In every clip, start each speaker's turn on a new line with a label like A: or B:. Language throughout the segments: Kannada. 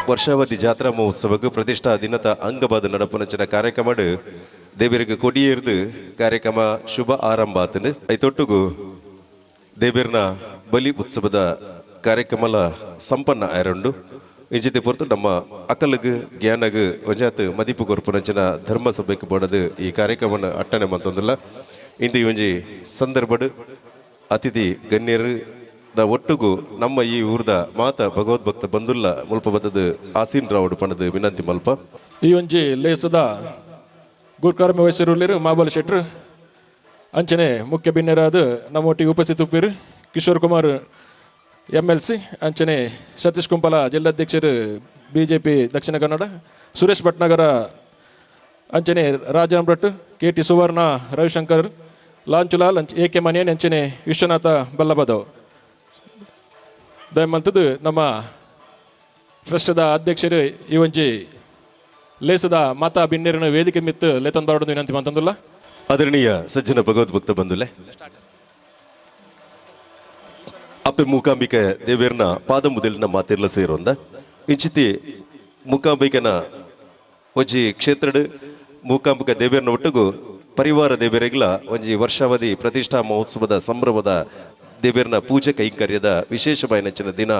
A: ವರ್ಷಾವಧಿ ಜಾತ್ರಾ ಮಹೋತ್ಸವಕ್ಕೆ ಪ್ರತಿಷ್ಠಾ ದಿನದ ಅಂಗವಾದ ನಡಪನಂಚಿನ ಕಾರ್ಯಕ್ರಮ ದೇವರಿಗೆ ಕೊಡಿಯೇರ್ದು ಕಾರ್ಯಕ್ರಮ ಶುಭ ಆರಂಭ ಆತನು ಐತೊಟ್ಟುಗು ದೇವರನ ಬಲಿ ಉತ್ಸವದ ಕಾರ್ಯಕ್ರಮ ಸಂಪನ್ನ ಆಯರಂಡು ಇಂಚಿತೆ ಹೊರತು ನಮ್ಮ ಅಕಲ್ಗೆ ಜ್ಞಾನಗೆ ಒಂಜಾತ್ ಮದಿಪು ಕೊರ್ಪುನಂಚಿನ ಧರ್ಮ ಸಭೆಗೆ ಬೋಡದು ಈ ಕಾರ್ಯಕ್ರಮ ಅಟ್ಟನೆ ಮಂತಂದಿಲ್ಲ ಇಂದು ಒಂಜಿ ಸಂದರ್ಭಡು ಅತಿಥಿ ಗಣ್ಯರು ಒಟ್ಟುಗು ನಮ್ಮ ಈ ಊರ್ದ ಮಾತ ಭಗವದ್ಭಕ್ತ ಬಂದುಲ್ಲ ಮುಲ್ಪ ಬತ್ತದ ಆಸೀನ್ ರಾವುಡು ಪಣದು ವಿನಂತಿ ಮಲ್ಪ
B: ಈ ಒಂಜಿ ಲೇಸದ ಗುರ್ಕಾರ್ಮ ವಯಸ್ಸರು ಮಾಬಲ್ ಶೆಟ್ರು ಅಂಚನೆ ಮುಖ್ಯ ಭಿನ್ನರಾದ ನಮ್ಮೊಟ್ಟಿಗೆ ಉಪಸ್ಥಿತರು ಕಿಶೋರ್ ಕುಮಾರ್ MLC ಅಂಚನೆ ಸತೀಶ್ ಕುಂಪಲ ಜಿಲ್ಲಾಧ್ಯಕ್ಷರು BJP ದಕ್ಷಿಣ ಕನ್ನಡ ಸುರೇಶ್ ಭಟ್ನಗರ ಅಂಚನೆ ರಾಜಾರಾಮ್ ಭಟ್ KT ಸುವರ್ಣ ರವಿಶಂಕರ್ ಲಾಂಚುಲಾಲ್ AK ಮನೇನ್ ಅಂಚನೆ ವಿಶ್ವನಾಥ ಬಲ್ಲಭದವ್ ದಯಮಂತದ್ದು ನಮ್ಮ ಟ್ರಸ್ಟದ ಅಧ್ಯಕ್ಷರು ಈ ಒಂಜಿ ಲೇಸದ ಮಾತಾ ಬಿನ್ನೇರಿನ ವೇದಿಕೆ ಮಿತ್ತು ಲೇತನ್ ಬಾರಡು ವಿನಂತಿ ಮಂತಂದುಲ್ಲ
A: ಆದರಣೀಯ ಸಜ್ಜನ ಭಗವದ್ಭಕ್ತ ಬಂಧುಲೆ ಅಪ್ಪೆ ಮೂಕಾಂಬಿಕೆ ದೇವೇರ್ನ ಪಾದ ಮುದಲಿನ ಮಾತಿರ್ಲ ಸೇರೊಂದ ಇಂಚಿತಿ ಮೂಕಾಂಬಿಕೆನ ಒಂಜಿ ಕ್ಷೇತ್ರಡ್ ಮೂಕಾಂಬಿಕೆ ದೇವೇರ್ನ ಒಟ್ಟಿಗೂ ಪರಿವಾರ ದೇವೇರಿಗ್ಲ ಒಂಜಿ ವರ್ಷಾವಧಿ ಪ್ರತಿಷ್ಠಾ ಮಹೋತ್ಸವದ ಸಂಭ್ರಮದ ದೇವೇರ್ನ ಪೂಜೆ ಕೈಂಕರ್ಯದ ವಿಶೇಷವಾಯಿನಂಚಿನ ದಿನ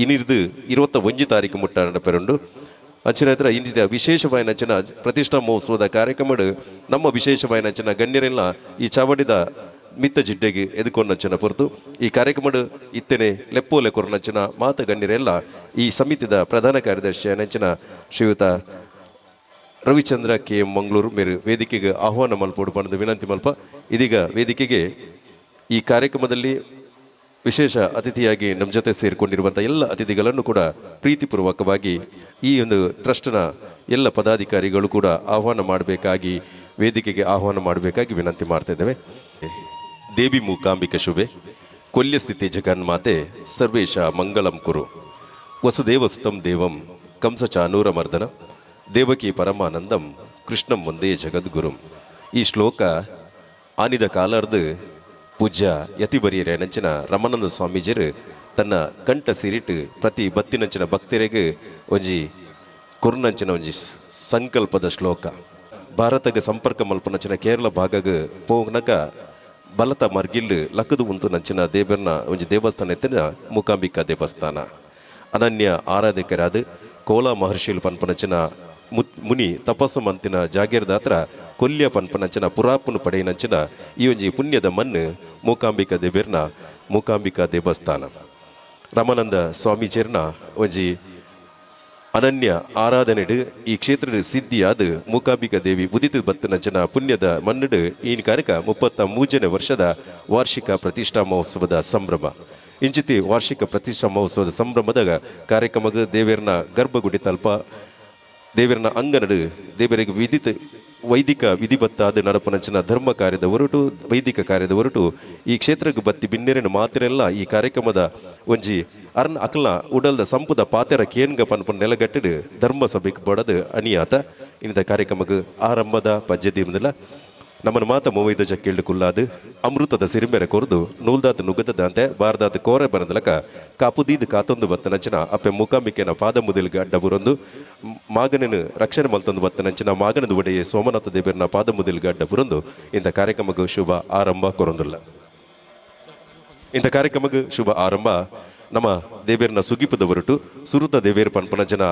A: ಇನ್ನಿರ್ದು 21 ತಾರೀಕು ಮುಟ್ಟ ನಡಪೆರುಂಡು ಅಂಚಿನ ಹತ್ರ ಇಂದಿನ ವಿಶೇಷವಾಯಿನಂಚಿನ ಪ್ರತಿಷ್ಠಾ ಮಹೋತ್ಸವದ ಕಾರ್ಯಕ್ರಮ ನಮ್ಮ ವಿಶೇಷವಾಯಿನಂಚಿನ ಗಣ್ಯರೆಲ್ಲ ಈ ಚಾವಡಿದ ಮಿತ್ತ ಜಿಡ್ಡೆಗೆ ಎದುಕೊಂಡಂಚಿನ ಹೊರತು ಈ ಕಾರ್ಯಕ್ರಮ ಇತ್ತೇನೆ ಲೆಪ್ಪೋಲೆ ಕೊರನಂಚಿನ ಮಾತ ಗಣ್ಯರೆಲ್ಲ ಈ ಸಮಿತಿದ ಪ್ರಧಾನ ಕಾರ್ಯದರ್ಶಿ ನಂಚಿನ ಶ್ರೀಯುತ ರವಿಚಂದ್ರ KM ಮಂಗಳೂರು ಮೇರೆ ವೇದಿಕೆಗೆ ಆಹ್ವಾನ ಮಲ್ಪೋಡು ಪಣದು ವಿನಂತಿ ಮಲ್ಪ ಇದೀಗ ವೇದಿಕೆಗೆ ಈ ಕಾರ್ಯಕ್ರಮದಲ್ಲಿ ವಿಶೇಷ ಅತಿಥಿಯಾಗಿ ನಮ್ಮ ಜೊತೆ ಸೇರಿಕೊಂಡಿರುವಂಥ ಎಲ್ಲ ಅತಿಥಿಗಳನ್ನು ಕೂಡ ಪ್ರೀತಿಪೂರ್ವಕವಾಗಿ ಈ ಒಂದು ಟ್ರಸ್ಟ್ನ ಎಲ್ಲ ಪದಾಧಿಕಾರಿಗಳು ಕೂಡ ಆಹ್ವಾನ ಮಾಡಬೇಕಾಗಿ ವೇದಿಕೆಗೆ ಆಹ್ವಾನ ಮಾಡಬೇಕಾಗಿ ವಿನಂತಿ ಮಾಡ್ತಾ ಇದ್ದೇವೆ. ದೇವಿ ಮೂಕಾಂಬಿಕೆ ಶುಭೆ ಕೊಲ್ಯ ಸ್ಥಿತಿ ಜಗನ್ಮಾತೆ ಸರ್ವೇಶ ಮಂಗಳಂ ಕುರು ವಸುದೇವಸುತಂ ದೇವಂ ಕಂಸ ಚಾನೂರ ಮರ್ದನ ದೇವಕಿ ಪರಮಾನಂದಂ ಕೃಷ್ಣಂ ಒಂದೇ ಜಗದ್ಗುರುಂ. ಈ ಶ್ಲೋಕ ಆನಿದ ಕಾಲರ್ದು ಪೂಜ್ಯ ಯತಿಬರಿಯರ ನಂಚಿನ ರಮಾನಂದ ಸ್ವಾಮೀಜಿರು ತನ್ನ ಕಂಠ ಸಿರಿಟ್ಟು ಪ್ರತಿ ಬತ್ತಿನಂಚಿನ ಭಕ್ತರಿಗೆ ಒಂಜಿ ಕೊರ್ನಂಚಿನ ಒಂಜಿ ಸಂಕಲ್ಪದ ಶ್ಲೋಕ ಭಾರತಗೆ ಸಂಪರ್ಕ ಮಲ್ಪನಂಚಿನ ಕೇರಳ ಭಾಗಗೆ ಪೋನಕ ಬಲತ ಮರ್ಗಿಲ್ಲು ಲಕ್ಕದು ಉಂಟು ನಂಚಿನ ದೇವರನ ಒಂಜಿ ದೇವಸ್ಥಾನ ಎತ್ತಿನ ಮೂಕಾಂಬಿಕಾ ದೇವಸ್ಥಾನ ಅನನ್ಯ ಆರಾಧಕರಾದ ಕೋಲಾ ಮಹರ್ಷಿಲು ಪನ್ಪನಂಚಿನ ಮುನಿ ತಪಸ್ಸು ಮಂತಿನ ಜಾಗೀರದ ಹತ್ರ ಕೊಲ್ಯ ಪನ್ಪನಂಚಿನ ಪುರಾಪುನು ಪಡೆಯನಂಚಿನ ಈ ಒಂಜಿ ಪುಣ್ಯದ ಮಣ್ಣು ಮೂಕಾಂಬಿಕಾ ದೇವೇರ್ನ ಮೂಕಾಂಬಿಕಾ ದೇವಸ್ಥಾನ ರಮಾನಂದ ಸ್ವಾಮೀಜಿರ್ನ ಒಂಜಿ ಅನನ್ಯ ಆರಾಧನೆಡು ಈ ಕ್ಷೇತ್ರದ ಸಿದ್ಧಿಯಾದ ಮೂಕಾಂಬಿಕಾ ದೇವಿ ಉದಿತ ಬತ್ತನಂಚಿನ ಪುಣ್ಯದ ಮಣ್ಣುಡು ಈ ಕಾರ್ಯಕ 33ನೇ ವರ್ಷದ ವಾರ್ಷಿಕ ಪ್ರತಿಷ್ಠಾ ಮಹೋತ್ಸವದ ಸಂಭ್ರಮ ಇಂಚಿತಿ ವಾರ್ಷಿಕ ಪ್ರತಿಷ್ಠಾ ಮಹೋತ್ಸವದ ಸಂಭ್ರಮದ ಕಾರ್ಯಕ್ರಮಕ್ಕೆ ದೇವೇರ್ನ ಗರ್ಭಗುಡಿ ತಲ್ಪ ದೇವರನ ಅಂಗನಡು ದೇವರಿಗೆ ವೈದಿಕ ವಿಧಿಬತ್ತಾದ ನಡಪನಂಚಿನ ಧರ್ಮ ಕಾರ್ಯದ ಹೊರಟು ವೈದಿಕ ಕಾರ್ಯದ ಹೊರಟು ಈ ಕ್ಷೇತ್ರಕ್ಕೆ ಬತ್ತಿ ಬಿನ್ನೆರಿನ ಮಾತಿನೆಲ್ಲ ಈ ಕಾರ್ಯಕ್ರಮದ ಒಂಜಿ ಅಕಲ್ನ ಉಡಲ್ದ ಸಂಪುದ ಪಾತೆರ ಕೇನ್ಗ ಪನ್ಪನ್ ನೆಲಗಟ್ಟಿಡು ಧರ್ಮ ಸಭೆಗೆ ಬಡದು ಅನಿಯಾತ ಇಂಥ ಕಾರ್ಯಕ್ರಮಕ್ಕೆ ಆರಂಭದ ಪದ್ಯದಿಲ್ಲ ನಮ್ಮನ್ನು ಮಾತ ಮೂವೈದು ಜಕ್ಕೇಳು ಕುಲ್ಲಾದು ಅಮೃತದ ಸಿರಿಮೆರೆ ಕೊರದು ನೂಲ್ದಾತ ನುಗ್ಗದ ಅಂತೆ ಬಾರದಾತ ಕೋರೆ ಬರದಲಕ ಕಾಪುದೀದು ಕಾತೊಂದು ಬತ್ತನಂಚಿನ ಅಪ್ಪೆ ಮೂಕಾಂಬಿಕೆನ ಪಾದ ಮುದಲಿಗೆ ಅಡ್ಡ ಬುರೊಂದು ಮಾಗನನು ರಕ್ಷಣೆ ಮಲ್ತೊಂದು ಬತ್ತನಂಚಿನ ಮಾಗನದ ಒಡೆಯೇ ಸೋಮನಾಥ ದೇವರನ ಪಾದ ಮುದಲಿಗೆ ಅಡ್ಡ ಬುರೊಂದು ಇಂಥ ಕಾರ್ಯಕ್ರಮಕ್ಕೆ ಶುಭ ಆರಂಭ ಕೊರೊಂದಿಲ್ಲ. ಇಂಥ ಕಾರ್ಯಕ್ರಮಕ್ಕೆ ಶುಭ ಆರಂಭ ನಮ್ಮ ದೇವೇರ್ನ ಸುಗಿಪದ ಹೊರಟು ಸುರುತ ದೇವೇರ್ ಪನ್ಪನಂಚಿನ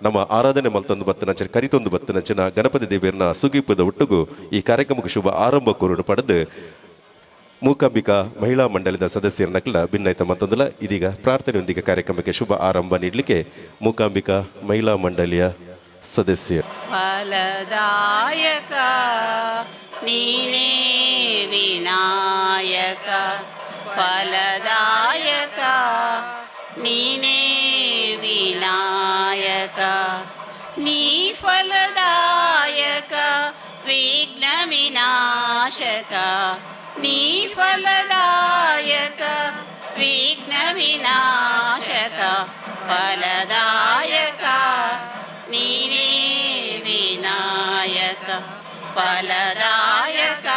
A: ನಮ್ಮ ಆರಾಧನೆ ಮಲ್ತೊಂದು ಬತ್ತನಂಚಿನ ಕರಿತೊಂದು ಬತ್ತನಂಚಿನ ಗಣಪತಿ ದೇವೇರ್ನ ಸುಗಿಪದ ಒಟ್ಟಿಗೂ ಈ ಕಾರ್ಯಕ್ರಮಕ್ಕೆ ಶುಭ ಆರಂಭ ಕೊರಡು ಪಡೆದು ಮೂಕಾಂಬಿಕಾ ಮಹಿಳಾ ಮಂಡಲದ ಸದಸ್ಯರ ನಕಲ ಭಿನ್ನೈತ ಮತ್ತೊಂದಲ್ಲ ಇದೀಗ ಪ್ರಾರ್ಥನೆಯೊಂದಿಗೆ ಕಾರ್ಯಕ್ರಮಕ್ಕೆ ಶುಭ ಆರಂಭ ನೀಡಲಿಕ್ಕೆ ಮೂಕಾಂಬಿಕಾ ಮಹಿಳಾ ಮಂಡಳಿಯ ಸದಸ್ಯರು
C: ಫಲದಾಯಕ ನೀನೇ ವಿನಾಯಕ ಫಲದಾಯಕ ನೀನೇ ವಿನಾಯಕ ನೀ ಫಲದಾಯಕ ವಿಘ್ನ ವಿನಾಶಕ ನೀ ಫಲದಾಯಕ ವಿಘ್ನ ವಿನಾಶಕ ಫಲದಾಯಕ ನೀನೇ ವಿನಾಯಕ ಫಲದಾಯಕ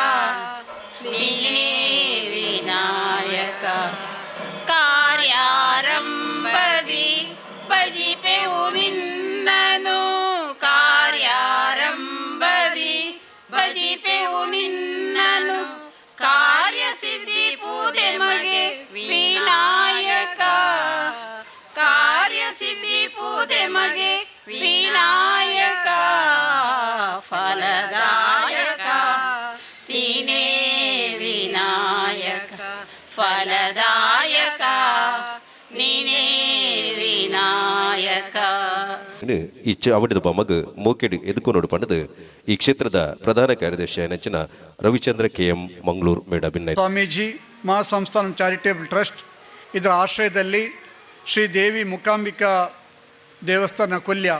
C: ನೀನೇ ವಿನಾಯಕ ಕಾರ್ಯಾರಂಭದಿ ಭಜಿಪೆವು ನಿನ್ನ ಕಾರ್ಯಸಿದ್ಧಿ ಪೂಜೆ ಮಗೆ ವಿನಾಯಕ ಕಾರ್ಯಸಿದ್ಧಿ ಪೂಜೆ ಮಗೆ ವಿನಾಯಕ ಫಲದಾಯಕ ನೀನೇ ವಿನಾಯಕ ಫಲದಾಯಕ ನೀನೇ ವಿನಾಯಕ.
A: ಈ ಚಾವಡಿದ ಬಮಗ್ ಮೋಕೆಡ್ ಎದುಕೊಂಡು ಪಂಡದು ಈ ಕ್ಷೇತ್ರದ ಪ್ರಧಾನ ಕಾರ್ಯದರ್ಶಿ ನೆಚ್ಚಿನ ರವಿಚಂದ್ರ KM ಮಂಗಳೂರು ಮೇಡ ಭಿನ್ನ
D: ಸ್ವಾಮೀಜಿ ಮಹಾಸಂಸ್ಥಾನ ಚಾರಿಟೇಬಲ್ ಟ್ರಸ್ಟ್ ಇದರ ಆಶ್ರಯದಲ್ಲಿ ಶ್ರೀ ದೇವಿ ಮೂಕಾಂಬಿಕಾ ದೇವಸ್ಥಾನ ಕೊಲ್ಯ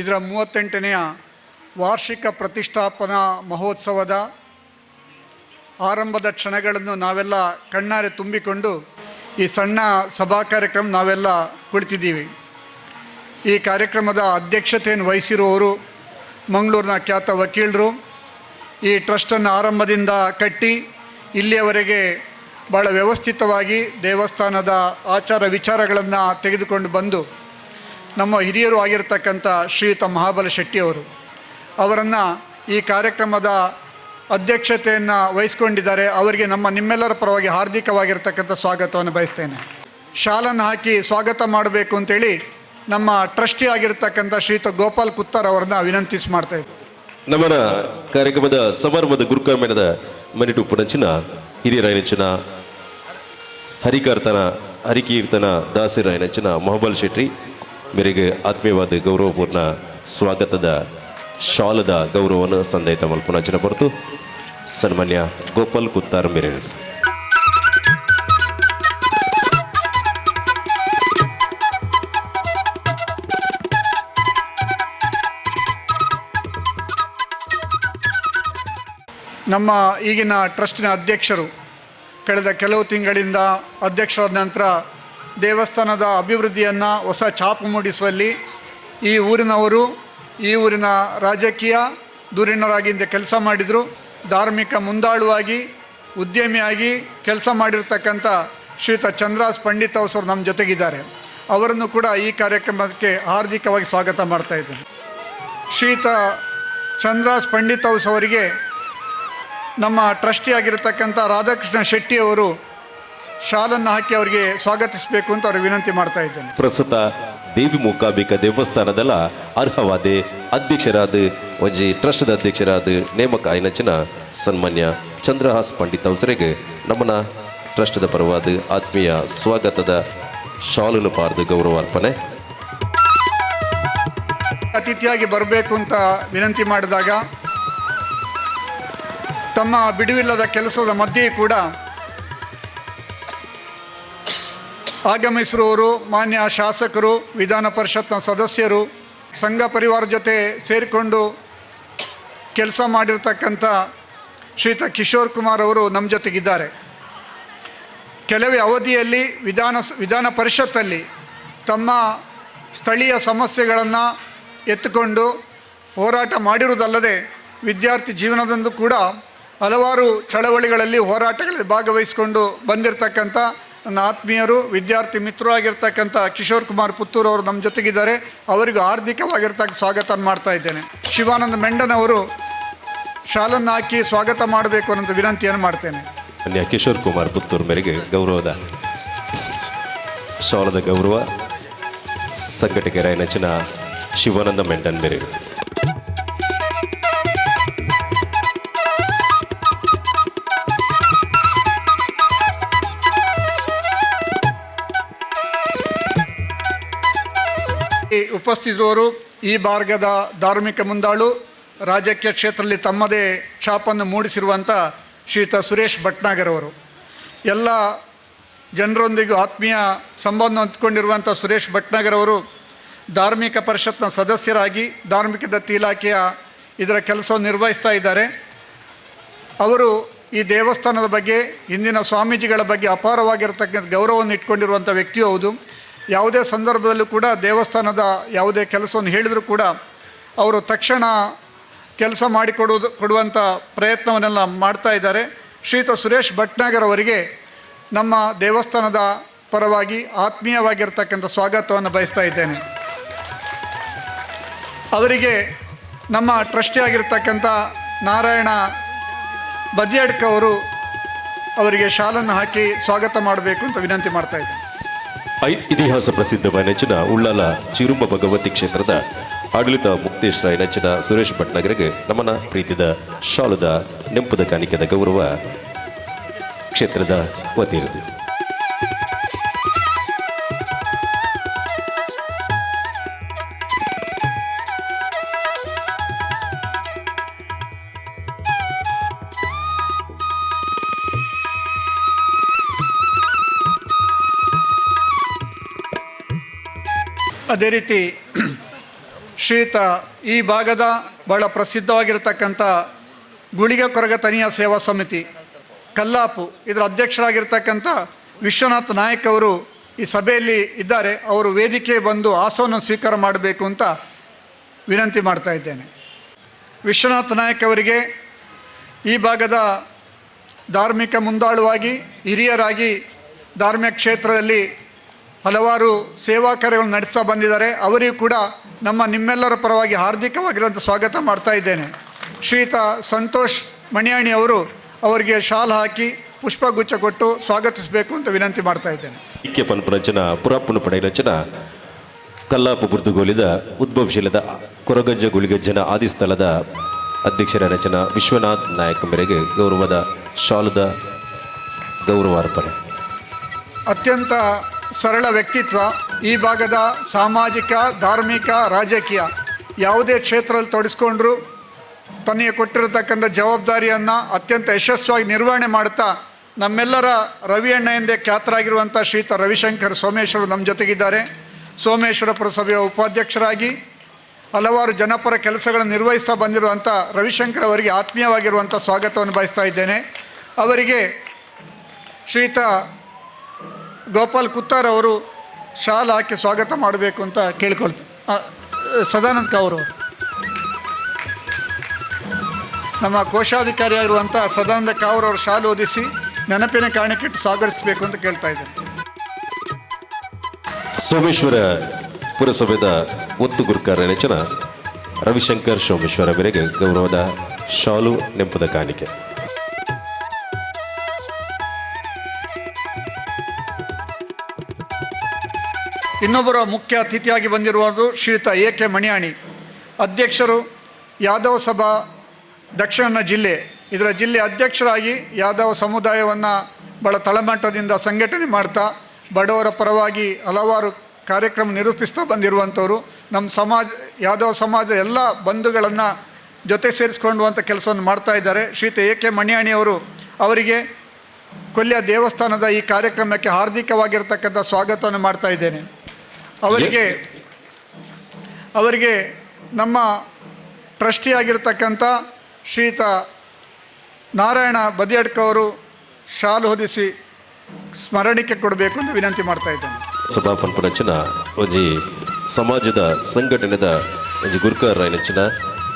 D: ಇದರ 38ನೆಯ ವಾರ್ಷಿಕ ಪ್ರತಿಷ್ಠಾಪನಾ ಮಹೋತ್ಸವದ ಆರಂಭದ ಕ್ಷಣಗಳನ್ನು ನಾವೆಲ್ಲ ಕಣ್ಣಾರೆ ತುಂಬಿಕೊಂಡು ಈ ಸಣ್ಣ ಸಭಾ ಕಾರ್ಯಕ್ರಮ ನಾವೆಲ್ಲ ಕುಳಿತಿದ್ದೀವಿ. ಈ ಕಾರ್ಯಕ್ರಮದ ಅಧ್ಯಕ್ಷತೆಯನ್ನು ವಹಿಸಿರುವವರು ಮಂಗಳೂರಿನ ಖ್ಯಾತ ವಕೀಲರು. ಈ ಟ್ರಸ್ಟನ್ನು ಆರಂಭದಿಂದ ಕಟ್ಟಿ ಇಲ್ಲಿಯವರೆಗೆ ಭಾಳ ವ್ಯವಸ್ಥಿತವಾಗಿ ದೇವಸ್ಥಾನದ ಆಚಾರ ವಿಚಾರಗಳನ್ನು ತೆಗೆದುಕೊಂಡು ಬಂದು ನಮ್ಮ ಹಿರಿಯರು ಆಗಿರ್ತಕ್ಕಂಥ ಶ್ರೀಯುತ ಮಹಾಬಲ ಶೆಟ್ಟಿಯವರು ಅವರನ್ನು ಈ ಕಾರ್ಯಕ್ರಮದ ಅಧ್ಯಕ್ಷತೆಯನ್ನು ವಹಿಸ್ಕೊಂಡಿದ್ದಾರೆ. ಅವರಿಗೆ ನಿಮ್ಮೆಲ್ಲರ ಪರವಾಗಿ ಹಾರ್ದಿಕವಾಗಿರ್ತಕ್ಕಂಥ ಸ್ವಾಗತವನ್ನು ಬಯಸ್ತೇನೆ. ಶಾಲನ್ನು ಹಾಕಿ ಸ್ವಾಗತ ಮಾಡಬೇಕು ಅಂತೇಳಿ ನಮ್ಮ ಟ್ರಸ್ಟಿ ಆಗಿರ್ತಕ್ಕಂಥ ಶ್ರೀಯುತ ಗೋಪಾಲ್ ಕುತ್ತಾರ್ ಅವರನ್ನ ವಿನಂತಿಸಿ ಮಾಡ್ತಾ ಇದ್ದೆ.
A: ನಮ್ಮನ ಕಾರ್ಯಕ್ರಮದ ಸಮಾರಂಭದ ಗುರುಕಾಮೇನದ ಮನಿಟು ಪುಣಚಿನ ಹಿರಿಯರಾಯನಚಿನ ಹರಿಕೀರ್ತನ ದಾಸಿರಾಯನಚಿನ ಮೊಹಬಲ್ ಶೆಟ್ಟಿ ಮೇರೆಗೆ ಆತ್ಮೀಯವಾದ ಗೌರವಪೂರ್ಣ ಸ್ವಾಗತದ ಶಾಲದ ಗೌರವವನ್ನು ಸಂದೈತ ಮಲ್ಪುನಚಿನ ಹೊರತು ಸನ್ಮಾನ್ಯ ಗೋಪಾಲ್ ಕುತ್ತಾರ್ ಮೇರೆ
D: ನಮ್ಮ ಈಗಿನ ಟ್ರಸ್ಟಿನ ಅಧ್ಯಕ್ಷರು ಕಳೆದ ಕೆಲವು ತಿಂಗಳಿಂದ ಅಧ್ಯಕ್ಷರಾದ ನಂತರ ದೇವಸ್ಥಾನದ ಅಭಿವೃದ್ಧಿಯನ್ನು ಹೊಸ ಛಾಪು ಮೂಡಿಸುವಲ್ಲಿ ಈ ಊರಿನವರು ಈ ಊರಿನ ರಾಜಕೀಯ ಧುರೀಣರಾಗಿಂದ ಕೆಲಸ ಮಾಡಿದರು. ಧಾರ್ಮಿಕ ಮುಂದಾಳುವಾಗಿ ಉದ್ಯಮಿಯಾಗಿ ಕೆಲಸ ಮಾಡಿರ್ತಕ್ಕಂಥ ಶ್ರೀಯುತ ಚಂದ್ರಾಸ್ ಪಂಡಿತ್ ಅವರು ನಮ್ಮ ಜೊತೆಗಿದ್ದಾರೆ. ಅವರನ್ನು ಕೂಡ ಈ ಕಾರ್ಯಕ್ರಮಕ್ಕೆ ಹಾರ್ದಿಕವಾಗಿ ಸ್ವಾಗತ ಮಾಡ್ತಾ ಇದ್ದೇನೆ. ಶ್ರೀಯುತ ಚಂದ್ರಾಸ್ ಪಂಡಿತ್ ಅವರಿಗೆ ನಮ್ಮ ಟ್ರಸ್ಟಿ ಆಗಿರತಕ್ಕಂಥ ರಾಧಾಕೃಷ್ಣ ಶೆಟ್ಟಿಯವರು ಶಾಲನ್ನು ಹಾಕಿ ಅವರಿಗೆ ಸ್ವಾಗತಿಸಬೇಕು ಅಂತ ಅವ್ರಿಗೆ ವಿನಂತಿ ಮಾಡ್ತಾ ಇದ್ದೇನೆ.
A: ಪ್ರಸ್ತುತ ದೇವಿ ಮೂಕಾಂಬಿಕಾ ದೇವಸ್ಥಾನದಲ್ಲ ಅರ್ಹವಾದ ಅಧ್ಯಕ್ಷರಾದ ಒಂಜಿ ಟ್ರಸ್ಟ್ದ ಅಧ್ಯಕ್ಷರಾದ ನೇಮಕ ಆಯ್ನಚಿನ ಸನ್ಮಾನ್ಯ ಚಂದ್ರಹಾಸ್ ಪಂಡಿತ್ ಅವರಿಗೆ ನಮ್ಮನ ಟ್ರಸ್ಟ್ದ ಪರವಾದ ಆತ್ಮೀಯ ಸ್ವಾಗತದ ಶಾಲನ್ನು ಪಾರ್ದು ಗೌರವ ಅರ್ಪಣೆ.
D: ಅತಿಥಿಯಾಗಿ ಬರಬೇಕು ಅಂತ ವಿನಂತಿ ಮಾಡಿದಾಗ ತಮ್ಮ ಬಿಡುವಿಲ್ಲದ ಕೆಲಸದ ಮಧ್ಯೆ ಕೂಡ ಆಗಮಿಸಿರುವವರು ಮಾನ್ಯ ಶಾಸಕರು, ವಿಧಾನ ಪರಿಷತ್ನ ಸದಸ್ಯರು, ಸಂಘ ಪರಿವಾರ ಜೊತೆ ಸೇರಿಕೊಂಡು ಕೆಲಸ ಮಾಡಿರ್ತಕ್ಕಂಥ ಶ್ರೀಯುತ ಕಿಶೋರ್ ಕುಮಾರ್ ಅವರು ನಮ್ಮ ಜೊತೆಗಿದ್ದಾರೆ. ಕೆಲವೇ ಅವಧಿಯಲ್ಲಿ ವಿಧಾನ ಪರಿಷತ್ತಲ್ಲಿ ತಮ್ಮ ಸ್ಥಳೀಯ ಸಮಸ್ಯೆಗಳನ್ನು ಎತ್ತುಕೊಂಡು ಹೋರಾಟ ಮಾಡಿರುವುದಲ್ಲದೆ ವಿದ್ಯಾರ್ಥಿ ಜೀವನದಂದು ಕೂಡ ಹಲವಾರು ಚಳವಳಿಗಳಲ್ಲಿ ಹೋರಾಟಗಳಲ್ಲಿ ಭಾಗವಹಿಸಿಕೊಂಡು ಬಂದಿರತಕ್ಕಂಥ ನನ್ನ ಆತ್ಮೀಯರು, ವಿದ್ಯಾರ್ಥಿ ಮಿತ್ರರು ಆಗಿರ್ತಕ್ಕಂಥ ಕಿಶೋರ್ ಕುಮಾರ್ ಪುತ್ತೂರು ಅವರು ನಮ್ಮ ಜೊತೆಗಿದ್ದಾರೆ. ಅವರಿಗೂ ಹಾರ್ದಿಕವಾಗಿರ್ತಕ್ಕ ಸ್ವಾಗತ ಮಾಡ್ತಾ ಇದ್ದೇನೆ. ಶಿವಾನಂದ ಮೆಂಡನ್ ಅವರು ಶಾಲನ್ನು ಹಾಕಿ ಸ್ವಾಗತ ಮಾಡಬೇಕು ಅನ್ನೋ ವಿನಂತಿಯನ್ನು ಮಾಡ್ತೇನೆ.
A: ಕಿಶೋರ್ ಕುಮಾರ್ ಪುತ್ತೂರು ಮೇರೆಗೆ ಗೌರವದ ಶಾಲದ ಗೌರವ ಸಂಘಟಕರ ನೆಚ್ಚಿನ ಶಿವಾನಂದ ಮೆಂಡನ್ ಮೇರೆಗೆ
D: ಉಪಸ್ಥಿತರು ಈ ಭಾಗದ ಧಾರ್ಮಿಕ ಮುಂದಾಳು, ರಾಜಕೀಯ ಕ್ಷೇತ್ರದಲ್ಲಿ ತಮ್ಮದೇ ಛಾಪನ್ನು ಮೂಡಿಸಿರುವಂಥ ಶ್ರೀಯುತ ಸುರೇಶ್ ಭಟ್ನಾಗರ್ ಅವರು, ಎಲ್ಲ ಜನರೊಂದಿಗೂ ಆತ್ಮೀಯ ಸಂಬಂಧ ಹೊಂದಿಕೊಂಡಿರುವಂಥ ಸುರೇಶ್ ಭಟ್ನಾಗರ್ ಅವರು ಧಾರ್ಮಿಕ ಪರಿಷತ್ನ ಸದಸ್ಯರಾಗಿ ಧಾರ್ಮಿಕ ದತ್ತಿ ಇಲಾಖೆಯ ಇದರ ಕೆಲಸವನ್ನು ನಿರ್ವಹಿಸ್ತಾ ಇದ್ದಾರೆ. ಅವರು ಈ ದೇವಸ್ಥಾನದ ಬಗ್ಗೆ, ಇಂದಿನ ಸ್ವಾಮೀಜಿಗಳ ಬಗ್ಗೆ ಅಪಾರವಾಗಿರ್ತಕ್ಕಂಥ ಗೌರವವನ್ನು ಇಟ್ಕೊಂಡಿರುವಂಥ ವ್ಯಕ್ತಿಯೂ ಹೌದು. ಯಾವುದೇ ಸಂದರ್ಭದಲ್ಲೂ ಕೂಡ ದೇವಸ್ಥಾನದ ಯಾವುದೇ ಕೆಲಸವನ್ನು ಹೇಳಿದರೂ ಕೂಡ ಅವರು ತಕ್ಷಣ ಕೆಲಸ ಕೊಡುವಂಥ ಪ್ರಯತ್ನವನ್ನೆಲ್ಲ ಮಾಡ್ತಾ ಇದ್ದಾರೆ. ಶ್ರೀಯುತ ಸುರೇಶ್ ಭಟ್ನಾಗರ್ ಅವರಿಗೆ ನಮ್ಮ ದೇವಸ್ಥಾನದ ಪರವಾಗಿ ಆತ್ಮೀಯವಾಗಿರ್ತಕ್ಕಂಥ ಸ್ವಾಗತವನ್ನು ಬಯಸ್ತಾ ಇದ್ದೇನೆ. ಅವರಿಗೆ ನಮ್ಮ ಟ್ರಸ್ಟಿ ಆಗಿರ್ತಕ್ಕಂಥ ನಾರಾಯಣ ಬದಿಯಡ್ಕ ಅವರು ಅವರಿಗೆ ಶಾಲನ್ನು ಹಾಕಿ ಸ್ವಾಗತ ಮಾಡಬೇಕು ಅಂತ ವಿನಂತಿ ಮಾಡ್ತಾ ಇದ್ದೇನೆ.
A: ಇತಿಹಾಸ ಪ್ರಸಿದ್ಧವಾದ ನೆಚ್ಚಿನ ಉಳ್ಳಾಲ ಚಿರುಂಬ ಭಗವತಿ ಕ್ಷೇತ್ರದ ಆಡಳಿತ ಮುಕ್ತೇಶ್ವರ ನೆಚ್ಚಿನ ಸುರೇಶ್ ಭಟ್ನಾಗರಿಗೆ ನಮನ ಪ್ರೀತಿದ ಶಾಲದ ನೆಂಪದ ಕಾಣಿಕೆದ ಗೌರವ ಕ್ಷೇತ್ರದ ವತಿಯಿರುತ್ತದೆ.
D: ಅದೇ ರೀತಿ ಶ್ರೀಯುತ ಈ ಭಾಗದ ಬಹಳ ಪ್ರಸಿದ್ಧವಾಗಿರತಕ್ಕಂಥ ಗುಳಿಗ ಕೊರಗ ತನಿಯ ಸೇವಾ ಸಮಿತಿ ಕಲ್ಲಾಪು ಇದರ ಅಧ್ಯಕ್ಷರಾಗಿರ್ತಕ್ಕಂಥ ವಿಶ್ವನಾಥ್ ನಾಯಕ್ ಅವರು ಈ ಸಭೆಯಲ್ಲಿ ಇದ್ದಾರೆ. ಅವರು ವೇದಿಕೆ ಬಂದು ಆಸನವನ್ನು ಸ್ವೀಕಾರ ಮಾಡಬೇಕು ಅಂತ ವಿನಂತಿ ಮಾಡ್ತಾ ಇದ್ದೇನೆ. ವಿಶ್ವನಾಥ್ ನಾಯಕ್ ಅವರಿಗೆ ಈ ಭಾಗದ ಧಾರ್ಮಿಕ ಮುಂದಾಳುವಾಗಿ ಹಿರಿಯರಾಗಿ ಧಾರ್ಮಿಕ ಕ್ಷೇತ್ರದಲ್ಲಿ ಹಲವಾರು ಸೇವಾ ಕಾರ್ಯಗಳನ್ನು ನಡೆಸ್ತಾ ಬಂದಿದ್ದಾರೆ. ಅವರಿಗೂ ಕೂಡ ನಿಮ್ಮೆಲ್ಲರ ಪರವಾಗಿ ಹಾರ್ದಿಕವಾಗಿರುವಂಥ ಸ್ವಾಗತ ಮಾಡ್ತಾ ಇದ್ದೇನೆ. ಶ್ರೀಯುತ ಸಂತೋಷ್ ಮಣಿಯಾಣಿ ಅವರು ಅವರಿಗೆ ಶಾಲ್ ಹಾಕಿ ಪುಷ್ಪಗುಚ್ಛ ಕೊಟ್ಟು ಸ್ವಾಗತಿಸಬೇಕು ಅಂತ ವಿನಂತಿ ಮಾಡ್ತಾ ಇದ್ದೇನೆ.
A: ಇಕ್ಕೆ ಪನ್ಪುನಂಚನ ಪುರಾಪುನ ಪಡೆಯನಂಚನ ಕಲ್ಲಾಪು ಬುರ್ದುಗೋಲಿದ ಉದ್ಭವಶೀಲದ ಕೊರಗಜ್ಜ ಗುಳಿಗಜ್ಜನ ಆದಿಸ್ಥಳದ ಅಧ್ಯಕ್ಷರ ರಚನ ವಿಶ್ವನಾಥ್ ನಾಯಕ್ ಮೇರೆಗೆ ಗೌರವದ ಶಾಲದ ಗೌರವಾರ್ಪಣೆ.
D: ಅತ್ಯಂತ ಸರಳ ವ್ಯಕ್ತಿತ್ವ. ಈ ಭಾಗದ ಸಾಮಾಜಿಕ, ಧಾರ್ಮಿಕ, ರಾಜಕೀಯ ಯಾವುದೇ ಕ್ಷೇತ್ರದಲ್ಲಿ ತೊಡಗಿಸ್ಕೊಂಡ್ರು ತನಗೆ ಕೊಟ್ಟಿರತಕ್ಕಂಥ ಜವಾಬ್ದಾರಿಯನ್ನು ಅತ್ಯಂತ ಯಶಸ್ವಿಯಾಗಿ ನಿರ್ವಹಣೆ ಮಾಡ್ತಾ ನಮ್ಮೆಲ್ಲರ ರವಿಯಣ್ಣ ಎಂದೇ ಖ್ಯಾತರಾಗಿರುವಂಥ ಶ್ರೀಯುತ ರವಿಶಂಕರ್ ಸೋಮೇಶ್ವರು ನಮ್ಮ ಜೊತೆಗಿದ್ದಾರೆ. ಸೋಮೇಶ್ವರ ಪುರಸಭೆಯ ಉಪಾಧ್ಯಕ್ಷರಾಗಿ ಹಲವಾರು ಜನಪರ ಕೆಲಸಗಳನ್ನು ನಿರ್ವಹಿಸ್ತಾ ಬಂದಿರುವಂಥ ರವಿಶಂಕರ್ ಅವರಿಗೆ ಆತ್ಮೀಯವಾಗಿರುವಂಥ ಸ್ವಾಗತವನ್ನು ಬಯಸ್ತಾ ಇದ್ದೇನೆ. ಅವರಿಗೆ ಶ್ರೀಯುತ ಗೋಪಾಲ್ ಕುತ್ತಾರ್ ಅವರು ಶಾಲ್ ಹಾಕಿ ಸ್ವಾಗತ ಮಾಡಬೇಕು ಅಂತ ಕೇಳ್ಕೊಳ್ತಾರೆ. ಸದಾನಂದ ಕಾವ್ರು ನಮ್ಮ ಕೋಶಾಧಿಕಾರಿಯಾಗಿರುವಂಥ ಸದಾನಂದ ಕಾವ್ರು ಅವರು ಶಾಲು ಓದಿಸಿ ನೆನಪಿನ ಕಾರಣಕ್ಕಿಟ್ಟು ಸ್ವಾಗತಿಸಬೇಕು ಅಂತ ಕೇಳ್ತಾ ಇದ್ದೇನೆ.
A: ಸೋಮೇಶ್ವರ ಪುರಸಭೆದ ಒತ್ತು ಗುರುಕಾರ ನೆಚ್ಚಿನ ರವಿಶಂಕರ್ ಸೋಮೇಶ್ವರ ಮೇರೆಗೆ ಗೌರವದ ಶಾಲು ನೆಂಪದ ಕಾಣಿಕೆ.
D: ಇನ್ನೊಬ್ಬರ ಮುಖ್ಯ ಅತಿಥಿಯಾಗಿ ಬಂದಿರುವುದು ಶ್ರೀಯುತ ಎ.ಕೆ. ಮಣಿಯಾಣಿ, ಅಧ್ಯಕ್ಷರು ಯಾದವ ಸಭಾ ದಕ್ಷಿಣ ಜಿಲ್ಲೆ. ಇದರ ಜಿಲ್ಲೆ ಅಧ್ಯಕ್ಷರಾಗಿ ಯಾದವ ಸಮುದಾಯವನ್ನು ಭಾಳ ತಳಮಟ್ಟದಿಂದ ಸಂಘಟನೆ ಮಾಡ್ತಾ ಬಡವರ ಪರವಾಗಿ ಹಲವಾರು ಕಾರ್ಯಕ್ರಮ ನಿರೂಪಿಸ್ತಾ ಬಂದಿರುವಂಥವರು. ನಮ್ಮ ಯಾದವ ಸಮಾಜದ ಎಲ್ಲ ಬಂಧುಗಳನ್ನು ಜೊತೆ ಸೇರಿಸ್ಕೊಳ್ಳುವಂಥ ಕೆಲಸವನ್ನು ಮಾಡ್ತಾ ಇದ್ದಾರೆ. ಶ್ರೀಯುತ ಎ.ಕೆ. ಮಣಿಯಾಣಿ ಅವರಿಗೆ ಕೊಲ್ಯ ದೇವಸ್ಥಾನದ ಈ ಕಾರ್ಯಕ್ರಮಕ್ಕೆ ಹಾರ್ದಿಕವಾಗಿರ್ತಕ್ಕಂಥ ಸ್ವಾಗತವನ್ನು ಮಾಡ್ತಾ ಇದ್ದೇನೆ. ಅವರಿಗೆ ನಮ್ಮ ಟ್ರಸ್ಟಿಯಾಗಿರ್ತಕ್ಕಂಥ ಶ್ರೀಯುತ ನಾರಾಯಣ ಬದಿಯಡ್ಕ ಅವರು ಶಾಲು ಹೊದಿಸಿ ಸ್ಮರಣಿಕೆ ಕೊಡಬೇಕು ಎಂದು ವಿನಂತಿ ಮಾಡ್ತಾ ಇದ್ದೇನೆ.
A: ಸಭಾಪನ್ಪು ನಚ್ಚಿನ ಒಂಜಿ ಸಮಾಜದ ಸಂಘಟನೆದ ಒಂಜಿ ಗುರುಕಾರ ನೆಚ್ಚಿನ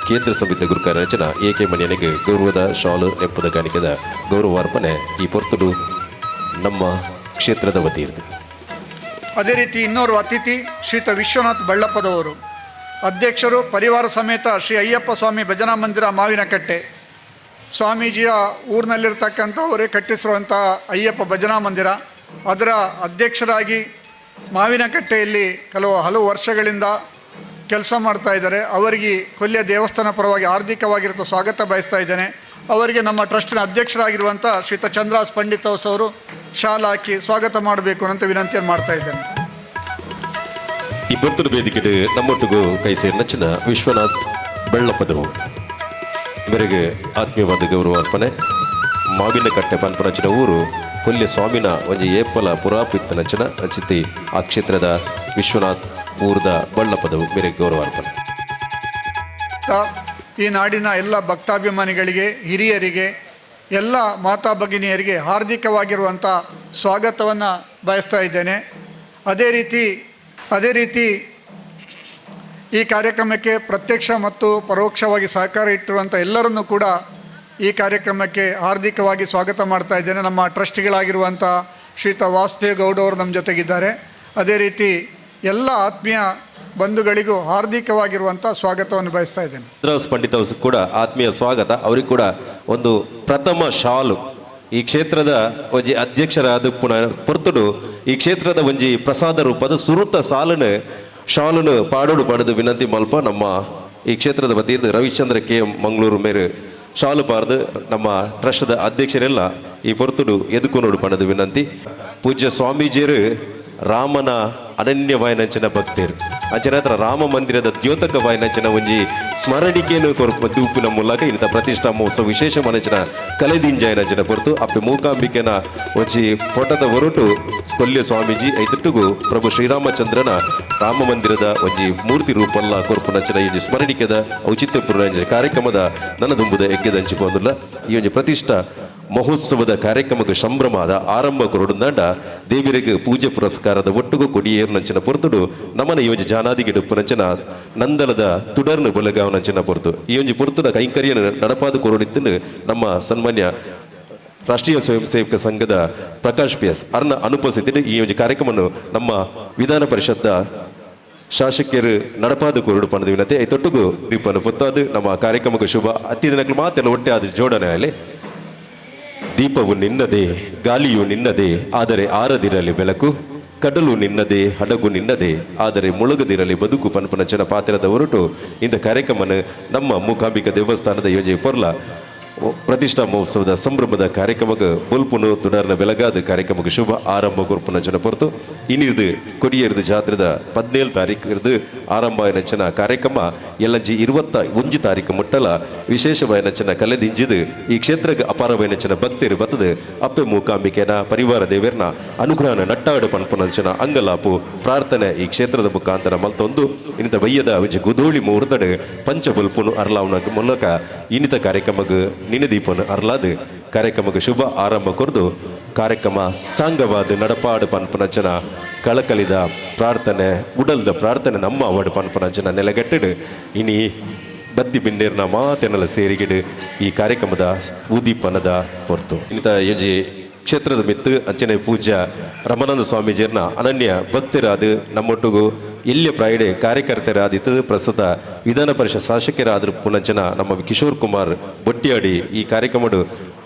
A: ಕೇಂದ್ರ ಸಮಿತಿ ಗುರುಕಾರ ನೆಚ್ಚಿನ ಎ.ಕೆ. ಮಣಿಯನಿಗೆ ಗೌರವದ ಶಾಲು ನೆಂಪದ ಕಾಣಿಕೆದ ಗೌರವಾರ್ಪಣೆ ಈ ಪೊರ್ತುಡು ನಮ್ಮ ಕ್ಷೇತ್ರದ ವತಿಯಿದೆ.
D: ಅದೇ ರೀತಿ ಇನ್ನೋರ್ವ ಅತಿಥಿ ಶ್ರೀಯುತ ವಿಶ್ವನಾಥ್ ಬಳ್ಳಪ್ಪದವರು, ಅಧ್ಯಕ್ಷರು ಪರಿವಾರ ಸಮೇತ ಶ್ರೀ ಅಯ್ಯಪ್ಪ ಸ್ವಾಮಿ ಭಜನಾ ಮಂದಿರ ಮಾವಿನಕಟ್ಟೆ. ಸ್ವಾಮೀಜಿಯ ಊರಿನಲ್ಲಿರ್ತಕ್ಕಂಥವರೇ ಕಟ್ಟಿಸಿರುವಂಥ ಅಯ್ಯಪ್ಪ ಭಜನಾ ಮಂದಿರ, ಅದರ ಅಧ್ಯಕ್ಷರಾಗಿ ಮಾವಿನಕಟ್ಟೆಯಲ್ಲಿ ಹಲವು ವರ್ಷಗಳಿಂದ ಕೆಲಸ ಮಾಡ್ತಾ ಇದ್ದಾರೆ. ಅವರಿಗೆ ಕೊಲ್ಯ ದೇವಸ್ಥಾನ ಪರವಾಗಿ ಹಾರ್ದಿಕವಾಗಿರುತ್ತ ಸ್ವಾಗತ ಬಯಸ್ತಾ ಇದ್ದೇನೆ. ಅವರಿಗೆ ನಮ್ಮ ಟ್ರಸ್ಟಿನ ಅಧ್ಯಕ್ಷರಾಗಿರುವಂಥ ಶ್ರೀಯುತ ಚಂದ್ರಾಸ್ ಪಂಡಿತ್ ಅವರು ಶಾಲ್ ಹಾಕಿ ಸ್ವಾಗತ ಮಾಡಬೇಕು ಅಂತ ವಿನಂತಿಯನ್ನು ಮಾಡ್ತಾ ಇದ್ದೇನೆ.
A: ಈ ಪೊರ್ತುಡು ವೇದಿಕೆ ನಮ್ಮೊಟ್ಟಿಗೂ ಕೈ ಸೇರಿ ನಚ್ಚಿನ ವಿಶ್ವನಾಥ್ ಬೆಳ್ಳಪ್ಪದರು ಇವರಿಗೆ ಆತ್ಮೀಯವಾದ ಗೌರವಾರ್ಪಣೆ. ಮಾವಿನಕಟ್ಟೆ ಪನ್ಪನಚ್ಚಿನ ಊರು ಕೊಲ್ಯ ಸ್ವಾಮಿನ ಒಂಜಿ ಏಪಲ ಪುರಾಪಿತ್ತ ನಚ್ಚಿನ ಅಚಿತಿ ಆ ಕ್ಷೇತ್ರದ ವಿಶ್ವನಾಥ್ ಊರ್ದ ಬಳ್ಳಪ್ಪದವು ಮೇರೆಗೆ ಗೌರವಾರ್ಪಣೆ.
D: ಈ ನಾಡಿನ ಎಲ್ಲ ಭಕ್ತಾಭಿಮಾನಿಗಳಿಗೆ, ಹಿರಿಯರಿಗೆ, ಎಲ್ಲ ಮಾತಾ ಭಗಿನಿಯರಿಗೆ ಹಾರ್ದಿಕವಾಗಿರುವಂಥ ಸ್ವಾಗತವನ್ನು ಬಯಸ್ತಾ ಇದ್ದೇನೆ. ಅದೇ ರೀತಿ ಈ ಕಾರ್ಯಕ್ರಮಕ್ಕೆ ಪ್ರತ್ಯಕ್ಷ ಮತ್ತು ಪರೋಕ್ಷವಾಗಿ ಸಹಕಾರ ಇಟ್ಟಿರುವಂಥ ಎಲ್ಲರನ್ನೂ ಕೂಡ ಈ ಕಾರ್ಯಕ್ರಮಕ್ಕೆ ಹಾರ್ದಿಕವಾಗಿ ಸ್ವಾಗತ ಮಾಡ್ತಾ ಇದ್ದೇನೆ. ನಮ್ಮ ಟ್ರಸ್ಟಿಗಳಾಗಿರುವಂಥ ಶ್ರೀಯುತ ವಾಸುದೇವ್ ಗೌಡ ಅವರು ನಮ್ಮ ಜೊತೆಗಿದ್ದಾರೆ. ಅದೇ ರೀತಿ ಎಲ್ಲ ಆತ್ಮೀಯ ಬಂಧುಗಳಿಗೂ ಹಾರ್ದಿಕವಾಗಿರುವಂಥ ಸ್ವಾಗತವನ್ನು ಬಯಸ್ತಾ ಇದ್ದೇನೆ.
A: ಚಂದ್ರಾಸ್ ಪಂಡಿತ್ ಅವರು ಕೂಡ ಆತ್ಮೀಯ ಸ್ವಾಗತ. ಅವರಿಗೆ ಕೂಡ ಒಂದು ಪ್ರಥಮ ಶಾಲು ಈ ಕ್ಷೇತ್ರದ ಒಂಜಿ ಅಧ್ಯಕ್ಷರಾದ ಪುನಃ ಪೊರ್ತುಡು ಈ ಕ್ಷೇತ್ರದ ಒಂಜಿ ಪ್ರಸಾದ ರೂಪದ ಸುರುತ ಶಾಲನು ಪಾಡೋಡು ಪಡೆದು ವಿನಂತಿ ಮಲ್ಪ ನಮ್ಮ ಈ ಕ್ಷೇತ್ರದ ಬದಿರ್ದು ರವಿಚಂದ್ರ ಕೆ ಎಂ ಮಂಗಳೂರು ಮೇರೆ ಶಾಲು ಪಾರ್ದು ನಮ್ಮ ಟ್ರಸ್ಟ್ದ ಅಧ್ಯಕ್ಷರೆಲ್ಲ ಈ ಪೊರ್ತುಡು ಎದುಕೊನೋಡು ಪಡೆದು ವಿನಂತಿ. ಪೂಜ್ಯ ಸ್ವಾಮೀಜಿಯರು ರಾಮನ ಅನನ್ಯವಾಯಿನಂಚಿನ ಭಕ್ತರು ಅಂಚನ ಹತ್ರ ರಾಮ ಮಂದಿರದ ದ್ಯೋತಕವಾಯಿನಂಚಿನ ಒಂಜಿ ಸ್ಮರಣಿಕೆಯನ್ನು ಕೊರಪ ತೂಪಿನ ಮೂಲಕ ಇಂಥ ಪ್ರತಿಷ್ಠಾ ಮಹೋತ್ಸವ ವಿಶೇಷ ಮನಚಿನ ಕಲೆದಿಂಜಾಯನಂಚಿನ ಹೊರತು ಅಪ್ಪೆ ಮೂಕಾಂಬಿಕೆನ ಒಂಜಿ ಪೊಟದ ಹೊರಟು ಕೊಲ್ಯ ಸ್ವಾಮೀಜಿ ಐತಟ್ಟಿಗೂ ಪ್ರಭು ಶ್ರೀರಾಮಚಂದ್ರನ ರಾಮ ಮಂದಿರದ ಒಂಜಿ ಮೂರ್ತಿ ರೂಪಲ್ಲ ಕೊರಪುನಂಚಿನ ಈ ಒಂಜಿ ಸ್ಮರಣಿಕೆದ ಔಚಿತ್ಯಪೂರ್ಣ ಕಾರ್ಯಕ್ರಮದ ನನ್ನ ದುಂಬುದ ಯಜ್ಞದ ಹಂಚಿಕೊಂಡಿಲ್ಲ. ಈ ಒಂಜಿ ಪ್ರತಿಷ್ಠಾ ಮಹೋತ್ಸವದ ಕಾರ್ಯಕ್ರಮಕ್ಕೆ ಸಂಭ್ರಮದ ಆರಂಭ ಕೊರಡುಂದಾಂಡ ದೇವರಿಗೆ ಪೂಜೆ ಪುರಸ್ಕಾರದ ಒಟ್ಟುಗೂ ಕೊಡಿಯೇರು ನಂಚಿನ ಪೊರ್ತುಡು ನಮ್ಮನ ಈ ಒಂಜಿ ಜಾನಾದಿಗಿಡುಪ್ಪು ನಂಚಿನ ನಂದಲದ ತುಡರ್ನು ಬಲಗಾವ್ ನಂಚಿನ ಪೊರ್ತು ಈ ಒಂಜಿ ಪೊರ್ತುದ ಕೈಂಕರ್ಯ ನಡಪಾದು ಕೊರಡಿದ್ದು ನಮ್ಮ ಸನ್ಮಾನ್ಯ ರಾಷ್ಟ್ರೀಯ ಸ್ವಯಂ ಸೇವಕ ಸಂಘದ ಪ್ರಕಾಶ್ PS ಅರ್ನ ಅನುಪಸ್ಥಿತಿ ಈ ಒಂದು ಕಾರ್ಯಕ್ರಮವನ್ನು ನಮ್ಮ ವಿಧಾನ ಪರಿಷತ್ದ ಶಾಸಕರು ನಡಪಾದು ಕೊರಡು ಪಣದ ವಿನಂತಿ ತೊಟ್ಟುಗೂ ದೀಪನ ಪೊತ್ತಾದು ನಮ್ಮ ಕಾರ್ಯಕ್ರಮಕ್ಕೆ ಶುಭ ಹತ್ತಿರನಕ್ಲು ಮಾತೆಲ್ಲ ಒಟ್ಟೆ ಆದ ಜೋಡಣೆ ಆಗಲಿ. ದೀಪವು ನಿನ್ನದೇ, ಗಾಳಿಯು ನಿನ್ನದೇ, ಆದರೆ ಆರದಿರಲಿ ಬೆಳಕು. ಕಡಲು ನಿನ್ನದೇ, ಹಡಗು ನಿನ್ನದೇ, ಆದರೆ ಮುಳುಗದಿರಲಿ ಬದುಕು ಪನ್ಪನಚನ ಪಾತ್ರದ ಹೊರಟು ಇಂಥ ಕಾರ್ಯಕ್ರಮನ ನಮ್ಮ ಮೂಕಾಂಬಿಕಾ ದೇವಸ್ಥಾನದ ಯೋಜನೆ ಪೊರ್ಲ ಪ್ರತಿಷ್ಠಾ ಮಹೋತ್ಸವದ ಸಂಭ್ರಮದ ಕಾರ್ಯಕ್ರಮಕ್ಕೆ ಬೊಲ್ಪುನು ತುಡರ್ನ ಬೆಳಗಾದ ಕಾರ್ಯಕ್ರಮಕ್ಕೆ ಶುಭ ಆರಂಭ ಕೊರ್ಪುನಂಚನ ಪೊರ್ತು ಇನ್ನಿರ್ದು ಕೊಡಿಯರ್ದು ಜಾತ್ರೆದ 17 ತಾರೀಕು ಆರಂಭ ನಚ್ಚನ ಕಾರ್ಯಕ್ರಮ ಎಲ್ಲಂಜಿ 21 ತಾರೀಕು ಮುಟ್ಟಲ ವಿಶೇಷವಾಯಿನಚ್ಚನ ಕಲೆದಿಂಜಿದು ಈ ಕ್ಷೇತ್ರಕ್ಕೆ ಅಪಾರವಾಯಿನಚ್ಚನ ಭಕ್ತರು ಬತ್ತದ ಅಪ್ಪೆ ಮೂಕಾಂಬಿಕೆನ ಪರಿವಾರ ದೇವರನ್ನ ಅನುಗ್ರಹನ ನಟ್ಟಾಡು ಪನ್ಪುನಂಚನ ಅಂಗಲಾಪು ಪ್ರಾರ್ಥನೆ ಈ ಕ್ಷೇತ್ರದ ಮುಖಾಂತರ ಮಲ್ತೊಂದು ಇನ್ನಿತ ಬಯ್ಯದ ಒಂಜಿ ಗುದೋಳಿ ಮುಹೂರ್ತದ ಪಂಚಬಲ್ಪುನು ಅರ್ಲಾವನ ಮೂಲಕ ಇನ್ನಿತ ಕಾರ್ಯಕ್ರಮಕ್ಕೆ ನಿನದೀಪನು ಅರ್ಲಾದು ಕಾರ್ಯಕ್ರಮಕ್ಕೆ ಶುಭ ಆರಂಭ ಕೊರ್ದು ಕಾರ್ಯಕ್ರಮ ಸಾಂಗವಾದ ನಡಪಾಡು ಪನ್ಪನಂಚನ ಕಳಕಳಿದ ಪ್ರಾರ್ಥನೆ ಉಡಲ್ದ ಪ್ರಾರ್ಥನೆ ನಮ್ಮ ಅವಡು ಪನ್ಪನಂಚನ ನೆಲೆಗಟ್ಟಿಡು ಇನಿ ಬದ್ದಿ ಬಿಂಡೇರ್ನ ಮಾತೆನಲ್ಲ ಸೇರಿಗಿಡು ಈ ಕಾರ್ಯಕ್ರಮದ ಉದೀಪನದ ಹೊರ್ತು ಇಂಥ ಯೋಜಿ ಕ್ಷೇತ್ರದ ಮಿತ್ತು ಅಂಚನೆ ಪೂಜ್ಯ ರಮಾನಂದ ಸ್ವಾಮೀಜಿಯರ್ನ ಅನನ್ಯ ಭಕ್ತರಾದ ನಮ್ಮೊಟ್ಟಿಗೂ ಎಲ್ಲಿಯ ಪ್ರಾಯಡೆ ಕಾರ್ಯಕರ್ತರಾದಿತ್ತು ಪ್ರಸ್ತುತ ವಿಧಾನ ಪರಿಷತ್ ಶಾಸಕರಾದ ಪುನಂಚನ ನಮ್ಮ ಕಿಶೋರ್ ಕುಮಾರ್ ಬೊಟ್ಟಿಯಾಡಿ ಈ ಕಾರ್ಯಕ್ರಮಡು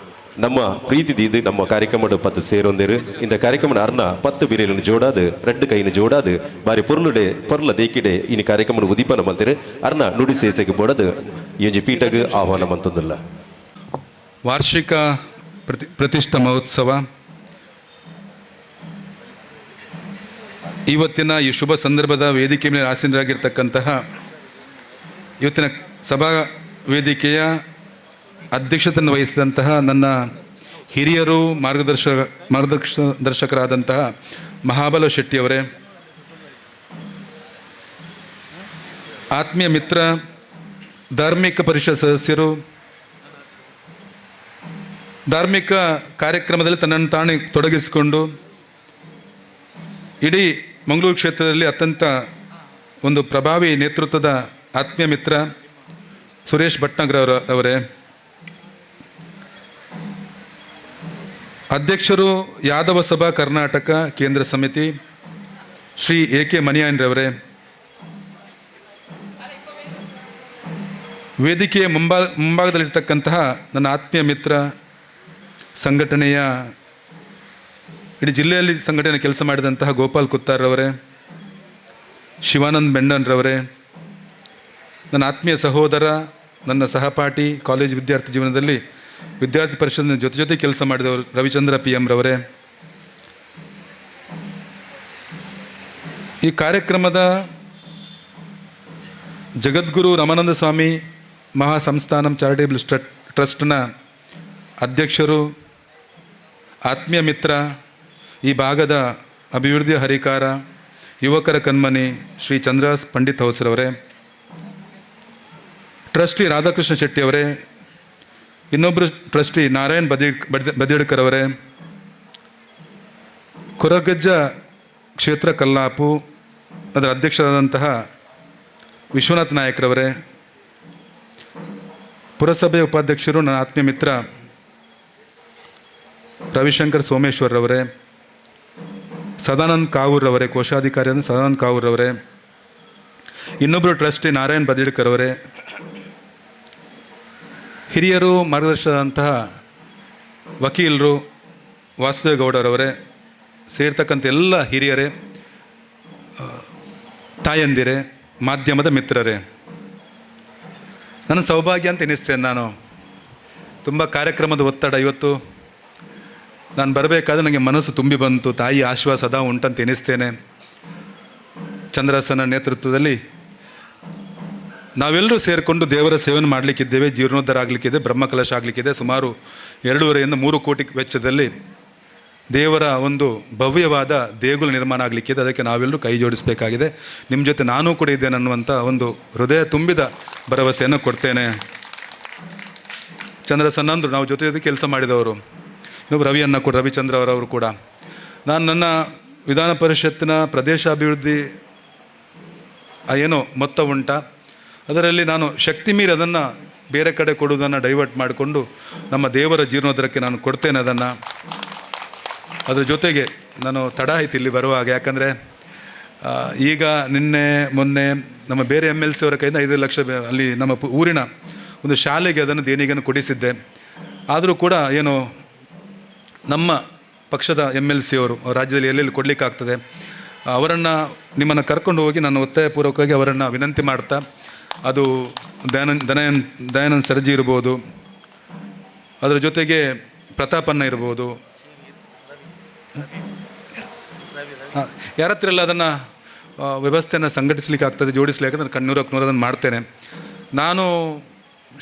A: ನಮ್ಮ ಪ್ರೀತಿದಿದ್ದು ನಮ್ಮ ಕಾರ್ಯಕ್ರಮಡು 10 ಸೇರೊಂದೇರು ಇಂಥ ಕಾರ್ಯಕ್ರಮ ಅರ್ನ 10 ಬಿರಿಯನ್ನು ಜೋಡಾದು 2 ಕೈನು ಜೋಡಾದು ಬಾರಿ ಪೊರ್ಲ ದೇಕಿಡೆ ಇನ್ನು ಕಾರ್ಯಕ್ರಮ ಉದೀಪನ ಮಲ್ತಿರು ಅರ್ನ ನುಡಿ ಸೇಸೆಗೆ ಬೋಡದು ಈ ಒಂಜಿ ಪೀಠಗೆ ಆಹ್ವಾನ ಮಂತೊಂದಿಲ್ಲ.
E: ವಾರ್ಷಿಕ ಪ್ರತಿಷ್ಠಾ ಮಹೋತ್ಸವ ಇವತ್ತಿನ ಈ ಶುಭ ಸಂದರ್ಭದ ವೇದಿಕೆ ಮೇಲೆ ಆಸೀನರಾಗಿರ್ತಕ್ಕಂತಹ ಇವತ್ತಿನ ಸಭಾ ವೇದಿಕೆಯ ಅಧ್ಯಕ್ಷತೆಯನ್ನು ವಹಿಸಿದಂತಹ ನನ್ನ ಹಿರಿಯರು ಮಾರ್ಗದರ್ಶಕರಾದಂತಹ ಮಹಾಬಲ ಶೆಟ್ಟಿಯವರೇ, ಆತ್ಮೀಯ ಮಿತ್ರ ಧಾರ್ಮಿಕ ಪರಿಷತ್ ಸದಸ್ಯರು, ಧಾರ್ಮಿಕ ಕಾರ್ಯಕ್ರಮದಲ್ಲಿ ತನ್ನನ್ನು ತಾನೇ ತೊಡಗಿಸಿಕೊಂಡು ಇಡೀ ಮಂಗಳೂರು ಕ್ಷೇತ್ರದಲ್ಲಿ ಅತ್ಯಂತ ಒಂದು ಪ್ರಭಾವಿ ನೇತೃತ್ವದ ಆತ್ಮೀಯ ಮಿತ್ರ ಸುರೇಶ್ ಭಟ್ನಾಗರ್ ಅವರೇ, ಅಧ್ಯಕ್ಷರು ಯಾದವ ಸಭಾ ಕರ್ನಾಟಕ ಕೇಂದ್ರ ಸಮಿತಿ ಶ್ರೀ AK ಮನಿಯಾನ್ರವರೇ, ವೇದಿಕೆಯ ಮುಂಭಾಗದಲ್ಲಿರ್ತಕ್ಕಂತಹ ನನ್ನ ಆತ್ಮೀಯ ಮಿತ್ರ ಸಂಘಟನೆಯ ಇಡೀ ಜಿಲ್ಲೆಯಲ್ಲಿ ಸಂಘಟನೆ ಕೆಲಸ ಮಾಡಿದಂತಹ ಗೋಪಾಲ್ ಕುತ್ತಾರ್ರವರೇ, ಶಿವಾನಂದ್ ಬೆಂಡನ್ರವರೇ, ನನ್ನ ಆತ್ಮೀಯ ಸಹೋದರ, ನನ್ನ ಸಹಪಾಠಿ, ಕಾಲೇಜ್ ವಿದ್ಯಾರ್ಥಿ ಜೀವನದಲ್ಲಿ ವಿದ್ಯಾರ್ಥಿ ಪರಿಷತ್ನ ಜೊತೆ ಕೆಲಸ ಮಾಡಿದವರು ರವಿಚಂದ್ರ PM ರವರೇ, ಈ ಕಾರ್ಯಕ್ರಮದ ಜಗದ್ಗುರು ರಮಾನಂದ ಸ್ವಾಮಿ ಮಹಾಸಂಸ್ಥಾನಂ ಚಾರಿಟೇಬಲ್ ಟ್ರಸ್ಟ್ನ ಅಧ್ಯಕ್ಷರು, ಆತ್ಮೀಯ ಮಿತ್ರ, ಈ ಭಾಗದ ಅಭಿವೃದ್ಧಿ ಹರಿಕಾರ, ಯುವಕರ ಕಣ್ಮನಿ ಶ್ರೀ ಚಂದ್ರಾಸ್ ಪಂಡಿತ್ ಹೌಸ್ರವರೇ, ಟ್ರಸ್ಟಿ ರಾಧಾಕೃಷ್ಣ ಶೆಟ್ಟಿಯವರೇ, ಇನ್ನೊಬ್ಬರು ಟ್ರಸ್ಟಿ ನಾರಾಯಣ್ ಬದಿಯಡ್ಕರ್ ಅವರೇ, ಕೊರಗಜ್ಜ ಕ್ಷೇತ್ರ ಕಲ್ಲಾಪು ಅದರ ಅಧ್ಯಕ್ಷರಾದಂತಹ ವಿಶ್ವನಾಥ್ ನಾಯಕ್ರವರೇ, ಪುರಸಭೆಯ ಉಪಾಧ್ಯಕ್ಷರು ನನ್ನ ಆತ್ಮೀಯ ಮಿತ್ರ ರವಿಶಂಕರ್ ಸೋಮೇಶ್ವರ್ರವರೇ, ಸದಾನಂದ್ ಕಾವೂರ್ರವರೇ, ಕೋಶಾಧಿಕಾರಿಯಾದ ಸದಾನಂದ್ ಕಾವೂರ್ರವರೇ, ಇನ್ನೊಬ್ಬರು ಟ್ರಸ್ಟಿ ನಾರಾಯಣ್ ಬದಿಯಡ್ಕರ್ ಅವರೇ, ಹಿರಿಯರು ಮಾರ್ಗದರ್ಶಕರಾದಂತಹ ವಕೀಲರು, ವಾಸುದೇವಗೌಡರವರೇ, ಸೇರ್ತಕ್ಕಂಥ ಎಲ್ಲ ಹಿರಿಯರೇ, ತಾಯಂದಿರೇ, ಮಾಧ್ಯಮದ ಮಿತ್ರರೇ, ನನ್ನ ಸೌಭಾಗ್ಯ ಅಂತ ಎನಿಸ್ತೇನೆ. ನಾನು ತುಂಬ ಕಾರ್ಯಕ್ರಮದ ಒತ್ತಡ, ಇವತ್ತು ನಾನು ಬರಬೇಕಾದ್ರೆ ನನಗೆ ಮನಸ್ಸು ತುಂಬಿ ಬಂತು. ತಾಯಿ ಆಶ್ವಾಸ ಸದಾ ಉಂಟಂತ ಎನಿಸ್ತೇನೆ. ಚಂದ್ರಸನ ನೇತೃತ್ವದಲ್ಲಿ ನಾವೆಲ್ಲರೂ ಸೇರಿಕೊಂಡು ದೇವರ ಸೇವೆಯನ್ನು ಮಾಡಲಿಕ್ಕಿದ್ದೇವೆ. ಜೀರ್ಣೋದ್ಧಾರ ಆಗಲಿಕ್ಕಿದೆ, ಬ್ರಹ್ಮಕಲಶ ಆಗಲಿಕ್ಕಿದೆ. ಸುಮಾರು 2.5-3 ಕೋಟಿ ವೆಚ್ಚದಲ್ಲಿ ದೇವರ ಒಂದು ಭವ್ಯವಾದ ದೇಗುಲ ನಿರ್ಮಾಣ ಆಗಲಿಕ್ಕಿದೆ. ಅದಕ್ಕೆ ನಾವೆಲ್ಲರೂ ಕೈ ಜೋಡಿಸಬೇಕಾಗಿದೆ. ನಿಮ್ಮ ಜೊತೆ ನಾನೂ ಕೂಡ ಇದ್ದೇನೆ ಅನ್ನುವಂಥ ಒಂದು ಹೃದಯ ತುಂಬಿದ ಭರವಸೆಯನ್ನು ಕೊಡ್ತೇನೆ. ಚಂದ್ರಸನ್ ಅಂದರು, ನಾವು ಜೊತೆ ಕೆಲಸ ಮಾಡಿದವರು. ಇನ್ನೊಬ್ಬರು ರವಿಯನ್ನ ಕೂಡ, ರವಿಚಂದ್ರ ಅವರವರು ಕೂಡ. ನಾನು ನನ್ನ ವಿಧಾನ ಪರಿಷತ್ತಿನ ಪ್ರದೇಶಾಭಿವೃದ್ಧಿ ಏನೋ ಮೊತ್ತ ಉಂಟ, ಅದರಲ್ಲಿ ನಾನು ಶಕ್ತಿ ಮೀರಿ ಅದನ್ನು ಬೇರೆ ಕಡೆ ಕೊಡುವುದನ್ನು ಡೈವರ್ಟ್ ಮಾಡಿಕೊಂಡು ನಮ್ಮ ದೇವರ ಜೀರ್ಣೋದ್ಧಾರಕ್ಕೆ ನಾನು ಕೊಡ್ತೇನೆ ಅದನ್ನು. ಅದ್ರ ಜೊತೆಗೆ ನಾನು ತಡ ಆಯ್ತು ಇಲ್ಲಿ ಬರುವಾಗ, ಯಾಕಂದರೆ ಈಗ ನಿನ್ನೆ ಮೊನ್ನೆ ನಮ್ಮ ಬೇರೆ MLC ಅವರ ಕೈಯಿಂದ 5 ಲಕ್ಷ ಅಲ್ಲಿ ನಮ್ಮ ಊರಿನ ಒಂದು ಶಾಲೆಗೆ ಅದನ್ನು ದೇಣಿಗೆಯನ್ನು ಕೊಡಿಸಿದ್ದೆ. ಆದರೂ ಕೂಡ ಏನು ನಮ್ಮ ಪಕ್ಷದ MLC ಅವರು ರಾಜ್ಯದಲ್ಲಿ ಎಲ್ಲೆಲ್ಲಿ ಕೊಡಲಿಕ್ಕಾಗ್ತದೆ ಅವರನ್ನು ನಿಮ್ಮನ್ನು ಕರ್ಕೊಂಡು ಹೋಗಿ ನಾನು ಒತ್ತಾಯಪೂರ್ವಕವಾಗಿ ಅವರನ್ನು ವಿನಂತಿ ಮಾಡ್ತಾ, ಅದು ದಯಾನಂದ್ ಸರ್ಜಿ ಇರ್ಬೋದು, ಅದರ ಜೊತೆಗೆ ಪ್ರತಾಪಣ್ಣ ಇರ್ಬೋದು, ಯಾರ ಹತ್ರ ಎಲ್ಲ ಅದನ್ನು ವ್ಯವಸ್ಥೆಯನ್ನು ಸಂಘಟಿಸ್ಲಿಕ್ಕೆ ಆಗ್ತದೆ, ಜೋಡಿಸ್ಲಿಕ್ಕೆ, ಯಾಕಂದರೆ ಕಣ್ಣೂರಕ್ಕೆ ಅದನ್ನು ಮಾಡ್ತೇನೆ. ನಾನು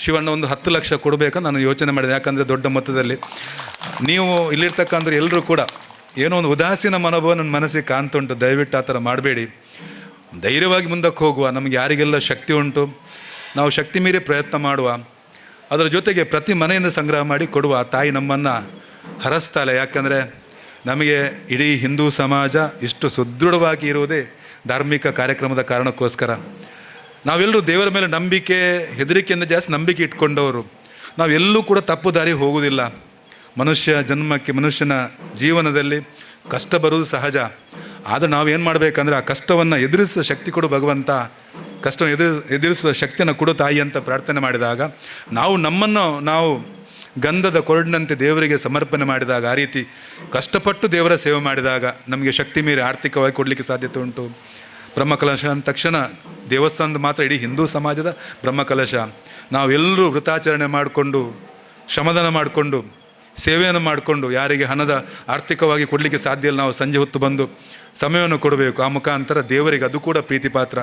E: ಶಿವಣ್ಣ ಒಂದು 10 ಲಕ್ಷ ಕೊಡಬೇಕಂತ ನಾನು ಯೋಚನೆ ಮಾಡಿದೆ. ಯಾಕಂದರೆ ದೊಡ್ಡ ಮೊತ್ತದಲ್ಲಿ ನೀವು ಇಲ್ಲಿರ್ತಕ್ಕಂಥ ಎಲ್ಲರೂ ಕೂಡ ಏನೋ ಒಂದು ಉದಾಸೀನ ಮನೋಭಾವ ನನ್ನ ಮನಸ್ಸಿಗೆ ಕಾಣ್ತುಂಟು. ದಯವಿಟ್ಟು ಆ ಥರ ಮಾಡಬೇಡಿ. ಧೈರ್ಯವಾಗಿ ಮುಂದಕ್ಕೆ ಹೋಗುವ. ನಮಗೆ ಯಾರಿಗೆಲ್ಲ ಶಕ್ತಿ ಉಂಟು ನಾವು ಶಕ್ತಿ ಮೀರಿ ಪ್ರಯತ್ನ ಮಾಡುವ. ಅದರ ಜೊತೆಗೆ ಪ್ರತಿ ಮನೆಯಿಂದ ಸಂಗ್ರಹ ಮಾಡಿ ಕೊಡುವ. ತಾಯಿ ನಮ್ಮನ್ನು ಹರಸ್ತಾಳೆ. ಯಾಕಂದರೆ ನಮಗೆ ಇಡೀ ಹಿಂದೂ ಸಮಾಜ ಇಷ್ಟು ಸುದೃಢವಾಗಿ ಇರುವುದೇ ಧಾರ್ಮಿಕ ಕಾರ್ಯಕ್ರಮದ ಕಾರಣಕ್ಕೋಸ್ಕರ. ನಾವೆಲ್ಲರೂ ದೇವರ ಮೇಲೆ ನಂಬಿಕೆ, ಹೆದರಿಕೆಯಿಂದ ಜಾಸ್ತಿ ನಂಬಿಕೆ ಇಟ್ಕೊಂಡವರು. ನಾವೆಲ್ಲೂ ಕೂಡ ತಪ್ಪು ದಾರಿ ಹೋಗುವುದಿಲ್ಲ. ಮನುಷ್ಯ ಜನ್ಮಕ್ಕೆ, ಮನುಷ್ಯನ ಜೀವನದಲ್ಲಿ ಕಷ್ಟ ಬರುವುದು ಸಹಜ. ಆದರೆ ನಾವೇನು ಮಾಡಬೇಕಂದ್ರೆ ಆ ಕಷ್ಟವನ್ನು ಎದುರಿಸುವ ಶಕ್ತಿ ಕೊಡು ಭಗವಂತ, ಕಷ್ಟವನ್ನು ಎದುರಿಸುವ ಶಕ್ತಿಯನ್ನು ಕೊಡು ತಾಯಿ ಅಂತ ಪ್ರಾರ್ಥನೆ ಮಾಡಿದಾಗ, ನಮ್ಮನ್ನು ನಾವು ಗಂಧದ ಕೊರಡಿನಂತೆ ದೇವರಿಗೆ ಸಮರ್ಪಣೆ ಮಾಡಿದಾಗ, ಆ ರೀತಿ ಕಷ್ಟಪಟ್ಟು ದೇವರ ಸೇವೆ ಮಾಡಿದಾಗ ನಮಗೆ ಶಕ್ತಿ ಮೀರಿ ಆರ್ಥಿಕವಾಗಿ ಕೊಡಲಿಕ್ಕೆ ಸಾಧ್ಯತೆ ಉಂಟು. ಬ್ರಹ್ಮಕಲಶ ಅಂದ ತಕ್ಷಣ ದೇವಸ್ಥಾನದ ಮಾತ್ರ ಇಡೀ ಹಿಂದೂ ಸಮಾಜದ ಬ್ರಹ್ಮಕಲಶ. ನಾವೆಲ್ಲರೂ ವೃತಾಚರಣೆ ಮಾಡಿಕೊಂಡು, ಶ್ರಮದಾನ ಮಾಡಿಕೊಂಡು, ಸೇವೆಯನ್ನು ಮಾಡಿಕೊಂಡು, ಯಾರಿಗೆ ಹಣದ ಆರ್ಥಿಕವಾಗಿ ಕೊಡಲಿಕ್ಕೆ ಸಾಧ್ಯ ಇಲ್ಲ, ನಾವು ಸಂಜೆ ಹೊತ್ತು ಬಂದು ಸಮಯವನ್ನು ಕೊಡಬೇಕು. ಆ ಮುಖಾಂತರ ದೇವರಿಗೆ ಅದು ಕೂಡ ಪ್ರೀತಿ ಪಾತ್ರ.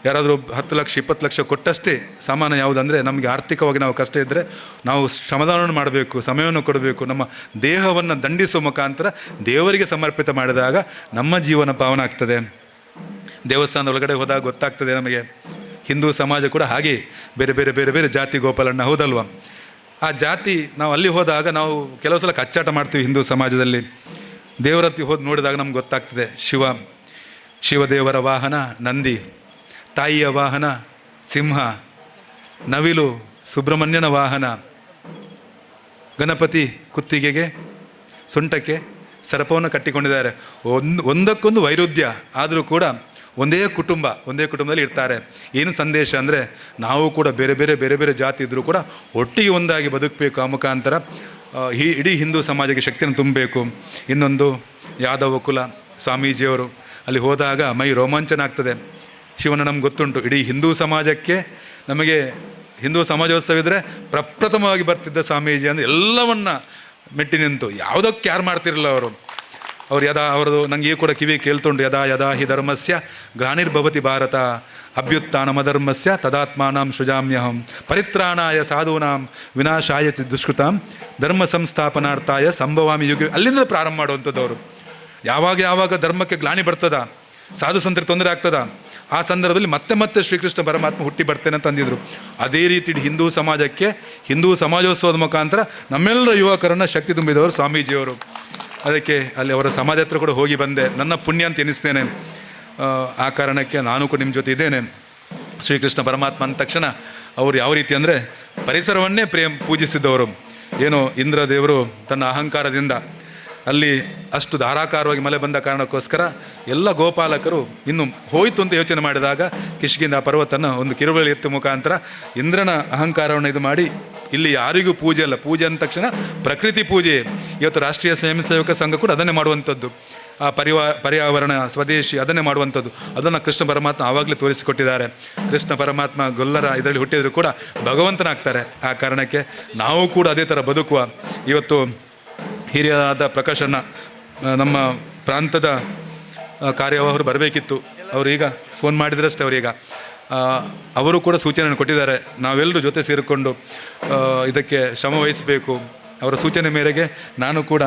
E: ಯಾರಾದರೂ 10 ಲಕ್ಷ 20 ಲಕ್ಷ ಕೊಟ್ಟಷ್ಟೇ ಸಮಾನ ಯಾವುದಂದರೆ, ನಮಗೆ ಆರ್ಥಿಕವಾಗಿ ನಾವು ಕಷ್ಟ ಇದ್ದರೆ ನಾವು ಶ್ರಮದಾನವನ್ನು ಮಾಡಬೇಕು, ಸಮಯವನ್ನು ಕೊಡಬೇಕು. ನಮ್ಮ ದೇಹವನ್ನು ದಂಡಿಸುವ ಮುಖಾಂತರ ದೇವರಿಗೆ ಸಮರ್ಪಿತ ಮಾಡಿದಾಗ ನಮ್ಮ ಜೀವನ ಪಾವನ ಆಗ್ತದೆ. ದೇವಸ್ಥಾನದ ಒಳಗಡೆ ಹೋದಾಗ ಗೊತ್ತಾಗ್ತದೆ ನಮಗೆ, ಹಿಂದೂ ಸಮಾಜ ಕೂಡ ಹಾಗೆ ಬೇರೆ ಬೇರೆ ಬೇರೆ ಬೇರೆ ಜಾತಿ ಗೋಪಾಲಣ್ಣ, ಹೌದಲ್ವ? ಆ ಜಾತಿ ನಾವು ಅಲ್ಲಿ ಹೋದಾಗ ನಾವು ಕೆಲವು ಸಲ ಕಚ್ಚಾಟ ಮಾಡ್ತೀವಿ ಹಿಂದೂ ಸಮಾಜದಲ್ಲಿ. ದೇವರತ್ತಿ ಹೋಗಿ ನೋಡಿದಾಗ ನಮ್ಗೆ ಗೊತ್ತಾಗ್ತದೆ, ಶಿವದೇವರ ವಾಹನ ನಂದಿ, ತಾಯಿಯ ವಾಹನ ಸಿಂಹ, ನವಿಲು ಸುಬ್ರಹ್ಮಣ್ಯನ ವಾಹನ, ಗಣಪತಿ ಕುತ್ತಿಗೆಗೆ ಸೊಂಟಕ್ಕೆ ಸರ್ಪವನ್ನು ಕಟ್ಟಿಕೊಂಡಿದ್ದಾರೆ. ಒಂದಕ್ಕೊಂದು ವೈರುಧ್ಯ ಆದರೂ ಕೂಡ ಒಂದೇ ಕುಟುಂಬದಲ್ಲಿ ಇರ್ತಾರೆ. ಏನು ಸಂದೇಶ ಅಂದರೆ, ನಾವು ಕೂಡ ಬೇರೆ ಬೇರೆ ಬೇರೆ ಬೇರೆ ಜಾತಿ ಇದ್ದರೂ ಕೂಡ ಒಟ್ಟಿಗೆ ಒಂದಾಗಿ ಬದುಕಬೇಕು. ಆ ಮುಖಾಂತರ ಇಡೀ ಹಿಂದೂ ಸಮಾಜಕ್ಕೆ ಶಕ್ತಿಯನ್ನು ತುಂಬಬೇಕು. ಇನ್ನೊಂದು ಯಾದವ ಕುಲ ಸ್ವಾಮೀಜಿಯವರು, ಅಲ್ಲಿ ಹೋದಾಗ ಮೈ ರೋಮಾಂಚನ ಆಗ್ತದೆ. ಶಿವನ ನಮ್ಗೆ ಗೊತ್ತುಂಟು, ಇಡೀ ಹಿಂದೂ ಸಮಾಜಕ್ಕೆ ನಮಗೆ ಹಿಂದೂ ಸಮಾಜೋತ್ಸವ ಇದ್ದರೆ ಪ್ರಪ್ರಥಮವಾಗಿ ಬರ್ತಿದ್ದ ಸ್ವಾಮೀಜಿ ಅಂದರೆ ಎಲ್ಲವನ್ನ ಮೆಟ್ಟಿ ನಿಂತು, ಯಾವುದಕ್ಕೆ ಯಾರು ಮಾಡ್ತಿರಲಿಲ್ಲ ಅವರು. ಅವ್ರದ್ದು ನನಗೆ ಕೂಡ ಕಿವಿ ಕೇಳ್ತುಂಟು, ಯದಾ ಯದಾ ಹಿ ಧರ್ಮಸ್ಯ ಗ್ಲಾನಿರ್ಭವತಿ ಭಾರತ ಅಭ್ಯುತ್ಥಾನಮಧರ್ಮಸ್ಯ ತದಾತ್ಮಾನಾಂ ಸೃಜಾಮ್ಯಹಂ ಪರಿತ್ರಾಣಾಯ ಸಾಧೂನಾಂ ವಿನಾಶಾಯ ದುಷ್ಕೃತಾಂ ಧರ್ಮ ಸಂಸ್ಥಾಪನಾರ್ಥಾಯ ಸಂಭವಾಮಿ ಯುಗ. ಅಲ್ಲಿಂದ ಪ್ರಾರಂಭ ಮಾಡುವಂಥದ್ದವರು. ಯಾವಾಗ ಧರ್ಮಕ್ಕೆ ಗ್ಲಾನಿ ಬರ್ತದ, ಸಾಧು ಸಂತರಿಗೆ ತೊಂದರೆ ಆಗ್ತದ, ಆ ಸಂದರ್ಭದಲ್ಲಿ ಮತ್ತೆ ಶ್ರೀಕೃಷ್ಣ ಪರಮಾತ್ಮ ಹುಟ್ಟಿ ಬರ್ತೇನೆ ಅಂತ ಅಂದಿದ್ರು. ಅದೇ ರೀತಿ ಹಿಂದೂ ಸಮಾಜಕ್ಕೆ ಹಿಂದೂ ಸಮಾಜೋತ್ಸವದ ಮುಖಾಂತರ ನಮ್ಮೆಲ್ಲರ ಯುವಕರನ್ನು ಶಕ್ತಿ ತುಂಬಿದವರು ಸ್ವಾಮೀಜಿಯವರು. ಅದಕ್ಕೆ ಅಲ್ಲಿ ಅವರ ಸಮಾಜ ಹತ್ರ ಕೂಡ ಹೋಗಿ ಬಂದೆ. ನನ್ನ ಪುಣ್ಯ ಅಂತ ಎನಿಸ್ತೇನೆ. ಆ ಕಾರಣಕ್ಕೆ ನಾನು ಕೂಡ ನಿಮ್ಮ ಜೊತೆ ಇದ್ದೇನೆ. ಶ್ರೀಕೃಷ್ಣ ಪರಮಾತ್ಮ ಅಂದ ತಕ್ಷಣ ಅವರು ಯಾವ ರೀತಿ ಅಂದರೆ ಪರಿಸರವನ್ನೇ ಪೂಜಿಸಿದ್ದವರು. ಏನೋ ಇಂದ್ರ ದೇವರು ತನ್ನ ಅಹಂಕಾರದಿಂದ ಅಲ್ಲಿ ಅಷ್ಟು ಧಾರಾಕಾರವಾಗಿ ಮಳೆ ಬಂದ ಕಾರಣಕ್ಕೋಸ್ಕರ ಎಲ್ಲ ಗೋಪಾಲಕರು ಇನ್ನು ಹೋಯಿತು ಅಂತ ಯೋಚನೆ ಮಾಡಿದಾಗ ಕಿಷ್ಕಿಂಧ ಪರ್ವತನ ಒಂದು ಕಿರುಬಳಿ ಎತ್ತ ಮುಖಾಂತರ ಇಂದ್ರನ ಅಹಂಕಾರವನ್ನು ಇದು ಮಾಡಿ ಇಲ್ಲಿ ಯಾರಿಗೂ ಪೂಜೆ ಅಲ್ಲ. ಪೂಜೆ ಅಂದ ತಕ್ಷಣ ಪ್ರಕೃತಿ ಪೂಜೆ. ಇವತ್ತು ರಾಷ್ಟ್ರೀಯ ಸ್ವಯಂ ಸೇವಕ ಸಂಘ ಕೂಡ ಅದನ್ನೇ ಮಾಡುವಂಥದ್ದು. ಆ ಪರ್ಯಾವರಣ ಸ್ವದೇಶಿ ಅದನ್ನೇ ಮಾಡುವಂಥದ್ದು. ಅದನ್ನು ಕೃಷ್ಣ ಪರಮಾತ್ಮ ಆವಾಗಲೇ ತೋರಿಸಿಕೊಟ್ಟಿದ್ದಾರೆ. ಕೃಷ್ಣ ಪರಮಾತ್ಮ ಗೊಲ್ಲರ ಇದರಲ್ಲಿ ಹುಟ್ಟಿದರೂ ಕೂಡ ಭಗವಂತನಾಗ್ತಾರೆ. ಆ ಕಾರಣಕ್ಕೆ ನಾವು ಕೂಡ ಅದೇ ಥರ ಬದುಕುವ. ಇವತ್ತು ಹಿರಿಯರಾದ ಪ್ರಕಾಶಣ್ಣ ನಮ್ಮ ಪ್ರಾಂತದ ಕಾರ್ಯವಾಹರು ಬರಬೇಕಿತ್ತು. ಅವರೀಗ ಫೋನ್ ಮಾಡಿದ್ರಷ್ಟೇ. ಅವರೀಗ ಅವರು ಕೂಡ ಸೂಚನೆಯನ್ನು ಕೊಟ್ಟಿದ್ದಾರೆ. ನಾವೆಲ್ಲರೂ ಜೊತೆ ಸೇರಿಕೊಂಡು ಇದಕ್ಕೆ ಶ್ರಮ ವಹಿಸಬೇಕು. ಅವರ ಸೂಚನೆ ಮೇರೆಗೆ ನಾನು ಕೂಡ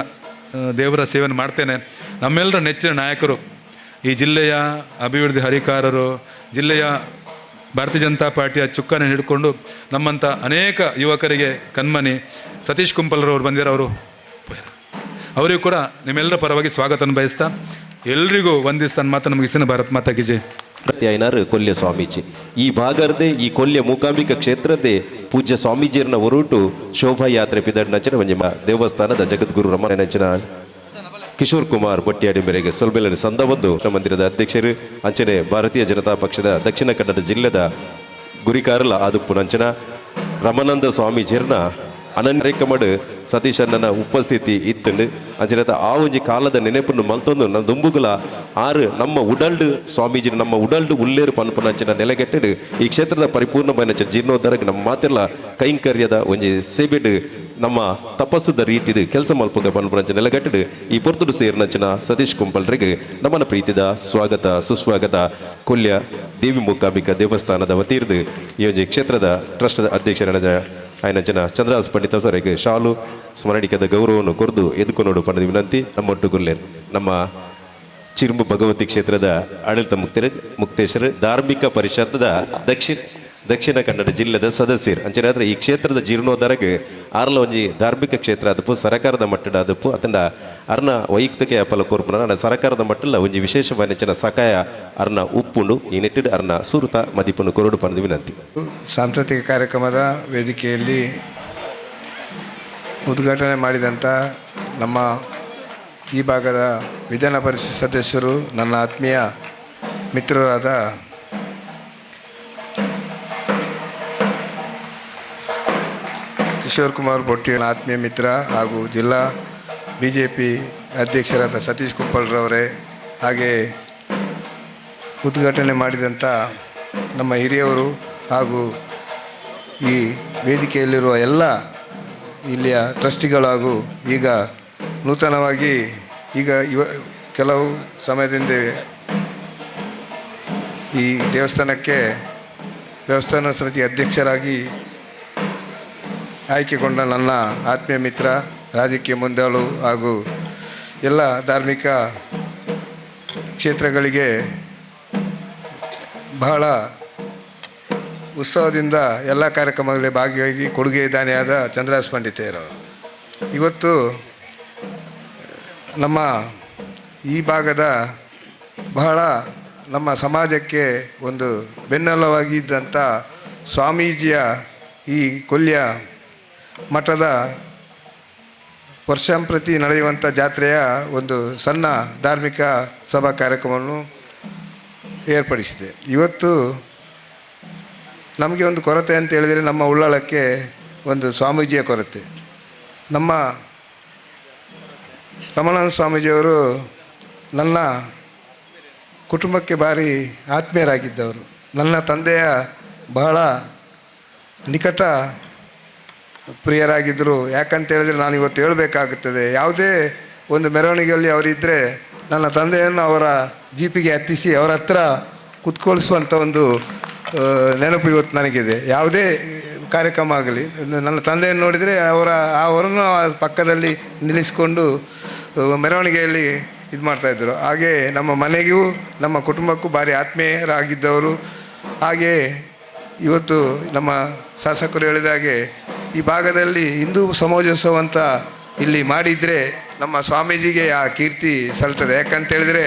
E: ದೇವರ ಸೇವೆಯನ್ನು ಮಾಡ್ತೇನೆ. ನಮ್ಮೆಲ್ಲರ ನೆಚ್ಚಿನ ನಾಯಕರು, ಈ ಜಿಲ್ಲೆಯ ಅಭಿವೃದ್ಧಿ ಹರಿಕಾರರು, ಜಿಲ್ಲೆಯ ಭಾರತೀಯ ಜನತಾ ಪಾರ್ಟಿಯ ಚುಕ್ಕಾನೆ ಹಿಡ್ಕೊಂಡು ನಮ್ಮಂಥ ಅನೇಕ ಯುವಕರಿಗೆ ಕಣ್ಮನಿ ಸತೀಶ್ ಕುಂಪಲ್ರವರು ಬಂದಿರೋರು, ಅವರಿಗೂ ಕೂಡ ನಿಮ್ಮೆಲ್ಲರ ಪರವಾಗಿ ಸ್ವಾಗತವನ್ನು ಬಯಸ್ತಾ ಎಲ್ರಿಗೂ ವಂದಿಸ್ತಾನೆ. ಮಾತು ನಮಗೆ ಇಸಿನ ಭಾರತ್ ಮಾತಾ ಕಿ ಜೈ.
A: ಪ್ರತ್ಯಾಯನಾರು ಕೊಲ್ಯ ಸ್ವಾಮೀಜಿ ಈ ಭಾಗರದೇ ಈ ಕೊಲ್ಯ ಮೂಕಾಂಬಿಕಾ ಕ್ಷೇತ್ರದೇ ಪೂಜ್ಯ ಸ್ವಾಮೀಜಿಯರನ್ನ ಹೊರಟು ಶೋಭಾಯಾತ್ರೆ ಪಿದಡ್ನಂಚಿನ ಒಂಜಿ ದೇವಸ್ಥಾನದ ಜಗದ್ಗುರು ರಮಣನಂಚಿನ ಕಿಶೋರ್ ಕುಮಾರ್ ಬೊಟ್ಟಿಯಾಡಿ ಮೇರೆಗೆ ಸೊಲ್ಬೆಲನ ಸಂದವದ್ದು ಮಂದಿರದ ಅಧ್ಯಕ್ಷರು ಅಂಚನೆ ಭಾರತೀಯ ಜನತಾ ಪಕ್ಷದ ದಕ್ಷಿಣ ಕನ್ನಡ ಜಿಲ್ಲೆದ ಗುರಿಕಾರಲ ಆದುಪ್ಪು ನಂಚನ ರಮಾನಂದ ಸ್ವಾಮೀಜಿಯರ್ನ ಅನನ್ಯಕಮಡ್ ಸತೀಶ್ ಅಣ್ಣನ ಉಪಸ್ಥಿತಿ ಇತ್ತಂಡು ಅಂಚಿನ ಆ ಒಂಜಿ ಕಾಲದ ನೆನಪನ್ನು ಮಲ್ತೊಂದು ನನ್ನ ದುಂಬುಗಳ ಆರು ನಮ್ಮ ಉಡಲ್ಡ್ ಸ್ವಾಮೀಜಿ ನಮ್ಮ ಉಡಲ್ಡ್ ಉಲ್ಲೇರು ಪನ್ಪನಂಚಿನ ನೆಲೆಗೆಟ್ಟಡು ಈ ಕ್ಷೇತ್ರದ ಪರಿಪೂರ್ಣమైన ಜೀರ್ಣೋದ್ಧಾರಕ್ಕೆ ನಮ್ಮ ಮಾತೆಲ್ಲ ಕೈಂಕರ್ಯದ ಒಂಜಿ ಸೇಬೆಡ್ ನಮ್ಮ ತಪಸ್ಸುದ ರೀತಿಡು ಕೆಲಸ ಮಲ್ಪಗ ಪನ್ಪನಂಚ ನೆಲೆಗಟ್ಟಡು ಈ ಪೊರ್ತುಡು ಸೇರಿನಂಚಿನ ಸತೀಶ್ ಕುಂಪಲ್ರಿಗೆ ನಮ್ಮನ ಪ್ರೀತಿದ ಸ್ವಾಗತ ಸುಸ್ವಾಗತ. ಕೊಲ್ಯ ದೇವಿ ಮೂಕಾಂಬಿಕಾ ದೇವಸ್ಥಾನದ ವತಿರ್ದು ಈ ಒಂಜಿ ಕ್ಷೇತ್ರದ ಟ್ರಸ್ಟದ ಅಧ್ಯಕ್ಷರಾದ ಆಯ್ನಂಚಿನ ಚಂದ್ರಹಾಸ್ ಪಂಡಿತ ಅವರಿಗೆ ಶಾಲು ಸ್ಮರಣಿಕದ ಗೌರವವನ್ನು ಕೊರ್ದು ಎದುಕೊಂಡು ಪಡೆದ ವಿನಂತಿ. ನಮ್ಮೊಟ್ಟುಗುಲ್ಲೆ ನಮ್ಮ ಚಿರುಂಬು ಭಗವತಿ ಕ್ಷೇತ್ರದ ಆಡಳಿತ ಮುಕ್ತೇಶ್ವರ ಧಾರ್ಮಿಕ ಪರಿಷತ್ದ ದಕ್ಷಿಣ ಕನ್ನಡ ಜಿಲ್ಲೆದ ಸದಸ್ಯರು ಅಂಚನೆ ಈ ಕ್ಷೇತ್ರದ ಜೀರ್ಣೋದ್ಧಾರಕ್ಕೆ ಆರ್ಲ ಒಂಜಿ ಧಾರ್ಮಿಕ ಕ್ಷೇತ್ರ ಆದಪ್ಪು ಸರಕಾರದ ಮಟ್ಟದ ಆದಪ್ಪು ಅತಂಡ ಅರ್ನ ವೈಯಕ್ತಿಕ ಅಪಲ ಕೋರ್ಪುನ ಸರಕಾರದ ಮಟ್ಟಲ್ಲ ಒಂಜಿ ವಿಶೇಷವಾದ ಸಕಾಯ ಅರ್ನ ಉಪ್ಪುಂಡು ಈ ನೆಟ್ಟಿಡು ಅರ್ನ ಸುರುತ ಮದಿಪನ್ನು ಕೊರಡು ಪಡೆದ ವಿನಂತಿ.
F: ಸಾಂಸ್ಕೃತಿಕ ಕಾರ್ಯಕ್ರಮದ ವೇದಿಕೆಯಲ್ಲಿ ಉದ್ಘಾಟನೆ ಮಾಡಿದಂಥ ನಮ್ಮ ಈ ಭಾಗದ ವಿಧಾನ ಪರಿಷತ್ ಸದಸ್ಯರು, ನನ್ನ ಆತ್ಮೀಯ ಮಿತ್ರರಾದ ಕಿಶೋರ್ ಕುಮಾರ್ ಬೊಟ್ಟಿ ಆತ್ಮೀಯ ಮಿತ್ರ ಹಾಗೂ ಜಿಲ್ಲಾ BJP ಅಧ್ಯಕ್ಷರಾದ ಸತೀಶ್ ಕುಂಪಲ್ರವರೇ, ಹಾಗೆ ಉದ್ಘಾಟನೆ ಮಾಡಿದಂಥ ನಮ್ಮ ಹಿರಿಯವರು ಹಾಗೂ ಈ ವೇದಿಕೆಯಲ್ಲಿರುವ ಎಲ್ಲ ಇಲ್ಲಿಯ ಟ್ರಸ್ಟಿಗಳು ಹಾಗೂ ಈಗ ನೂತನವಾಗಿ ಕೆಲವು ಸಮಯದಿಂದ ಈ ದೇವಸ್ಥಾನಕ್ಕೆ ದೇವಸ್ಥಾನ ಸಮಿತಿ ಅಧ್ಯಕ್ಷರಾಗಿ ಆಯ್ಕೆಗೊಂಡ ನನ್ನ ಆತ್ಮೀಯ ಮಿತ್ರ, ರಾಜಕೀಯ ಮುಂದಾಳು ಹಾಗೂ ಎಲ್ಲ ಧಾರ್ಮಿಕ ಕ್ಷೇತ್ರಗಳಿಗೆ ಬಹಳ ಉತ್ಸವದಿಂದ ಎಲ್ಲ ಕಾರ್ಯಕ್ರಮಗಳಲ್ಲಿ ಭಾಗಿಯಾಗಿ ಕೊಡುಗೆ ದಾನಿಯಾದ ಚಂದ್ರಹಾಸ್ ಪಂಡಿತೆಯರವರು ಇವತ್ತು ನಮ್ಮ ಈ ಭಾಗದ ಬಹಳ ನಮ್ಮ ಸಮಾಜಕ್ಕೆ ಒಂದು ಬೆನ್ನೆಲುಬಾಗಿದ್ದಂಥ ಸ್ವಾಮೀಜಿಯ ಈ ಕೊಲ್ಯ ಮಠದ ವರ್ಷಂಪ್ರತಿ ನಡೆಯುವಂಥ ಜಾತ್ರೆಯ ಒಂದು ಸಣ್ಣ ಧಾರ್ಮಿಕ ಸಭಾ ಕಾರ್ಯಕ್ರಮವನ್ನು ಏರ್ಪಡಿಸಿದೆ. ಇವತ್ತು ನಮಗೆ ಒಂದು ಕೊರತೆ ಅಂತ ಹೇಳಿದರೆ ನಮ್ಮ ಉಳ್ಳಾಳಕ್ಕೆ ಒಂದು ಸ್ವಾಮೀಜಿಯ ಕೊರತೆ. ನಮ್ಮ ರಮಾನಂದ ಸ್ವಾಮೀಜಿಯವರು ನನ್ನ ಕುಟುಂಬಕ್ಕೆ ಭಾರಿ ಆತ್ಮೀಯರಾಗಿದ್ದವರು. ನನ್ನ ತಂದೆಯ ಬಹಳ ನಿಕಟ ಪ್ರಿಯರಾಗಿದ್ದರು. ಯಾಕಂತೇಳಿದರೆ ನಾನು ಇವತ್ತು ಹೇಳಬೇಕಾಗುತ್ತದೆ, ಯಾವುದೇ ಒಂದು ಮೆರವಣಿಗೆಯಲ್ಲಿ ಅವರಿದ್ದರೆ ನನ್ನ ತಂದೆಯನ್ನು ಅವರ ಜೀಪಿಗೆ ಹತ್ತಿಸಿ ಅವರ ಹತ್ರ ಕುತ್ಕೊಳಿಸುವಂಥ ಒಂದು ನೆನಪು ಇವತ್ತು ನನಗಿದೆ. ಯಾವುದೇ ಕಾರ್ಯಕ್ರಮ ಆಗಲಿ ನನ್ನ ತಂದೆಯನ್ನು ನೋಡಿದರೆ ಅವರನ್ನು ಪಕ್ಕದಲ್ಲಿ ನಿಲ್ಲಿಸಿಕೊಂಡು ಮೆರವಣಿಗೆಯಲ್ಲಿ ಇದು ಮಾಡ್ತಾಯಿದ್ದರು. ಹಾಗೆ ನಮ್ಮ ಮನೆಗೂ ನಮ್ಮ ಕುಟುಂಬಕ್ಕೂ ಭಾರಿ ಆತ್ಮೀಯರಾಗಿದ್ದವರು. ಹಾಗೆ ಇವತ್ತು ನಮ್ಮ ಶಾಸಕರು ಹೇಳಿದ ಹಾಗೆ ಈ ಭಾಗದಲ್ಲಿ ಹಿಂದೂ ಸಮಾಜೋತ್ಸವ ಅಂತ ಇಲ್ಲಿ ಮಾಡಿದರೆ ನಮ್ಮ ಸ್ವಾಮೀಜಿಗೆ ಆ ಕೀರ್ತಿ ಸಲ್ತದೆ. ಯಾಕಂತೇಳಿದರೆ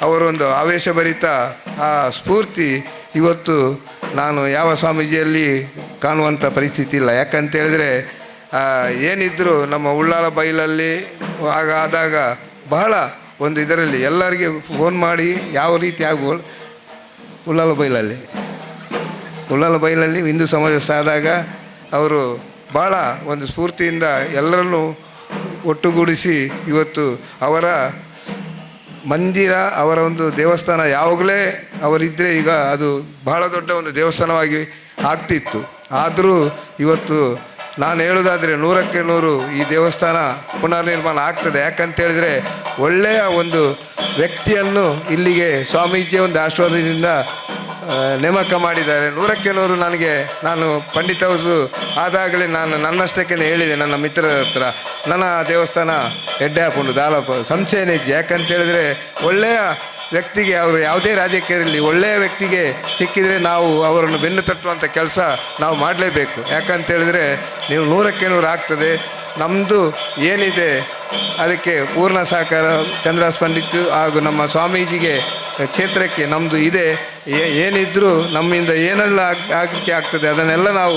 F: ಅವರೊಂದು ಆವೇಶಭರಿತ ಆ ಸ್ಫೂರ್ತಿ ಇವತ್ತು ನಾನು ಯಾವ ಸ್ವಾಮೀಜಿಯಲ್ಲಿ ಕಾಣುವಂಥ ಪರಿಸ್ಥಿತಿ ಇಲ್ಲ. ಯಾಕಂತೇಳಿದರೆ ಏನಿದ್ದರೂ ನಮ್ಮ ಉಳ್ಳಾಲ ಬೈಲಲ್ಲಿ ಆದಾಗ ಬಹಳ ಒಂದು ಇದರಲ್ಲಿ ಎಲ್ಲರಿಗೆ ಫೋನ್ ಮಾಡಿ ಯಾವ ರೀತಿ ಉಳ್ಳಾಲ ಬೈಲಲ್ಲಿ ಹಿಂದೂ ಸಮಾಜ ಆದಾಗ ಅವರು ಭಾಳ ಒಂದು ಸ್ಫೂರ್ತಿಯಿಂದ ಎಲ್ಲರನ್ನೂ ಒಟ್ಟುಗೂಡಿಸಿ ಇವತ್ತು ಅವರ ಮಂದಿರ, ಅವರ ಒಂದು ದೇವಸ್ಥಾನ ಯಾವಾಗಲೇ ಅವರಿದ್ದರೆ ಈಗ ಅದು ಬಹಳ ದೊಡ್ಡ ಒಂದು ದೇವಸ್ಥಾನವಾಗಿ ಆಗ್ತಿತ್ತು. ಆದರೂ ಇವತ್ತು ನಾನು ಹೇಳೋದಾದರೆ 100ಕ್ಕೆ 100 ಈ ದೇವಸ್ಥಾನ ಪುನರ್ನಿರ್ಮಾಣ ಆಗ್ತದೆ. ಯಾಕಂತೇಳಿದರೆ ಒಳ್ಳೆಯ ಒಂದು ವ್ಯಕ್ತಿಯನ್ನು ಇಲ್ಲಿಗೆ ಸ್ವಾಮೀಜಿಯ ಒಂದು ಆಶೀರ್ವಾದದಿಂದ ನೇಮಕ ಮಾಡಿದ್ದಾರೆ. 100ಕ್ಕೆ 100 ನಾನು ಪಂಡಿತ ಹೌಸು ಆದಾಗಲೇ ನಾನು ನನ್ನಷ್ಟಕ್ಕೆ ಹೇಳಿದೆ ನನ್ನ ಮಿತ್ರರ ಹತ್ರ, ನನ್ನ ದೇವಸ್ಥಾನ ಎಡ್ಡೆ ಹಾಕೊಂಡು ದಾಲಪ ಸಂಶಯನೇ ಇದ್ದೆ. ಯಾಕಂತೇಳಿದರೆ ಒಳ್ಳೆಯ ವ್ಯಕ್ತಿಗೆ, ಅವರು ಯಾವುದೇ ರಾಜಕೀಯ ಇರಲಿ, ಒಳ್ಳೆಯ ವ್ಯಕ್ತಿಗೆ ಸಿಕ್ಕಿದರೆ ನಾವು ಅವರನ್ನು ಬೆನ್ನು ತಟ್ಟುವಂಥ ಕೆಲಸ ನಾವು ಮಾಡಲೇಬೇಕು. ಯಾಕಂತೇಳಿದರೆ ನೀವು 100ಕ್ಕೆ 100 ಆಗ್ತದೆ. ನಮ್ಮದು ಏನಿದೆ ಅದಕ್ಕೆ ಪೂರ್ಣ ಸಹಕಾರ ಚಂದ್ರದಾಸ್ ಪಂಡಿತ್ ಹಾಗೂ ನಮ್ಮ ಸ್ವಾಮೀಜಿಗೆ ಕ್ಷೇತ್ರಕ್ಕೆ ನಮ್ಮದು ಇದೆ. ಏನಿದ್ರೂ ನಮ್ಮಿಂದ ಏನೆಲ್ಲ ಆಗಲಿಕ್ಕೆ ಆಗ್ತದೆ ಅದನ್ನೆಲ್ಲ ನಾವು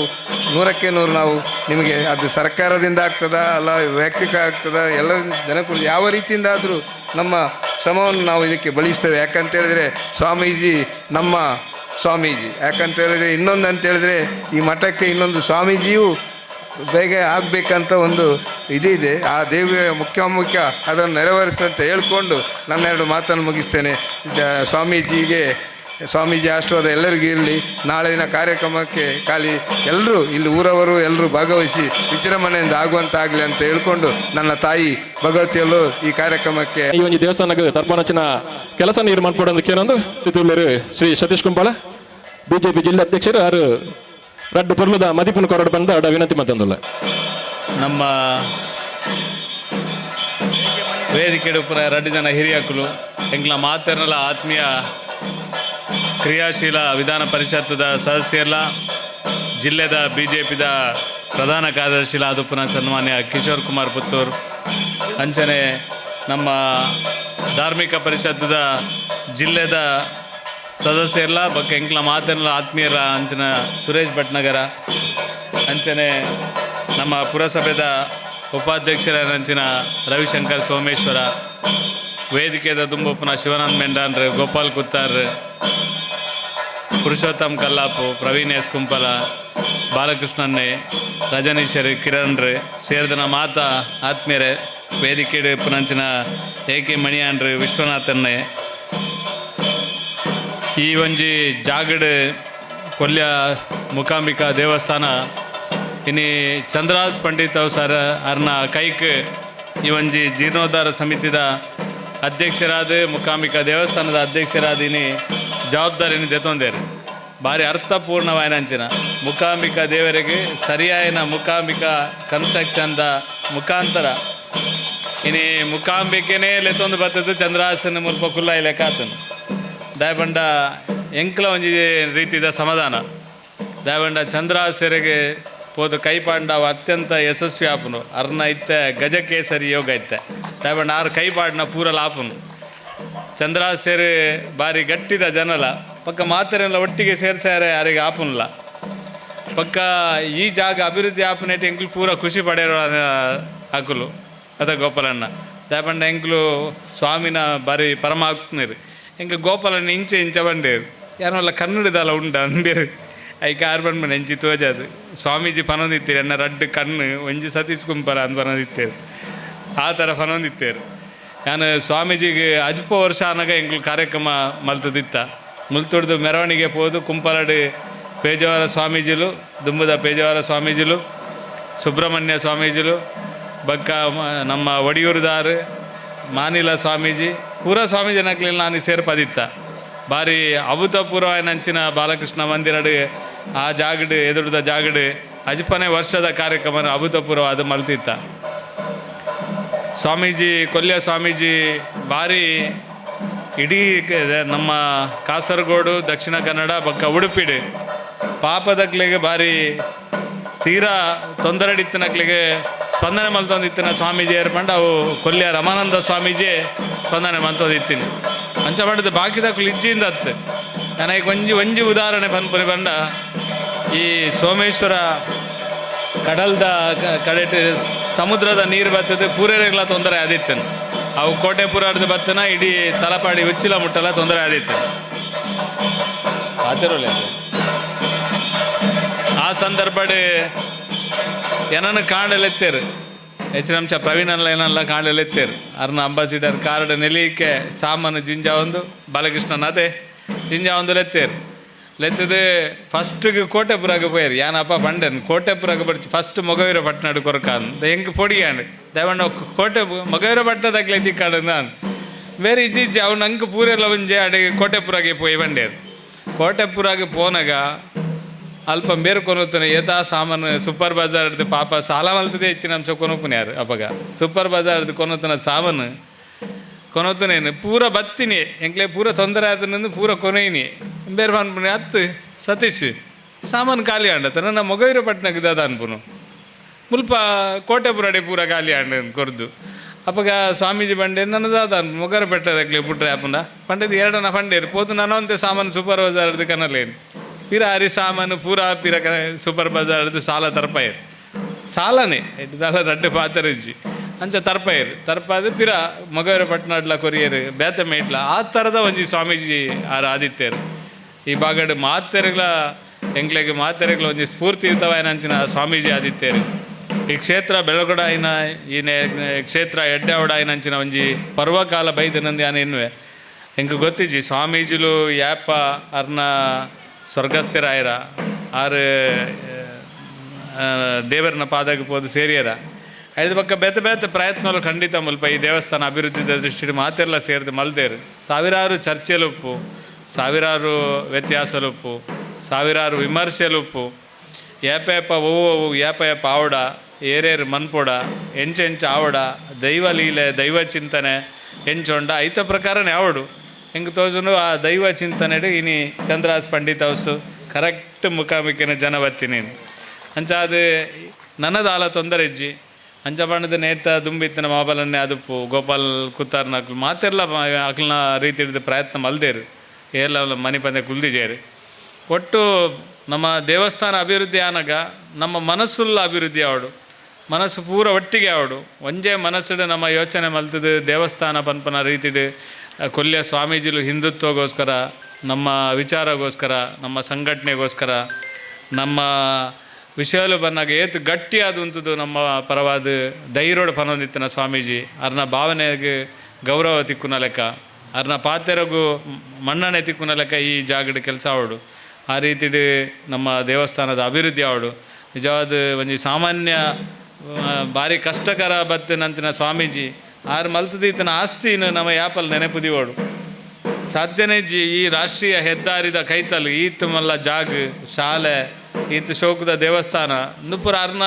F: 100ಕ್ಕೆ 100 ನಾವು ನಿಮಗೆ, ಅದು ಸರ್ಕಾರದಿಂದ ಆಗ್ತದಾ ಅಲ್ಲ ವೈಯಕ್ತಿಕ ಆಗ್ತದಾ ಎಲ್ಲರಿಂದ ಜನಗಳು ಯಾವ ರೀತಿಯಿಂದ ಆದರೂ ನಮ್ಮ ಶ್ರಮವನ್ನು ನಾವು ಇದಕ್ಕೆ ಬಳಸ್ತೇವೆ. ಯಾಕಂತೇಳಿದರೆ ಸ್ವಾಮೀಜಿ ನಮ್ಮ ಸ್ವಾಮೀಜಿ. ಯಾಕಂತೇಳಿದರೆ ಇನ್ನೊಂದು ಅಂತೇಳಿದರೆ ಈ ಮಠಕ್ಕೆ ಇನ್ನೊಂದು ಸ್ವಾಮೀಜಿಯೂ ಬೇಗ ಆಗಬೇಕಂತ ಒಂದು ಇದಿದೆ. ಆ ದೇವಿಯ ಮುಖ್ಯ ಅದನ್ನು ನೆರವೇರಿಸಿದಂತೆ ಹೇಳ್ಕೊಂಡು ನನ್ನೆರಡು ಮಾತನ್ನು ಮುಗಿಸ್ತೇನೆ. ಸ್ವಾಮೀಜಿ ಆಶೀರ್ವಾದ ಎಲ್ಲರಿಗೂ ಇರಲಿ. ನಾಳೆ ದಿನ ಕಾರ್ಯಕ್ರಮಕ್ಕೆ ಖಾಲಿ ಎಲ್ಲರೂ ಇಲ್ಲಿ ಊರವರು ಎಲ್ಲರೂ ಭಾಗವಹಿಸಿ ವಿಜೃಂಭಣೆಯಿಂದ ಆಗುವಂತಾಗಲಿ ಅಂತ ಹೇಳ್ಕೊಂಡು ನನ್ನ ತಾಯಿ ಭಗವತಿಯಲ್ಲೂ ಈ ಕಾರ್ಯಕ್ರಮಕ್ಕೆ
B: ಈ ಒಂದು ದೇವಸ್ಥಾನಕ್ಕೆ ತರ್ಪಣಚಿನ ಕೆಲಸ ನೀರು ಮಾಡ್ಕೊಡೋದಕ್ಕೆ ಏನೊಂದು ತಿತ್ತೂರು ಶ್ರೀ ಸತೀಶ್ ಕುಂಪಾಳ ಬಿಜೆಪಿ ಜಿಲ್ಲಾಧ್ಯಕ್ಷರು ಅವರು ರಡ್ಡು ಪೊರ್ಲುದ ಮದಿಪುನ ಕೊರಡು ಬಂದ ಅಡ ವಿನಂತಿ ಮತ್ತೊಂದುಲ್ಲ.
G: ನಮ್ಮ ವೇದಿಕೆ ಪುರ 2 ಜನ ಹಿರಿಯಕಲು ಎಂಗ್ಲ ಮಾತೇರ್ನಲ ಆತ್ಮೀಯ ಕ್ರಿಯಾಶೀಲ ವಿಧಾನ ಪರಿಷತ್ತದ ಸದಸ್ಯರ್ಲ ಜಿಲ್ಲೆದ BJPದ ಪ್ರಧಾನ ಕಾರ್ಯದರ್ಶಿಲ ಅದುಪುನ ಸನ್ಮಾನ್ಯ ಕಿಶೋರ್ ಕುಮಾರ್ ಪುತ್ತೂರ್ ಅಂಚನೆ ನಮ್ಮ ಧಾರ್ಮಿಕ ಪರಿಷತ್ತದ ಜಿಲ್ಲೆದ ಸದಸ್ಯರ್ಲ ಬಕ್ಕ ಎಂಕ್ಲ ಮಾತೇರ್ನಲ ಆತ್ಮೀಯರ ಅಂಚನ ಸುರೇಶ್ ಭಟ್ನಗರ ಅಂಚನೆ ನಮ್ಮ ಪುರಸಭೆದ ಉಪಾಧ್ಯಕ್ಷರಂಚಿನ ರವಿಶಂಕರ್ ಸೋಮೇಶ್ವರ ವೇದಿಕೆದ ತುಂಬೊಪ್ಪನ ಶಿವಾನಂದ್ ಮೆಂಡಾನ್ರು ಗೋಪಾಲ್ ಕುತ್ತಾರ್ ಪುರುಷೋತ್ತಮ್ ಕಲ್ಲಾಪು ಪ್ರವೀಣ್ ಎಸ್ ಕುಂಪಲ ಬಾಲಕೃಷ್ಣನ್ನೇ ರಜನೀಶರು ಕಿರಣ್ರು ಸೇರಿದನ ಮಾತ ಆತ್ಮೀಯರೇ ವೇದಿಕೆ ಪುನಂಚಿನ AK ಮಣಿಯಾನ್ರು ವಿಶ್ವನಾಥನ್ನೇ ಈ ಒಂಜಿ ಜಾಗಡ್ ಕೊಲ್ಯ ಮುಕಾಂಬಿಕಾ ದೇವಸ್ಥಾನ ಇನಿ ಚಂದ್ರದಾಸ್ ಪಂಡಿತ್ ಸರ್ ಅರ್ನ ಕೈಕ್ ಈ ಒಂಜಿ ಜೀರ್ಣೋದ್ಧಾರ ಸಮಿತಿದ ಅಧ್ಯಕ್ಷರಾದ ಮುಕಾಂಬಿಕಾ ದೇವಸ್ಥಾನದ ಅಧ್ಯಕ್ಷರಾದ ಇನಿ ಜವಾಬ್ದಾರಿನಿ ದೆತೊಂದೇರು ಭಾರಿ ಅರ್ಥಪೂರ್ಣವಾಯಿನ ಅಂಚಿನ ಮುಕಾಂಬಿಕಾ ದೇವರಿಗೆ ಸರಿಯಾಯಿನ ಮುಕಾಂಬಿಕಾ ಕನ್ಸ್ಟ್ರಕ್ಷನ್ದ ಮುಖಾಂತರ ಇನಿ ಮುಕಾಂಬಿಕೆನೇ ಲೆತ್ತೊಂದು ಬರ್ತದೆ ಚಂದ್ರದಾಸನ ಮುಲ್ಪ ಕುಲ್ಲ ಲೆಕ್ಕ ಆತನು ದಯಬಂಡ ಎಂಕ್ಲ ಒಂಜಿ ರೀತಿದ ಸಮಾಧಾನ ದಯಬಂಡ ಚಂದ್ರದಾಸರಿಗೆ ಹೋದ ಕೈಪಾಂಡ ಅತ್ಯಂತ ಯಶಸ್ವಿ ಆಪನು ಅರ್ನ ಇತ್ತೆ ಗಜಕೇಸರಿ ಯೋಗ ಇತ್ತೆ ದಯಬಂಡ ಆರು ಕೈಪಾಡ್ನ ಪೂರಲ ಆಪನು ಚಂದ್ರದಾಸರು ಬಾರಿ ಗಟ್ಟಿದ ಜನಲ ಪಕ್ಕ ಮಾತರೆಲ್ಲ ಒಟ್ಟಿಗೆ ಸೇರ್ಸಾರೆ ಯಾರಿಗೆ ಆಪುನ್ಲ ಪಕ್ಕ ಈ ಜಾಗ ಅಭಿವೃದ್ಧಿ ಆಪನೇಟ್ ಎಂಕ್ಲು ಪೂರ ಖುಷಿ ಪಡೆಯೋ ಹಾಕಲು ಅದ ಗೋಪಾಲಣ್ಣ ದಯಪಂಡ ಎಂಕ್ಲು ಸ್ವಾಮಿನ ಬಾರಿ ಪರಮಾತ್ಮರು ಎಂಕ ಗೋಪಾಲಣ್ಣ ಇಂಚ ಬಂಡೇರು ಯಾರಲ್ಲ ಕನ್ನಡದಲ್ಲ ಉಂಡ ಅಂಬೇರು ಐಕೆ ಆರು ಬಂದ್ಬಂಡು ಎಂಚಿ ತೋಜದು ಸ್ವಾಮೀಜಿ ಪನೊಂದಿತ್ತೇರು ಎನ್ನ ರಡ್ಡು ಕಣ್ಣು ಒಂಜಿ ಸತೀಶ್ ಕುಂಪಲ ಅಂತ ಪನೊಂದಿತ್ತೇರು ಆ ಥರ ಪನೊಂದಿತ್ತೇರು ನಾನು ಸ್ವಾಮೀಜಿಗೆ ಅಜ್ಪ ವರ್ಷ ಅನ್ನಾಗ ಎಂಕ್ಲು ಕಾರ್ಯಕ್ರಮ ಮಲ್ತದಿತ್ತ ಮುಲ್ತೊಡ್ದು ಮೆರವಣಿಗೆ ಪೋದು ಕುಂಪಲಡು ಪೇಜಾವರ ಸ್ವಾಮೀಜಿಲು ದುಂಬುದ ಪೇಜಾವರ ಸ್ವಾಮೀಜಿಲು ಸುಬ್ರಹ್ಮಣ್ಯ ಸ್ವಾಮೀಜಿಲು ಬಕ್ಕ ನಮ್ಮ ಒಡಿಯೂರುದಾರು ಮಾನಿಲ ಸ್ವಾಮೀಜಿ ಪೂರ ಸ್ವಾಮೀಜಿ ನಕ್ಲಿಲ್ಲ ನಾನು ಸೇರ್ಪದಿತ್ತ ಭಾರಿ ಅಭೂತಪೂರ್ವನಂಚಿನ ಬಾಲಕೃಷ್ಣ ಮಂದಿರಡು ಆ ಜಾಗಡು ಎದುರುದ ಜಾಗಡು ಅಜ್ಪನೇ ವರ್ಷದ ಕಾರ್ಯಕ್ರಮ ಅಭೂತಪೂರ್ವವಾದ ಮಲ್ತಿತ್ತ ಸ್ವಾಮೀಜಿ ಕೊಲ್ಯ ಸ್ವಾಮೀಜಿ ಭಾರಿ ಇಡೀ ನಮ್ಮ ಕಾಸರಗೋಡು ದಕ್ಷಿಣ ಕನ್ನಡ ಬಕ್ಕ ಉಡುಪಿಡು ಪಾಪದಕ್ಲಿಗೆ ಭಾರಿ ತೀರಾ ತೊಂದರೆಡಿತ್ತಿನಕ್ಲಿಗೆ ಸ್ಪಂದನೆ ಮಲ್ತೊಂದಿತ್ತಿನ ಸ್ವಾಮೀಜಿ ಏರ್ಪಂಡು ಅವು ಕೊಲ್ಯ ರಮಾನಂದ ಸ್ವಾಮೀಜಿ ಸ್ಪಂದನೆ ಮಲ್ತೊಂದಿತ್ತೀನಿ ಅಂಚ ಮಾಡಿದ ಬಾಕಿದಕ್ಲು ಇಜ್ಜಿಂದ ಹತ್ತು ನನಗೆ ಒಂಜಿ ಉದಾಹರಣೆ ಪನ್ಪುರಿ ಬಂಡ ಈ ಸೋಮೇಶ್ವರ ಕಡಲ್ದ ಕಡೆಟ್ ಸಮುದ್ರದ ನೀರು ಬರ್ತದೆ ಪೂರೇರೆಗಳ ತೊಂದರೆ ಆದಿತ್ತನು ಅವು ಕೋಟೆ ಪುರಾಡ್ದು ಬತ್ತನ ಇಡೀ ತಲಪಾಡಿ ಉಚ್ಚಿಲ ಮುಟ್ಟಲ ತೊಂದರೆ ಆದಿತ್ತು ಆ ಸಂದರ್ಭಡ್ ಏನನ್ನು ಕಾಣಲೆತ್ತೇರು ಹೆಚ್ಚಿನಂಶ ಪ್ರವೀಣಲ್ಲ ಏನಲ್ಲ ಕಾಣಲೆತ್ತೇರು ಅರ್ನ ಅಂಬಾಸಿಡರ್ ಕಾರ್ಡ್ ನೆಲಿಕ್ಕೆ ಸಾಮಾನು ಜಿಂಜ ಒಂದು ಬಾಲಕೃಷ್ಣನ್ ಅದೇ ಜಿಂಜ ಒಂದು ಲೆತ್ತೇರು ಲೆತ್ತದು ಫಸ್ಟಿಗೆ ಕೋಟೆಪುರಾಗ ಪೋಯರು ಏನಪ್ಪ ಬಂಡನ್ ಕೋಟೆಪುರಾಗ ಬರ್ಚಿ ಫಸ್ಟ್ ಮೊಗವೀರ ಪಟ್ಟಣಡು ಕೊರಕಾಂದು ಹೆಂಗೆ ಪೊಡಿಯಾಂಡು ದಯವಂಡ ಕೋಟೆ ಮೊಗವೀರ ಪಟ್ಟಣದಾಗಲೇ ತಿಕ್ಕಾಡು ನಾನು ಬೇರೆ ಇಜ್ಜಿ ಅವ್ನು ನಂಗೆ ಪೂರೆಲ್ಲ ಒಂಜೆ ಅಡಿಗೆ ಕೋಟೆಪುರಾಗೆ ಪೋಯಿ ಬಂಡೇರು ಕೋಟೆಪುರಾಗೆ ಪೋನಾಗ ಅಲ್ಪ ಬೇರೆ ಕೊನೋತಾನೆ ಏತಾ ಸಾಮಾನು ಸೂಪರ್ ಬಜಾರ್ದು ಪಾಪ ಸಾಲ ಮಲ್ತದೆ ಹೆಚ್ಚಿನ ಅಂಶ ಕೊನೋಪುನ ಯಾರು ಅಪ್ಪಗ ಸೂಪರ್ ಬಜಾರ್ದು ಕೊನೋತನ ಸಾಮಾನು ಕೊನೋತನೇನು ಪೂರ ಬತ್ತೀನಿ ಎಂಕ್ಲೆ ಪೂರ ತೊಂದರೆ ಆತನಂದು ಪೂರ ಕೊನೆಯಿನಿ ಬೇರೆ ಅನ್ಪುನಿ ಹತ್ತು ಸತೀಶ್ ಸಾಮಾನು ಖಾಲಿ ಆಂಡತ ನನ್ನ ಮೊಗವೀರ ಪಟ್ಟಣಕ್ಕೆ ದಾದ ಅನ್ಪುನು ಮುಲ್ಪ ಕೋಟೆಪುರಡೆ ಪೂರ ಖಾಲಿ ಆಂಡ ಕೊರ್ದು ಅಪ್ಪಗ ಸ್ವಾಮೀಜಿ ಬಂಡೆ ನನ್ನದಾದ ಮೊಗರ ಬೆಟ್ಟದಾಗ್ಲಿ ಬಿಟ್ರೆ ಅಪ್ಪನ ಪಂಡದ ಎರಡನ ಪಂಡೇರು ಪೋತು ನಾನು ಅಂತೆ ಸಾಮಾನು ಸೂಪರ್ ಬಜಾರ್ದು ಕನಲೇನು ಪಿರ ಹರಿ ಸಾಮಾನು ಪೂರ ಪಿರ ಸೂಪರ್ ಬಜಾರ್ದು ಸಾಲ ತರ್ಪಾಯರು ಸಾಲನೇ ದಾಲ ರಡ್ಡು ಪಾತರಜ್ಜಿ ಅಂಚ ತರ್ಪಾಯರು ತರ್ಪಾದ ಪಿರ ಮೊಗವೀರ ಪಟ್ಟಣಡ್ಲ ಕೊರಿಯರು ಬೇತ ಮೇಟ್ಲ ಆ ಥರದ ಒಂಜಿ ಸ್ವಾಮೀಜಿ ಆದಿತ್ಯರು ಈ ಬಾಗಡ್ ಮಾತೆರೆಗಳ ಎಂಕ್ಲೆಗೆ ಮಾತೆರೆಗಳ ಒಂಜಿ ಸ್ಫೂರ್ತಿಯುತವಾಯಿನ ಅಂಚಿನ ಸ್ವಾಮೀಜಿ ಆದಿತ್ಯರು ಈ ಕ್ಷೇತ್ರ ಬೆಳಗೊಡ ಆಯ್ನ ಈ ಕ್ಷೇತ್ರ ಎಡ್ಡಾವಡ ಆಯ್ನ ಅಂಚಿನ ಒಂಜಿ ಪರ್ವಕಾಲ ಬೈದನಂದು ಯಾನು ಎನ್ನುವೆ ಹೆಂಗೆ ಗೊತ್ತಿಜ್ಜಿ ಸ್ವಾಮೀಜಿಲು ಯಾಪ ಅರ್ನ ಸ್ವರ್ಗಸ್ಥರಾಯರ ಆರು ದೇವರನ ಪಾದಕ್ಕೆ ಪೋದು ಸೇರಿಯರ ಐದು ಪಕ್ಕ ಬೇತೆ ಬೇತೆ ಪ್ರಯತ್ನಗಳು ಖಂಡಿತ ಮುಲ್ಪ ಈ ದೇವಸ್ಥಾನ ಅಭಿವೃದ್ಧಿದ ದೃಷ್ಟಿ ಮಾತೆಲ್ಲ ಸೇರಿದು ಮಲ್ದೇರು ಸಾವಿರಾರು ಚರ್ಚೆಲುಪ್ಪು ಸಾವಿರಾರು ವ್ಯತ್ಯಾಸಲುಪ್ಪು ಸಾವಿರಾರು ವಿಮರ್ಶೆಲುಪ್ಪು ಏಪೇಪ ಓವು ಏಪ ಆವಡ ಏರೇರು ಮನ್ಪೊಡ ಎಂಚೆಂಚ ಆವಡ ದೈವ ಲೀಲೆ ದೈವ ಚಿಂತನೆ ಎಂಚೊಂಡ ಐತ ಪ್ರಕಾರನೇ ಆವಡು ಹೆಂಗೆ ತೋಜನು ಆ ದೈವ ಚಿಂತನೆಡು ಇನಿ ಚಂದ್ರಾಸ್ ಪಂಡಿತ್ ಹೌಸು ಕರೆಕ್ಟ್ ಮುಖಾಮುಖಿನ ಜನ ಬತ್ತೀನಿ ಅಂಚ ಅದು ನನ್ನದಾಲ ತೊಂದರೆ ಇಜ್ಜಿ ಅಂಚ ಬಣ್ಣದ ನೇತ ದುಂಬಿತ್ತಿನ ಮಾಬಲನ್ನೇ ಅದಪ್ಪು ಗೋಪಾಲ್ ಕುತ್ತಾರ್ನ ಅಕ್ಲು ಮಾತೆಲ್ಲ ಅಕ್ಲನ ರೀತಿ ಹಿಡಿದು ಪ್ರಯತ್ನ ಮಲ್ದೇರು ಎಲ್ಲ ಮನೆ ಪಂದೆ ಕುಲ್ದಿಜೇರು ಒಟ್ಟು ನಮ್ಮ ದೇವಸ್ಥಾನ ಅಭಿವೃದ್ಧಿ ಆನಾಗ ನಮ್ಮ ಮನಸ್ಸುಲ್ಲ ಅಭಿವೃದ್ಧಿ ಆವಡು ಮನಸ್ಸು ಪೂರ ಒಟ್ಟಿಗೆ ಆವಡು ಒಂಜೇ ಮನಸ್ಸಿಡು ನಮ್ಮ ಯೋಚನೆ ಮಲ್ತದು ದೇವಸ್ಥಾನ ಪನ್ಪನ ರೀತಿಡು ಕೊಲ್ಯ ಸ್ವಾಮೀಜಿಲು ಹಿಂದುತ್ವಗೋಸ್ಕರ ನಮ್ಮ ವಿಚಾರಗೋಸ್ಕರ ನಮ್ಮ ಸಂಘಟನೆಗೋಸ್ಕರ ನಮ್ಮ ವಿಷಯಲು ಬಂದಾಗ ಏತು ಗಟ್ಟಿಯಾದಂಥದ್ದು ನಮ್ಮ ಪರವಾದ ಧೈರ್ಯಡು ಪನೊಂದಿತ್ತಿನ ಸ್ವಾಮೀಜಿ ಅರ್ನ ಭಾವನೆಗೆ ಗೌರವ ತಿಕ್ಕುನ ಲೆಕ್ಕ ಅರ್ನ ಪಾತೆರಗೂ ಮನ್ನಣೆ ತಿಕ್ಕುನ ಲೆಕ್ಕ ಈ ಜಾಗದ ಕೆಲಸ ಆವಡು ಆ ರೀತಿಡು ನಮ್ಮ ದೇವಸ್ಥಾನದ ಅಭಿವೃದ್ಧಿ ಆವಡು ನಿಜವಾದ ಒಂಜಿ ಸಾಮಾನ್ಯ ಭಾರಿ ಕಷ್ಟಕರ ಬತ್ತಿನಂತಿನ ಸ್ವಾಮೀಜಿ ಆರು ಮಲ್ತದೀತನ ಆಸ್ತಿನ ನಮ್ಮ ಯಾಪಲ್ಲಿ ನೆನಪುದಿವೋಡು ಸಾಧ್ಯನೇ ಜಿ ಈ ರಾಷ್ಟ್ರೀಯ ಹೆದ್ದಾರಿದ ಕೈತಲು ಈತ್ ಮಲ್ಲ ಜಾಗ ಶಾಲೆ ಈತ್ ಶೋಕದ ದೇವಸ್ಥಾನ ನುಪುರ ಅರ್ನ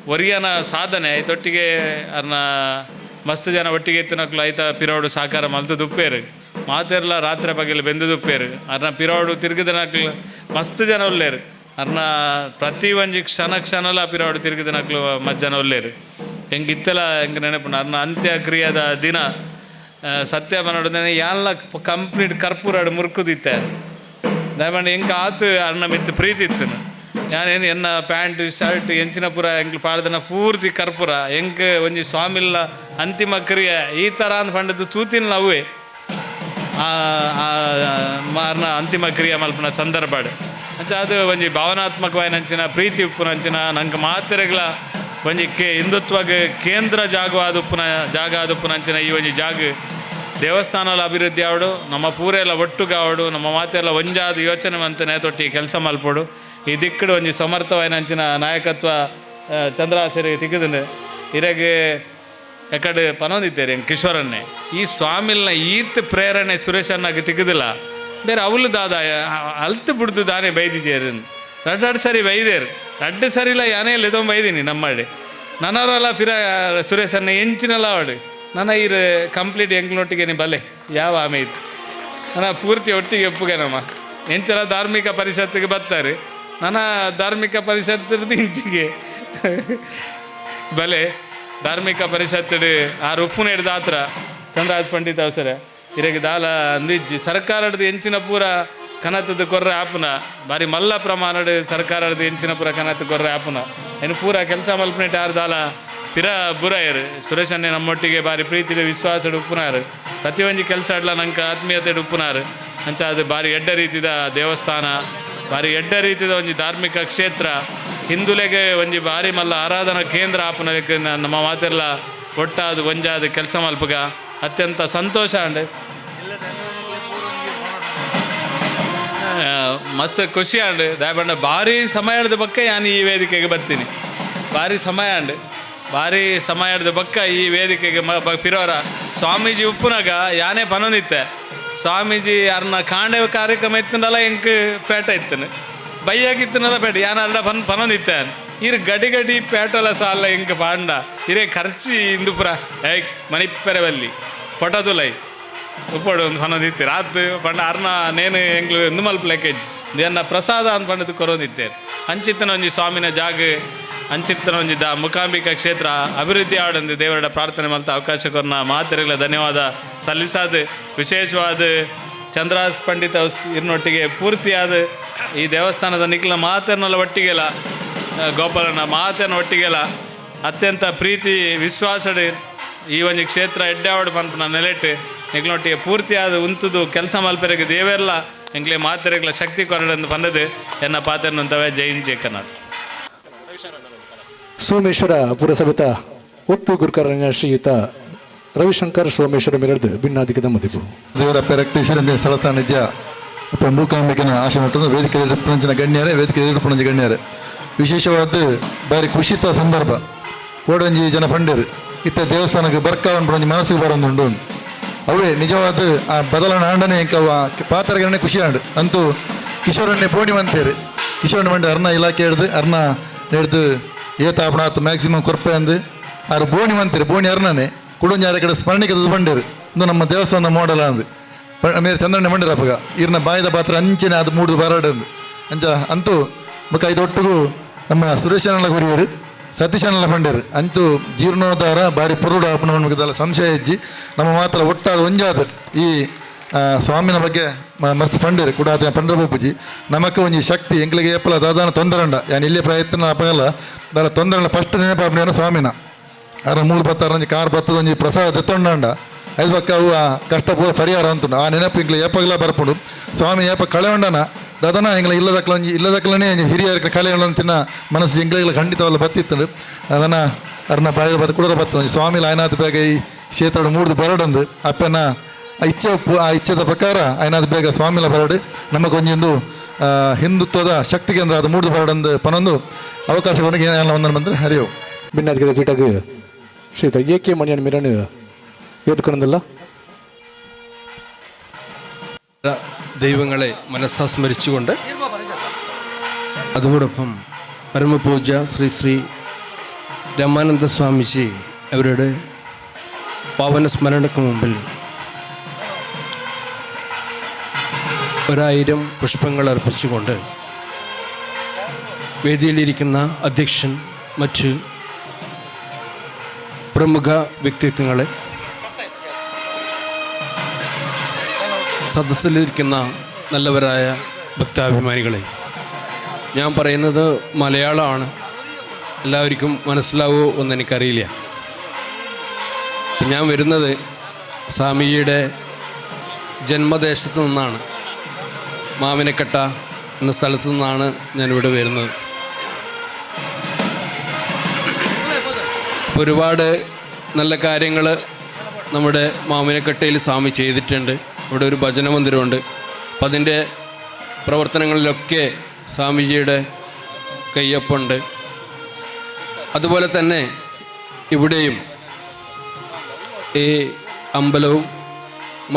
G: ಒರಿಯನ ಸಾಧನೆ ಐತೊಟ್ಟಿಗೆ ಅರ್ನ ಮಸ್ತ್ ಜನ ಒಟ್ಟಿಗೆ ಎತ್ತಿನಕ್ಲು ಐತ ಪಿರೋಡು ಸಾಕಾರ ಮಲ್ತದುಪ್ಪೇರು ಮಾತೆರ್ಲ ರಾತ್ರಿ ಬಗೆಲು ಬೆಂದದುಪ್ಪೇರು ಅರ್ನ ಪಿರೋಡು ತಿರುಗಿದನಕ್ಲು ಮಸ್ತ್ ಜನ ಒಲ್ಲೇರು ಅರ್ನ ಪ್ರತಿ ಒಂಜಿ ಕ್ಷಣಲ ಪಿರೋಡು ತಿರುಗಿದನಕ್ಲು ಮಸ್ತ್ ಜನ ಒಲ್ಲೇರು ಹೆಂಗೆ ಇತ್ತೆಲ್ಲ ಹೆಂಗೆ ನೆನಪು ಅರ್ನ ಅಂತ್ಯಕ್ರಿಯೆದ ದಿನ ಸತ್ಯ ಮನೋಡನೆ ಎಲ್ಲ ಕಂಪ್ಲೀಟ್ ಕರ್ಪೂರಡು ಮುರುಕುದಿತ್ತೆ ದಯಮಾಡಿ ಹೆಂಗೆ ಆತು ಅರ್ನ ಮಿತ್ತು ಪ್ರೀತಿ ಇತ್ತು ഞാನೇನು ಎನ್ನ ಪ್ಯಾಂಟ್ ಶರ್ಟ್ ಎಂಚಿನ ಪುರ ಹೆಂಗೆ ಪಾಡ್ದನ ಪೂರ್ತಿ ಕರ್ಪೂರ ಹೆಂಗೆ ಒಂಜಿ ಸ್ವಾಮಿಲ್ಲ ಅಂತಿಮ ಕ್ರಿಯೆ ಈ ಥರ ಅಂದ್ ಪಂಡದ್ದು ತೂತಿನ ಅವೇ ಮಾರ್ನ ಅಂತಿಮ ಕ್ರಿಯೆ ಮಲ್ಪನ ಸಂದರ್ಭಡು ಅಂಚ ಅದು ಒಂಜಿ ಭಾವನಾತ್ಮಕವಾದ ಅಂಚಿನ ಪ್ರೀತಿ ಉಪ್ಪುನ ಅಂಚಿನ ನಂಗೆ ಮಾತೆರೆಗಳ ಒಂಜಿ ಹಿಂದುತ್ವಗೆ ಕೇಂದ್ರ ಜಾಗ ಆದುಪ್ಪುನ ಅಂಚಿನ ಈ ಒಂಜಿ ಜಾಗ ದೇವಸ್ಥಾನಲ ಅಭಿವೃದ್ಧಿ ಆವಡು ನಮ್ಮ ಪೂರೆಲ್ಲ ಒಟ್ಟುಗ ಆವಡು ನಮ್ಮ ಮಾತೆಲ್ಲ ಒಂಜಾದ ಯೋಚನೆ ಮಂತನೆ ತೊಟ್ಟಿ ಕೆಲಸ ಮಲ್ಪಡು ಈ ದಿಕ್ಕಡು ಒಂಜಿ ಸಮರ್ಥವಾದ ಅಂಚಿನ ನಾಯಕತ್ವ ಚಂದ್ರಾಸರಿಗೆ ತಿಕ್ಕದನು ಇರಗೆ ಎಕಡೆ ಪನೊಂದಿತ್ತೇರಿ ಕಿಶೋರನ್ನೇ ಈ ಸ್ವಾಮಿಲ್ನ ಈತ್ ಪ್ರೇರಣೆ ಸುರೇಶನ್ನಾಗಿ ತಿಕ್ಕದಿಲ್ಲ ಬೇರೆ ಅವಳು ದಾದ ಅಲ್ತು ಬಿಡ್ದು ದಾನೆ ಬೈದಿದ್ದೇರು ರಡ್ಡು ಸರಿ ಬೈದೇರು ರಡ್ಡು ಸರಿಲ್ಲ ಯಾನೇ ಇಲ್ಲದೊ ಬೈದೀನಿ ನಮ್ಮಡಿ ನನ್ನವರೆಲ್ಲ ಪಿರ ಸುರೇಶನ್ನ ಎಂಚಿನೆಲ್ಲ ಅವಡು ನನ್ನ ಇರು ಕಂಪ್ಲೀಟ್ ಎಂಗ್ನೊಟ್ಟಿಗೆ ನೀ ಬಲೆ ಯಾವ ಆಮೆ ಇತ್ತು ನನ್ನ ಪೂರ್ತಿ ಒಟ್ಟಿಗೆ ಒಪ್ಪುಗೆ ನಮ್ಮ ಎಂಚೆಲ್ಲ ಧಾರ್ಮಿಕ ಪರಿಷತ್ತಿಗೆ ಬರ್ತಾರೆ ನನ್ನ ಧಾರ್ಮಿಕ ಪರಿಷತ್ತಿರ್ದು ಇಂಚಿಗೆ ಬಲೆ ಧಾರ್ಮಿಕ ಪರಿಷತ್ತಿಡು ಆ ಉಪ್ಪುನ ಹಿಡ್ದು ಆತ್ರ ಚಂದ್ರಾಜ್ ಪಂಡಿತ್ ಅವಸರ ಇರಗೆ ದಾಲ ಅಂದಿಜ್ಜಿ ಸರ್ಕಾರದ್ದು ಎಂಚಿನ ಪೂರ ಕನತದ ಕೊರ್ರೆ ಆಪುನ ಬಾರಿ ಮಲ್ಲ ಪ್ರಮಾಣದ ಸರ್ಕಾರದ ಎಂಚಿನ ಪೂರ ಕನತ ಕೊರ್ರೆ ಆಪುನ ಏನು ಪೂರ ಕೆಲಸ ಮಲ್ಪನೆಟ್ ಯಾರು ದಾಲ ಪಿರ ಬುರಾಯರು ಸುರೇಶನ್ನೇ ನಮ್ಮೊಟ್ಟಿಗೆ ಬಾರಿ ಪ್ರೀತಿದ ವಿಶ್ವಾಸಡು ಉಪ್ಪುನಾರು ಪ್ರತಿಯೊಂದು ಕೆಲಸ ಆಡ್ಲ ನಂಗೆ ಆತ್ಮೀಯತೆ ಉಪ್ಪುನಾರು ಅಂಚ ಅದು ಬಾರಿ ಎಡ್ಡ ರೀತಿದ ದೇವಸ್ಥಾನ ಬಾರಿ ಎಡ್ಡ ರೀತಿದ ಒಂದು ಧಾರ್ಮಿಕ ಕ್ಷೇತ್ರ ಹಿಂದುಲೆಗೆ ಒಂಜಿ ಭಾರಿ ಮಲ್ಲ ಆರಾಧನಾ ಕೇಂದ್ರ ಆಪನಕ್ಕೆ ನಮ್ಮ ಮಾತೆಲ್ಲ ಒಟ್ಟಾದ ಒಂಜಾದ ಕೆಲಸ ಮಲ್ಪಗ ಅತ್ಯಂತ ಸಂತೋಷ ಅಂಡೆ ಮಸ್ತ್ ಖುಷಿ ಅಂಡು ದಾಯಬಂಡ ಭಾರಿ ಸಮಯದ ಬಕ್ಕ ನಾನು ಈ ವೇದಿಕೆಗೆ ಬರ್ತೀನಿ. ಭಾರಿ ಸಮಯ ಅಂಡು ಭಾರಿ ಸಮಯದ ಬಕ್ಕ ಈ ವೇದಿಕೆಗೆ ಪಿರೋರ ಸ್ವಾಮೀಜಿ ಉಪ್ಪುನಾಗ ಯಾನೇ ಪನೊಂದಿತ್ತೆ ಸ್ವಾಮೀಜಿ ಯಾರನ್ನ ಕಾಂಡೆ ಕಾರ್ಯಕ್ರಮ ಇತ್ತನಲ್ಲ ಎಂಕ್ ಪೇಟ ಇತ್ತನು ಬೈಯಾಗಿತ್ತನಲ್ಲ ಪೇಟ ಯಾನ ಅರ್ಡ ಪನೊಂದಿತ್ತೆ ಇರು ಗಡಿ ಗಡಿ ಪೇಟಲ ಸಾಲ ಎಂಕ್ ಪಾಂಡ ಇರೇ ಖರ್ಚಿ ಇಂದುಪುರ ಮಣಿಪ್ಪೆರವಲ್ಲಿ ಪೊಟದುಲೈ ಉಪ್ಪಡು ಒಂದು ಪನೊಂದಿತ್ತೆ ರಾತ್ ಪಂಡ ಅರ್ನ ನೇನು ಎಂಗ್ಲು ಎಂದು ಮಲ್ಪ ಲೆಕ್ಕೇಜ್ ದೇನ್ನ ಪ್ರಸಾದ ಅಂತ ಪಂಡದು ಕೊರೊಂದಿತ್ತೆ ಅಂಚಿತ್ತನ ಒಂಜಿ ಸ್ವಾಮಿನ ಜಾಗ ಅಂಚಿರ್ತನ ಒಂಜಿದ್ದ ಮುಕಾಂಬಿಕಾ ಕ್ಷೇತ್ರ ಅಭಿವೃದ್ಧಿ ಆಡೊಂದು ದೇವರ ಪ್ರಾರ್ಥನೆ ಮಲ್ತ ಅವಕಾಶ ಕೊರ್ನ ಮಾತೆರೆಗಳ ಧನ್ಯವಾದ ಸಲ್ಲಿಸಾದ ವಿಶೇಷವಾದ ಚಂದ್ರಾಸ್ ಪಂಡಿತ ಇರ್ನೊಟ್ಟಿಗೆ ಪೂರ್ತಿಯಾದ ಈ ದೇವಸ್ಥಾನದ ನಿಖಿಲ ಮಾತರ್ನಲ್ಲ ಒಟ್ಟಿಗೆಲ್ಲ ಗೋಪಾಲನ ಮಾತರ್ನ ಒಟ್ಟಿಗೆಲ್ಲ ಅತ್ಯಂತ ಪ್ರೀತಿ ವಿಶ್ವಾಸಡ್ ಈ ಒಂದು ಕ್ಷೇತ್ರ ಎಡ್ಡಾವಡು ಪನ್ಪನ ನೆಲೆಟ್ಟು ನಿಖಲೊಟ್ಟಿಗೆ ಪೂರ್ತಿಯಾದ ಉಂತುದು ಕೆಲಸ ಮಲ್ಪೆರೆಗೆ ದೇವೆಲ್ಲ ಎಂಗ್ಲೆ ಮಾತೆರೆಗಳ ಶಕ್ತಿ ಕೊರಡೆಂದು ಪಂಡದು ಎನ್ನ ಪಾತ್ರನಂತವೇ ಜೈನ್ ಜೇಕನಾಥ್.
H: ಸೋಮೇಶ್ವರ ಪುರಸಭೆತ ಒತ್ತು ಗುರುಕರಣ್ಯ ಶ್ರೀಯುತ ರವಿಶಂಕರ್ ಸೋಮೇಶ್ವರ ಮೆರೆದು ಭಿನ್ನಾಧಿಕದ ಮದಿಪು
I: ದೇವರ ಪೆರಕ್ತೀಶ್ವರ ಸ್ಥಳತಾನಿಧ್ಯ ಅಪ್ಪ ಮೂಕಾಂಬಿಕೆನ ಆಶೆ ಮಟ್ಟದ ವೇದಿಕೆ ಪುಣಂಚಿನ ಗಣ್ಯರೇ ವೇದಿಕೆ ಪುಣಂಜಿ ಗಣ್ಯರೇ ವಿಶೇಷವಾದ ಬಾರಿ ಖುಷಿತ ಸಂದರ್ಭ ಕೋಡಂಜಿ ಜನ ಪಂಡರು ಇತ್ತ ದೇವಸ್ಥಾನಕ್ಕೆ ಬರ್ಕಾವನ್ ಪುಣಂಜಿ ಮನಸ್ಸಿಗೆ ಬರೋದುಂಡು ಅವೇ ನಿಜವಾದ ಆ ಬದಲಾವಣೆ ಆಂಡನೆ ಪಾತ್ರಗಳನ್ನೇ ಖುಷಿ ಆಂಡು ಅಂತೂ ಕಿಶೋರನ್ನೇ ಬೋಣಿ ಮಂತೇರು ಕಿಶೋರಣ್ಣ ಮಂಡಿ ಅರ್ನ ಇಲಾಖೆ ಹಿಡ್ದು ಅರ್ನ ಹಿಡ್ದು ಏತಾಪಣಾತ್ ಮ್ಯಾಕ್ಸಿಮಮ್ ಕೊರ್ಪೆ ಅಂದು ಆರು ಬೋಣಿ ಮಂತೀರಿ ಬೋಣಿ ಅರ್ನೇ ಕುಡುಂಜಾರ ಕಡೆ ಸ್ಮರಣಿಕೆ ಬಂಡೇರು ಇಂದು ನಮ್ಮ ದೇವಸ್ಥಾನದ ಮೋಡಲ ಅಂದು ಮೇಲೆ ಚಂದ್ರಣ್ಣ ಮಂಡಿರ ಅಪ್ಪಗ ಇರ್ನ ಬಾಯಿದ ಪಾತ್ರ ಅಂಚೆನೆ ಅದು ಮೂಡು ಬರಾಡಂದು ಅಂಚ ಅಂತೂ ಬಕ್ಕ ಇದೊಟ್ಟಿಗೂ ನಮ್ಮ ಸುರೇಶನಲ್ಲ ಗುರಿಯರು ಸತೀಶನಲ್ಲ ಮಂಡ್ಯರು ಅಂತೂ ಜೀರ್ಣೋದ್ಧಾರ ಬಾರಿ ಪುರುಡು ಆಪಣದಲ್ಲ ಸಂಶಯ ಇಜ್ಜಿ ನಮ್ಮ ಮಾತ್ರ ಒಟ್ಟಾದ ಒಂಜಾದ ಈ ಸ್ವಾಮಿನ ಬಗ್ಗೆ ಮಸ್ತ್ ಪಂಡೇರು ಕೂಡ ಆತ ಪಂಡ್ರಬೂಪುಜಿ ನಮಕ್ಕೆ ಒಂಜಿ ಶಕ್ತಿ ಎಂಕ್ಲಿಗೆ ಏಪಲ ದಾದಾನ ತೊಂದರಂಡ ಯಾನ್ ಇಲ್ಲೇ ಪ್ರಯತ್ನ ಅಪಗಲ್ಲ ದಾಲ ತೊಂದರಂಡ ಫಸ್ಟ್ ನೆನಪಾಪನೇನ ಸ್ವಾಮಿನ ಅರ ಮೂರು ಬತ್ತಾರ ಒಂಜಿ ಕಾರ್ ಬತ್ತದ ಒಂಜಿ ಪ್ರಸಾದ ತೆತ್ತೊಂಡಂಡ ಐದು ಪಕ್ಕ ಅವು ಆ ಕಷ್ಟ ಪೂರ ಪರಿಹಾರ ಅಂತುಂಡು ಆ ನೆನಪು ಇಂಕ್ಲೆ ಏಪಗಲ ಬರ್ಪುಂಡು ಸ್ವಾಮಿ ಏಪ ಕಳೆಯೊಂಡನ ದದನ ಎಂಗ್ಲ ಇಲ್ಲದಕ್ಕಲನೇ ಹಿರಿಯರ ಕಲೆಯನ್ನು ತಿನ್ನ ಮನಸ್ಸು ಎಂಗ್ಲೆಗಳ ಖಂಡಿತವಲ್ಲ ಬತ್ತಿತ್ತು ಅದನ್ನು ಅರ್ನ ಬಾಯಿದ ಬತ್ತ ಕುಡರ ಬತ್ತ ಸ್ವಾಮಿ ಆಯ್ನಾದ ಬೇಗ ಈ ಕ್ಷೇತ್ರ ಮೂಡ್ದು ಬರಡಂದು ಅಪ್ಪನ ಇಚ್ಛೆದ ಪ್ರಕಾರ ಆಯ್ನಾದ ಬೇಗ ಸ್ವಾಮಿಲ ಬರಡು ನಮಗೊಂದು ಹಿಂದುತ್ವದ ಶಕ್ತಿ ಕೇಂದ್ರ ಅದು ಮೂಡ್ದು ಬರಡಂದು ಪನೊಂದು ಅವಕಾಶ ಕೊನೆಗೆ ಏನೆಲ್ಲ ಒಂದನ್ನು ಬಂದರೆ ಹರಿಯೋ
H: ಭಿನ್ನಾಧಿಕದ ಪೀಠಗೆ ಶ್ರೀಯುತ ಏಕೆ ಮಣಿಯನ್ ಮಿರಣಿ ഏതുക്കണമെന്നല്ല
J: ദൈവങ്ങളെ മനസ്സാസ്മരിച്ചുകൊണ്ട് അതോടൊപ്പം പരമപൂജ്യ ശ്രീ ശ്രീ രാമാനന്ദ സ്വാമിജി അവരുടെ പാവന സ്മരണയ്ക്ക് മുമ്പിൽ 1000 പുഷ്പങ്ങൾ അർപ്പിച്ചുകൊണ്ട് വേദിയിലിരിക്കുന്ന അധ്യക്ഷൻ മറ്റ് പ്രമുഖ വ്യക്തിത്വങ്ങളെ സദസ്സിലിരിക്കുന്ന നല്ലവരായ ഭക്താഭിമാനികളെ ഞാൻ പറയുന്നത് മലയാളമാണ് എല്ലാവർക്കും മനസ്സിലാവുമോ എന്ന് എനിക്കറിയില്ല ഞാൻ വരുന്നത് സ്വാമിജിയുടെ ജന്മദേശത്ത് നിന്നാണ് മാവിനക്കട്ട എന്ന സ്ഥലത്തു നിന്നാണ് ഞാനിവിടെ വരുന്നത് ഒരുപാട് നല്ല കാര്യങ്ങൾ നമ്മുടെ മാവിനക്കട്ടയിൽ സ്വാമി ചെയ്തിട്ടുണ്ട് ഇവിടെ ഒരു ഭജന മന്ദിരമുണ്ട് അപ്പം അതിൻ്റെ പ്രവർത്തനങ്ങളിലൊക്കെ സ്വാമിജിയുടെ കയ്യൊപ്പുണ്ട് അതുപോലെ തന്നെ ഇവിടെയും ഈ അമ്പലവും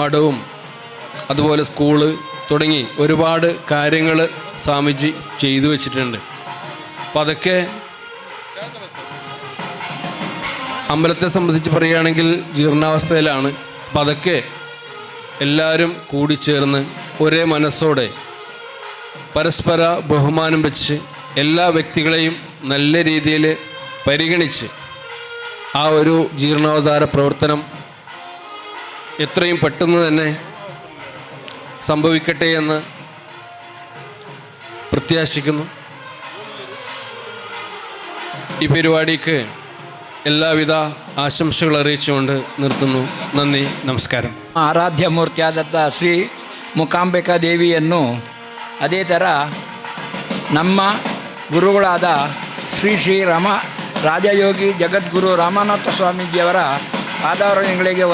J: മഠവും അതുപോലെ സ്കൂള് തുടങ്ങി ഒരുപാട് കാര്യങ്ങൾ സ്വാമിജി ചെയ്തു വച്ചിട്ടുണ്ട് അപ്പം അതൊക്കെ അമ്പലത്തെ സംബന്ധിച്ച് പറയുകയാണെങ്കിൽ ജീർണാവസ്ഥയിലാണ് അപ്പം അതൊക്കെ എല്ലാവരും കൂടിച്ചേർന്ന് ഒരേ മനസ്സോടെ പരസ്പര ബഹുമാനം വെച്ച് എല്ലാ വ്യക്തികളെയും നല്ല രീതിയിൽ പരിഗണിച്ച് ആ ഒരു ജീർണോദ്ധാര പ്രവർത്തനം എത്രയും പെട്ടെന്ന് തന്നെ സംഭവിക്കട്ടെ എന്ന് പ്രത്യാശിക്കുന്നു. ഈ പരിപാടിക്ക് എല്ലാവിധ ಆಶಂಸೆಗಳು ಅರಿಯಿಸಿಕೊಂಡು നിർത്തുന്നു. ನന്ദി, ನಮಸ್ಕಾರ.
K: ಆರಾಧ್ಯ ಮೂರ್ತಿಯಾದಂಥ ಶ್ರೀ ಮೂಕಾಂಬಿಕಾ ದೇವಿಯನ್ನು ಅದೇ ಥರ ನಮ್ಮ ಗುರುಗಳಾದ ಶ್ರೀ ಶ್ರೀ ರಾಜಯೋಗಿ ಜಗದ್ಗುರು ರಾಮನಾಥ ಸ್ವಾಮೀಜಿಯವರ ಪಾದಾರಗಳಿಗೆ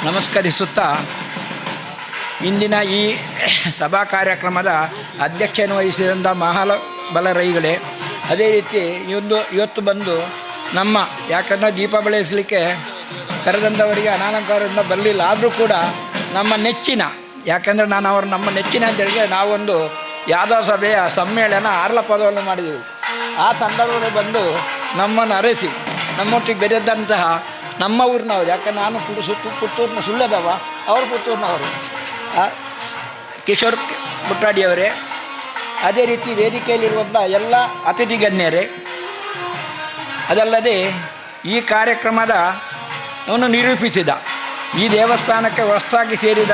K: ನಮಸ್ಕರಿಸುತ್ತಾ ಇಂದಿನ ಈ ಸಭಾ ಕಾರ್ಯಕ್ರಮದ ಅಧ್ಯಕ್ಷತೆ ವಹಿಸಿದಂಥ ಮಹಾಬಲರೈಗಳೇ, ಅದೇ ರೀತಿ ಇವತ್ತು ಬಂದು ನಮ್ಮ ಯಾಕಂದರೆ ದೀಪ ಬೆಳೆಸಲಿಕ್ಕೆ ಕರೆದಂಥವರಿಗೆ ಅನಾಲಂಕಾರದಿಂದ ಬರಲಿಲ್ಲ, ಆದರೂ ಕೂಡ ನಮ್ಮ ನೆಚ್ಚಿನ, ಯಾಕಂದರೆ ನಮ್ಮ ನೆಚ್ಚಿನ ಅಂತ ಹೇಳಿದ್ರೆ ನಾವೊಂದು ಯಾದವ ಸಭೆಯ ಸಮ್ಮೇಳನ ಆರ್ಲಪದವನ್ನು ಮಾಡಿದೆವು. ಆ ಸಂದರ್ಭದಲ್ಲಿ ಬಂದು ನಮ್ಮನ್ನು ಅರಸಿ ನಮ್ಮೊಟ್ಟಿಗೆ ಬೆರೆದಂತಹ ನಮ್ಮ ಊರಿನವರು, ಯಾಕಂದ್ರೆ ನಾನು ಪುತ್ತೂರಿನ ಸುಳ್ಳದವ, ಅವರು ಪುತ್ತೂರಿನವರು, ಕಿಶೋರ್ ಬುಟ್ಟಾಡಿಯವರೇ, ಅದೇ ರೀತಿ ವೇದಿಕೆಯಲ್ಲಿರುವಂಥ ಎಲ್ಲ ಅತಿಥಿ ಗಣ್ಯರೇ, ಅದಲ್ಲದೆ ಈ ಕಾರ್ಯಕ್ರಮದ ನಿರೂಪಿಸಿದ ಈ ದೇವಸ್ಥಾನಕ್ಕೆ ಹೊಸದಾಗಿ ಸೇರಿದ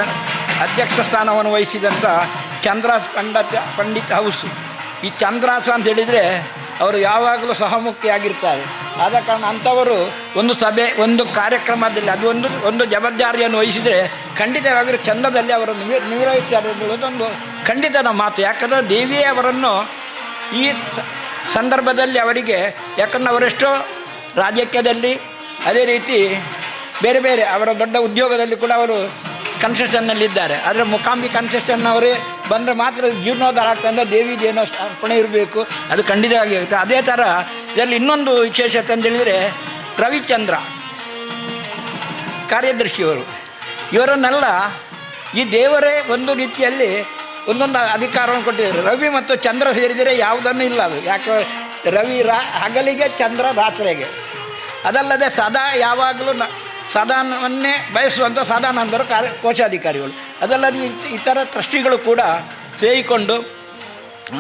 K: ಅಧ್ಯಕ್ಷ ಸ್ಥಾನವನ್ನು ವಹಿಸಿದಂಥ ಚಂದ್ರಾಸ್ ಪಂಡಿತ್ ಹೌಸು. ಈ ಚಂದ್ರಾಸ ಅಂತ ಹೇಳಿದರೆ ಅವರು ಯಾವಾಗಲೂ ಸಹಮುಖಿಯಾಗಿರ್ತಾರೆ. ಆದ ಕಾರಣ ಅಂಥವರು ಒಂದು ಸಭೆ, ಒಂದು ಕಾರ್ಯಕ್ರಮದಲ್ಲಿ ಅದು ಒಂದು ಜವಾಬ್ದಾರಿಯನ್ನು ವಹಿಸಿದರೆ ಖಂಡಿತವಾಗಿಯೂ ಚಂದದಲ್ಲಿ ಅವರು ನಿರ್ವಹಿಸ್ತಾರೆ ಎನ್ನುವುದೊಂದು ಖಂಡಿತದ ಮಾತು. ಯಾಕಂದರೆ ದೇವಿಯೇ ಅವರನ್ನು ಈ ಸಂದರ್ಭದಲ್ಲಿ ಅವರಿಗೆ, ಯಾಕಂದರೆ ಅವರೆಷ್ಟೋ ರಾಜಕೀಯದಲ್ಲಿ ಅದೇ ರೀತಿ ಬೇರೆ ಬೇರೆ ಅವರ ದೊಡ್ಡ ಉದ್ಯೋಗದಲ್ಲಿ ಕೂಡ ಅವರು ಕನ್ಸ್ಟ್ರಕ್ಷನ್ನಲ್ಲಿದ್ದಾರೆ. ಆದರೆ ಮೂಕಾಂಬಿ ಕನ್ಸ್ಟ್ರಕ್ಷನ್ ಅವರೇ ಬಂದರೆ ಮಾತ್ರ ಜೀರ್ಣೋದ್ಧಾರ ಆಗ್ತದೆ. ಅಂದರೆ ದೇವಿದೇನೋ ಅರ್ಪಣೆ ಇರಬೇಕು, ಅದು ಖಂಡಿತವಾಗಿ ಆಗುತ್ತೆ. ಅದೇ ಥರ ಇದರಲ್ಲಿ ಇನ್ನೊಂದು ವಿಶೇಷತೆ ಅಂತೇಳಿದರೆ ರವಿಚಂದ್ರ ಕಾರ್ಯದರ್ಶಿಯವರು, ಇವರನ್ನೆಲ್ಲ ಈ ದೇವರೇ ಒಂದು ರೀತಿಯಲ್ಲಿ ಒಂದೊಂದು ಅಧಿಕಾರವನ್ನು ಕೊಟ್ಟಿದ್ದಾರೆ. ರವಿ ಮತ್ತು ಚಂದ್ರ ಸೇರಿದರೆ ಯಾವುದನ್ನು ಇಲ್ಲ ಅದು. ಯಾಕೆ ರವಿ ಹಗಲಿಗೆ, ಚಂದ್ರ ರಾತ್ರಿಗೆ. ಅದಲ್ಲದೆ ಸದಾ ಯಾವಾಗಲೂ ಸದಾನವನ್ನೇ ಬಯಸುವಂಥ ಸದಾನಂದರು ಕೋಶಾಧಿಕಾರಿಗಳು. ಅದಲ್ಲದೆ ಇತರ ಟ್ರಸ್ಟಿಗಳು ಕೂಡ ಸೇರಿಕೊಂಡು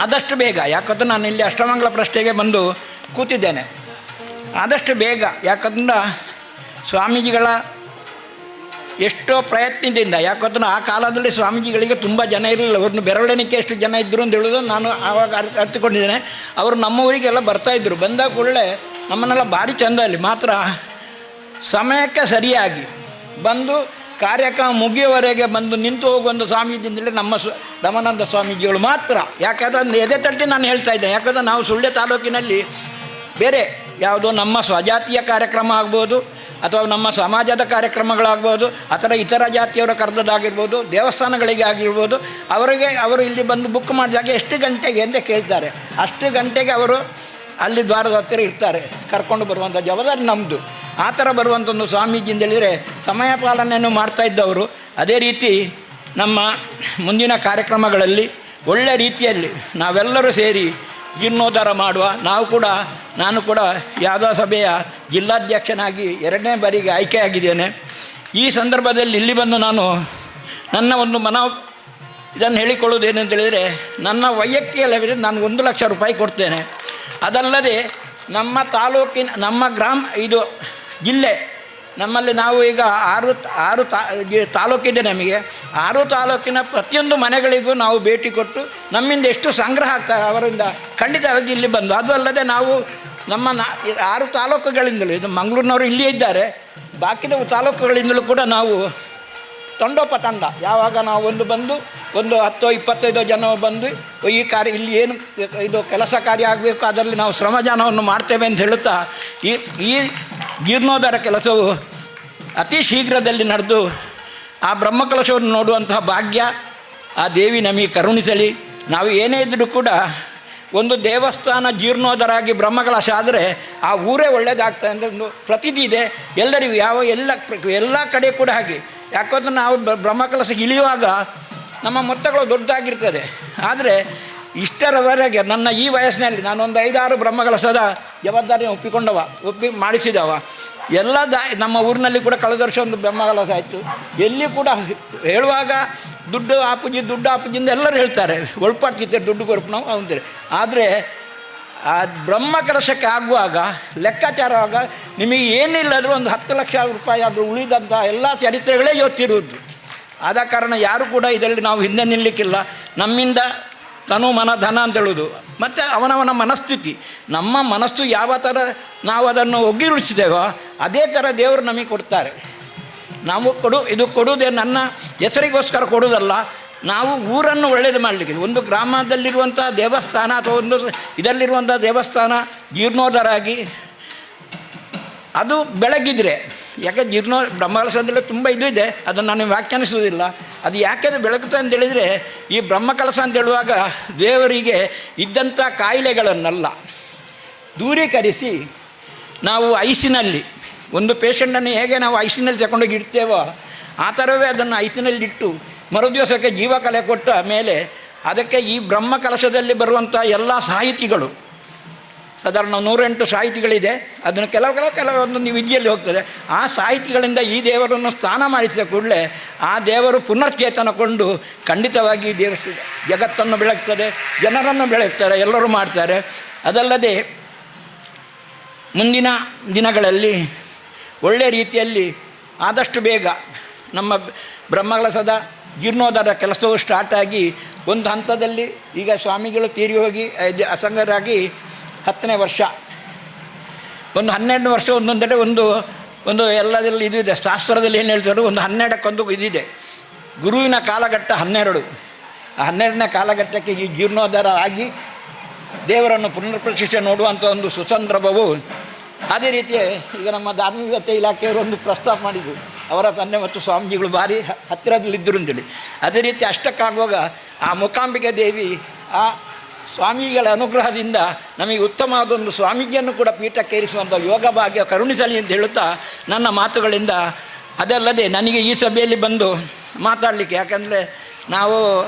K: ಆದಷ್ಟು ಬೇಗ, ಯಾಕಂದ್ರೆ ನಾನು ಇಲ್ಲಿ ಅಷ್ಟಮಂಗಲ ಪ್ರಶ್ನೆಗೆ ಬಂದು ಕೂತಿದ್ದೇನೆ, ಆದಷ್ಟು ಬೇಗ, ಯಾಕಂದ್ರೆ ಸ್ವಾಮೀಜಿಗಳ ಎಷ್ಟೋ ಪ್ರಯತ್ನದಿಂದ, ಯಾಕಂದ್ರೆ ಆ ಕಾಲದಲ್ಲಿ ಸ್ವಾಮೀಜಿಗಳಿಗೆ ತುಂಬ ಜನ ಇರಲಿಲ್ಲ, ಅವ್ರನ್ನ ಬೆರಳೆಣಿಕೆ ಎಷ್ಟು ಜನ ಇದ್ದರು ಅಂತ ಹೇಳೋದು ನಾನು ಆವಾಗ ಅರ್ಥಕೊಂಡಿದ್ದೇನೆ. ಅವರು ನಮ್ಮ ಊರಿಗೆಲ್ಲ ಬರ್ತಾಯಿದ್ರು. ಬಂದಾಗ ಕೂಡಲೇ ನಮ್ಮನ್ನೆಲ್ಲ ಭಾರಿ ಚೆಂದ, ಅಲ್ಲಿ ಮಾತ್ರ ಸಮಯಕ್ಕೆ ಸರಿಯಾಗಿ ಬಂದು ಕಾರ್ಯಕ್ರಮ ಮುಗಿಯುವವರೆಗೆ ಬಂದು ನಿಂತು ಹೋಗುವಂಥ ಸ್ವಾಮೀಜಿ ಅಂದರೆ ನಮ್ಮ ರಮಾನಂದ ಸ್ವಾಮೀಜಿಗಳು ಮಾತ್ರ. ಯಾಕಂದ್ರೆ ಎದೆ ತಟ್ಟಿ ನಾನು ಹೇಳ್ತಾ ಇದ್ದೇನೆ, ಯಾಕಂದರೆ ನಾವು ಸುಳ್ಯ ತಾಲೂಕಿನಲ್ಲಿ ಬೇರೆ ಯಾವುದೋ ನಮ್ಮ ಸ್ವಜಾತಿಯ ಕಾರ್ಯಕ್ರಮ ಆಗ್ಬೋದು, ಅಥವಾ ನಮ್ಮ ಸಮಾಜದ ಕಾರ್ಯಕ್ರಮಗಳಾಗ್ಬೋದು, ಅಥವಾ ಇತರ ಜಾತಿಯವರ ಕರೆದದ್ದಾಗಿರ್ಬೋದು, ದೇವಸ್ಥಾನಗಳಿಗೆ ಆಗಿರ್ಬೋದು, ಅವರು ಇಲ್ಲಿ ಬಂದು ಬುಕ್ ಮಾಡಿದಾಗ ಎಷ್ಟು ಗಂಟೆಗೆ ಅಂತ ಕೇಳ್ತಾರೆ, ಅಷ್ಟು ಗಂಟೆಗೆ ಅವರು ಅಲ್ಲಿ ದ್ವಾರದ ಹತ್ತಿರ ಇರ್ತಾರೆ, ಕರ್ಕೊಂಡು ಬರುವಂಥ ಜವಾಬ್ದಾರಿ ನಮ್ಮದು. ಆ ಥರ ಬರುವಂಥ ಒಂದು ಸ್ವಾಮೀಜಿ ಅಂತೇಳಿದರೆ ಸಮಯ ಪಾಲನೆಯನ್ನು ಮಾಡ್ತಾಯಿದ್ದವರು. ಅದೇ ರೀತಿ ನಮ್ಮ ಮುಂದಿನ ಕಾರ್ಯಕ್ರಮಗಳಲ್ಲಿ ಒಳ್ಳೆ ರೀತಿಯಲ್ಲಿ ನಾವೆಲ್ಲರೂ ಸೇರಿ ಜೀರ್ಣೋದ್ಧಾರ ಮಾಡುವ. ನಾನು ಕೂಡ ಯಾದವ ಸಭೆಯ ಜಿಲ್ಲಾಧ್ಯಕ್ಷನಾಗಿ 2ನೇ ಬಾರಿಗೆ ಆಯ್ಕೆಯಾಗಿದ್ದೇನೆ. ಈ ಸಂದರ್ಭದಲ್ಲಿ ಇಲ್ಲಿ ಬಂದು ನಾನು ನನ್ನ ಒಂದು ಇದನ್ನು ಹೇಳಿಕೊಳ್ಳೋದೇನೆಂತೇಳಿದರೆ, ನನ್ನ ವೈಯಕ್ತಿಕ ಲೆವೆಲ್ ನಾನು 1 ಲಕ್ಷ ರೂಪಾಯಿ ಕೊಡ್ತೇನೆ. ಅದಲ್ಲದೆ ನಮ್ಮ ತಾಲೂಕಿನ, ನಮ್ಮ ಇದು ಜಿಲ್ಲೆ, ನಮ್ಮಲ್ಲಿ ನಾವು ಈಗ 6 ತಾಲೂಕಿದೆ ನಮಗೆ. 6 ತಾಲೂಕಿನ ಪ್ರತಿಯೊಂದು ಮನೆಗಳಿಗೂ ನಾವು ಭೇಟಿ ಕೊಟ್ಟು ನಮ್ಮಿಂದ ಎಷ್ಟು ಸಂಗ್ರಹ ಆಗ್ತಾರೆ ಅವರಿಂದ ಖಂಡಿತವಾಗಿ ಇಲ್ಲಿ ಬಂದು, ಅದು ಅಲ್ಲದೆ ನಾವು ನಮ್ಮ 6 ತಾಲೂಕುಗಳಿಂದಲೂ, ಇದು ಮಂಗಳೂರಿನವರು ಇಲ್ಲಿಯೇ ಇದ್ದಾರೆ, ಬಾಕಿದ ತಾಲೂಕುಗಳಿಂದಲೂ ಕೂಡ ನಾವು ತಂಡೋಪತಂಡ, ಯಾವಾಗ ನಾವು ಬಂದು ಒಂದು 10-25 ಜನ ಬಂದು ಈ ಇಲ್ಲಿ ಏನು ಇದು ಕೆಲಸ ಕಾರ್ಯ ಆಗಬೇಕು ಅದರಲ್ಲಿ ನಾವು ಶ್ರಮದಾನವನ್ನು ಮಾಡ್ತೇವೆ ಅಂತ ಹೇಳುತ್ತಾ ಈ ಜೀರ್ಣೋದ್ಧಾರ ಕೆಲಸವು ಅತಿ ಶೀಘ್ರದಲ್ಲಿ ನಡೆದು ಆ ಬ್ರಹ್ಮಕಲಶವನ್ನು ನೋಡುವಂತಹ ಭಾಗ್ಯ ಆ ದೇವಿ ನಮಗೆ ಕರುಣಿಸಲಿ. ನಾವು ಏನೇ ಇದ್ದರೂ ಕೂಡ ಒಂದು ದೇವಸ್ಥಾನ ಜೀರ್ಣೋದ್ಧಾರ ಆಗಿ ಬ್ರಹ್ಮಕಲಶ ಆದರೆ ಆ ಊರೇ ಒಳ್ಳೆಯದಾಗ್ತದೆ ಅಂತ ಒಂದು ಪ್ರತೀತಿ ಇದೆ ಎಲ್ಲರಿಗೂ, ಎಲ್ಲ ಕಡೆ ಕೂಡ ಹಾಗೆ. ಯಾಕಂದ್ರೆ ನಾವು ಬ್ರಹ್ಮಕಲಶಕ್ಕೆ ಇಳಿಯುವಾಗ ನಮ್ಮ ಮೊತ್ತಗಳು ದೊಡ್ಡದಾಗಿರ್ತದೆ. ಆದರೆ ಇಷ್ಟರವರೆಗೆ ನನ್ನ ಈ ವಯಸ್ಸಿನಲ್ಲಿ ನಾನೊಂದು 5-6 ಬ್ರಹ್ಮಕಲಶದ ಜವಾಬ್ದಾರಿ ಒಪ್ಪಿ ಮಾಡಿಸಿದವ. ಎಲ್ಲ ನಮ್ಮ ಊರಿನಲ್ಲಿ ಕೂಡ ಕಳೆದ ವರ್ಷ ಒಂದು ಬ್ರಹ್ಮಕಲಶ ಆಯಿತು. ಎಲ್ಲಿ ಕೂಡ ಹೇಳುವಾಗ ದುಡ್ಡು ಆಪುಜಿಂದ ಎಲ್ಲರೂ ಹೇಳ್ತಾರೆ, ಒಳ್ಪಾಟ್ಕಿತ್ತೆ ದುಡ್ಡು ಕೊರಪು ನಾವು ಅಂತಾರೆ. ಆದರೆ ಆ ಬ್ರಹ್ಮಕಲಶಕ್ಕೆ ಆಗುವಾಗ ಲೆಕ್ಕಾಚಾರವಾಗ ನಿಮಗೆ ಏನಿಲ್ಲದರೂ ಒಂದು 10 ಲಕ್ಷ ರೂಪಾಯಿ ಆದರೂ ಉಳಿದಂಥ ಎಲ್ಲ ಚರಿತ್ರೆಗಳೇ ಇವತ್ತಿರುವುದು. ಆದ ಕಾರಣ ಯಾರು ಕೂಡ ಇದರಲ್ಲಿ ನಾವು ಹಿಂದೆ ನಿಲ್ಲಕ್ಕಿಲ್ಲ. ನಮ್ಮಿಂದ ತನು ಮನ ಧನ ಅಂತ ಹೇಳೋದು, ಮತ್ತು ಅವನವನ ಮನಸ್ಥಿತಿ, ನಮ್ಮ ಮನಸ್ಸು ಯಾವ ಥರ ನಾವು ಅದನ್ನು ಒಗ್ಗಿರುಳಿಸಿದ್ದೇವೋ ಅದೇ ಥರ ದೇವರು ನಮಗೆ ಕೊಡ್ತಾರೆ. ನಾವು ಇದು ಕೊಡುವುದೇ ನನ್ನ ಹೆಸರಿಗೋಸ್ಕರ ಕೊಡುವುದಲ್ಲ, ನಾವು ಊರನ್ನು ಒಳ್ಳೆಯದು ಮಾಡಲಿಕ್ಕೆ, ಒಂದು ಗ್ರಾಮದಲ್ಲಿರುವಂಥ ದೇವಸ್ಥಾನ ಅಥವಾ ಒಂದು ಇದರಲ್ಲಿರುವಂಥ ದೇವಸ್ಥಾನ ಜೀರ್ಣೋದ್ಧಾರ ಆಗಿ ಅದು ಬೆಳಗಿದ್ರೆ, ಯಾಕೆ ಬ್ರಹ್ಮಕಲಶದಲ್ಲಿ ತುಂಬ ಇದು ಇದೆ, ಅದನ್ನು ನಾನು ವ್ಯಾಖ್ಯಾನಿಸುವುದಿಲ್ಲ. ಅದು ಯಾಕೆ ಬೆಳಗುತ್ತೆ ಅಂತೇಳಿದರೆ, ಈ ಬ್ರಹ್ಮಕಲಶ ಅಂತ ಹೇಳುವಾಗ ದೇವರಿಗೆ ಇದ್ದಂಥ ಕಾಯಿಲೆಗಳನ್ನೆಲ್ಲ ದೂರೀಕರಿಸಿ ನಾವು ಐಸಿನಲ್ಲಿ ಒಂದು ಪೇಷಂಟನ್ನು ಹೇಗೆ ನಾವು ಐಸಿನಲ್ಲಿ ತಗೊಂಡೋಗಿ ಇಡ್ತೇವೋ ಆ ಥರವೇ ಅದನ್ನು ಐಸಿನಲ್ಲಿಟ್ಟು ಮರುದಿವಸಕ್ಕೆ ಜೀವಕಲೆ ಕೊಟ್ಟ ಮೇಲೆ ಅದಕ್ಕೆ ಈ ಬ್ರಹ್ಮಕಲಶದಲ್ಲಿ ಬರುವಂಥ ಎಲ್ಲ ಸಾಹಿತಿಗಳು, ಸಾಧಾರಣ 108 ಸಾಹಿತಿಗಳಿದೆ, ಅದನ್ನು ಕೆಲವೊಂದು ವಿದ್ಯೆಯಲ್ಲಿ ಹೋಗ್ತದೆ. ಆ ಸಾಹಿತಿಗಳಿಂದ ಈ ದೇವರನ್ನು ಸ್ನಾನ ಮಾಡಿಸಿದ ಕೂಡಲೇ ಆ ದೇವರು ಪುನಶ್ಚೇತನಗೊಂಡು ಖಂಡಿತವಾಗಿ ಜಗತ್ತನ್ನು ಬೆಳಗ್ತದೆ, ಜನರನ್ನು ಬೆಳಗ್ತಾರೆ, ಎಲ್ಲರೂ ಮಾಡ್ತಾರೆ. ಅದಲ್ಲದೆ ಮುಂದಿನ ದಿನಗಳಲ್ಲಿ ಒಳ್ಳೆಯ ರೀತಿಯಲ್ಲಿ ಆದಷ್ಟು ಬೇಗ ನಮ್ಮ ಬ್ರಹ್ಮಕಲಶದ ಜೀರ್ಣೋದ್ಧಾರ ಕೆಲಸವು ಸ್ಟಾರ್ಟಾಗಿ ಒಂದು ಹಂತದಲ್ಲಿ ಈಗ ಸ್ವಾಮಿಗಳು ತೀರಿ ಹೋಗಿ ಅಸಂಗರಾಗಿ 10ನೇ ವರ್ಷ, ಒಂದು 12 ವರ್ಷ ಒಂದೊಂದೆಡೆ ಒಂದು ಎಲ್ಲದಲ್ಲಿ ಇದು ಇದೆ. ಶಾಸ್ತ್ರದಲ್ಲಿ ಏನು ಹೇಳ್ತಾರೆ, ಒಂದು 12ಕ್ಕೊಂದು ಇದಿದೆ. ಗುರುವಿನ ಕಾಲಘಟ್ಟ 12, ಆ 12ನೇ ಕಾಲಘಟ್ಟಕ್ಕೆ ಈ ಜೀರ್ಣೋದ್ಧಾರ ಆಗಿ ದೇವರನ್ನು ಪುನರ್ಪ್ರತಿಷ್ಠೆ ನೋಡುವಂಥ ಒಂದು ಸುಸಂದರ್ಭವು. ಅದೇ ರೀತಿ ಈಗ ನಮ್ಮ ಧಾರ್ಮಿಕತೆ ಇಲಾಖೆಯವರು ಒಂದು ಪ್ರಸ್ತಾಪ ಮಾಡಿದರು, ಅವರ ತಂದೆ ಮತ್ತು ಸ್ವಾಮೀಜಿಗಳು ಭಾರಿ ಹತ್ತಿರದಲ್ಲಿದ್ದರು ಅಂತೇಳಿ. ಅದೇ ರೀತಿ ಅಷ್ಟಕ್ಕಾಗುವಾಗ ಆ ಮೂಕಾಂಬಿಕೆ ದೇವಿ ಆ ಸ್ವಾಮಿಗಳ ಅನುಗ್ರಹದಿಂದ ನಮಗೆ ಉತ್ತಮವಾದ ಒಂದು ಸ್ವಾಮೀಜಿಯನ್ನು ಕೂಡ ಪೀಠಕ್ಕೇರಿಸುವಂಥ ಯೋಗ ಭಾಗ್ಯ ಕರುಣಿಸಲಿ ಅಂತ ಹೇಳುತ್ತಾ ನನ್ನ ಮಾತುಗಳಿಂದ. ಅದಲ್ಲದೆ ನನಗೆ ಈ ಸಭೆಯಲ್ಲಿ ಬಂದು ಮಾತಾಡಲಿಕ್ಕೆ, ಯಾಕಂದರೆ ನಾವು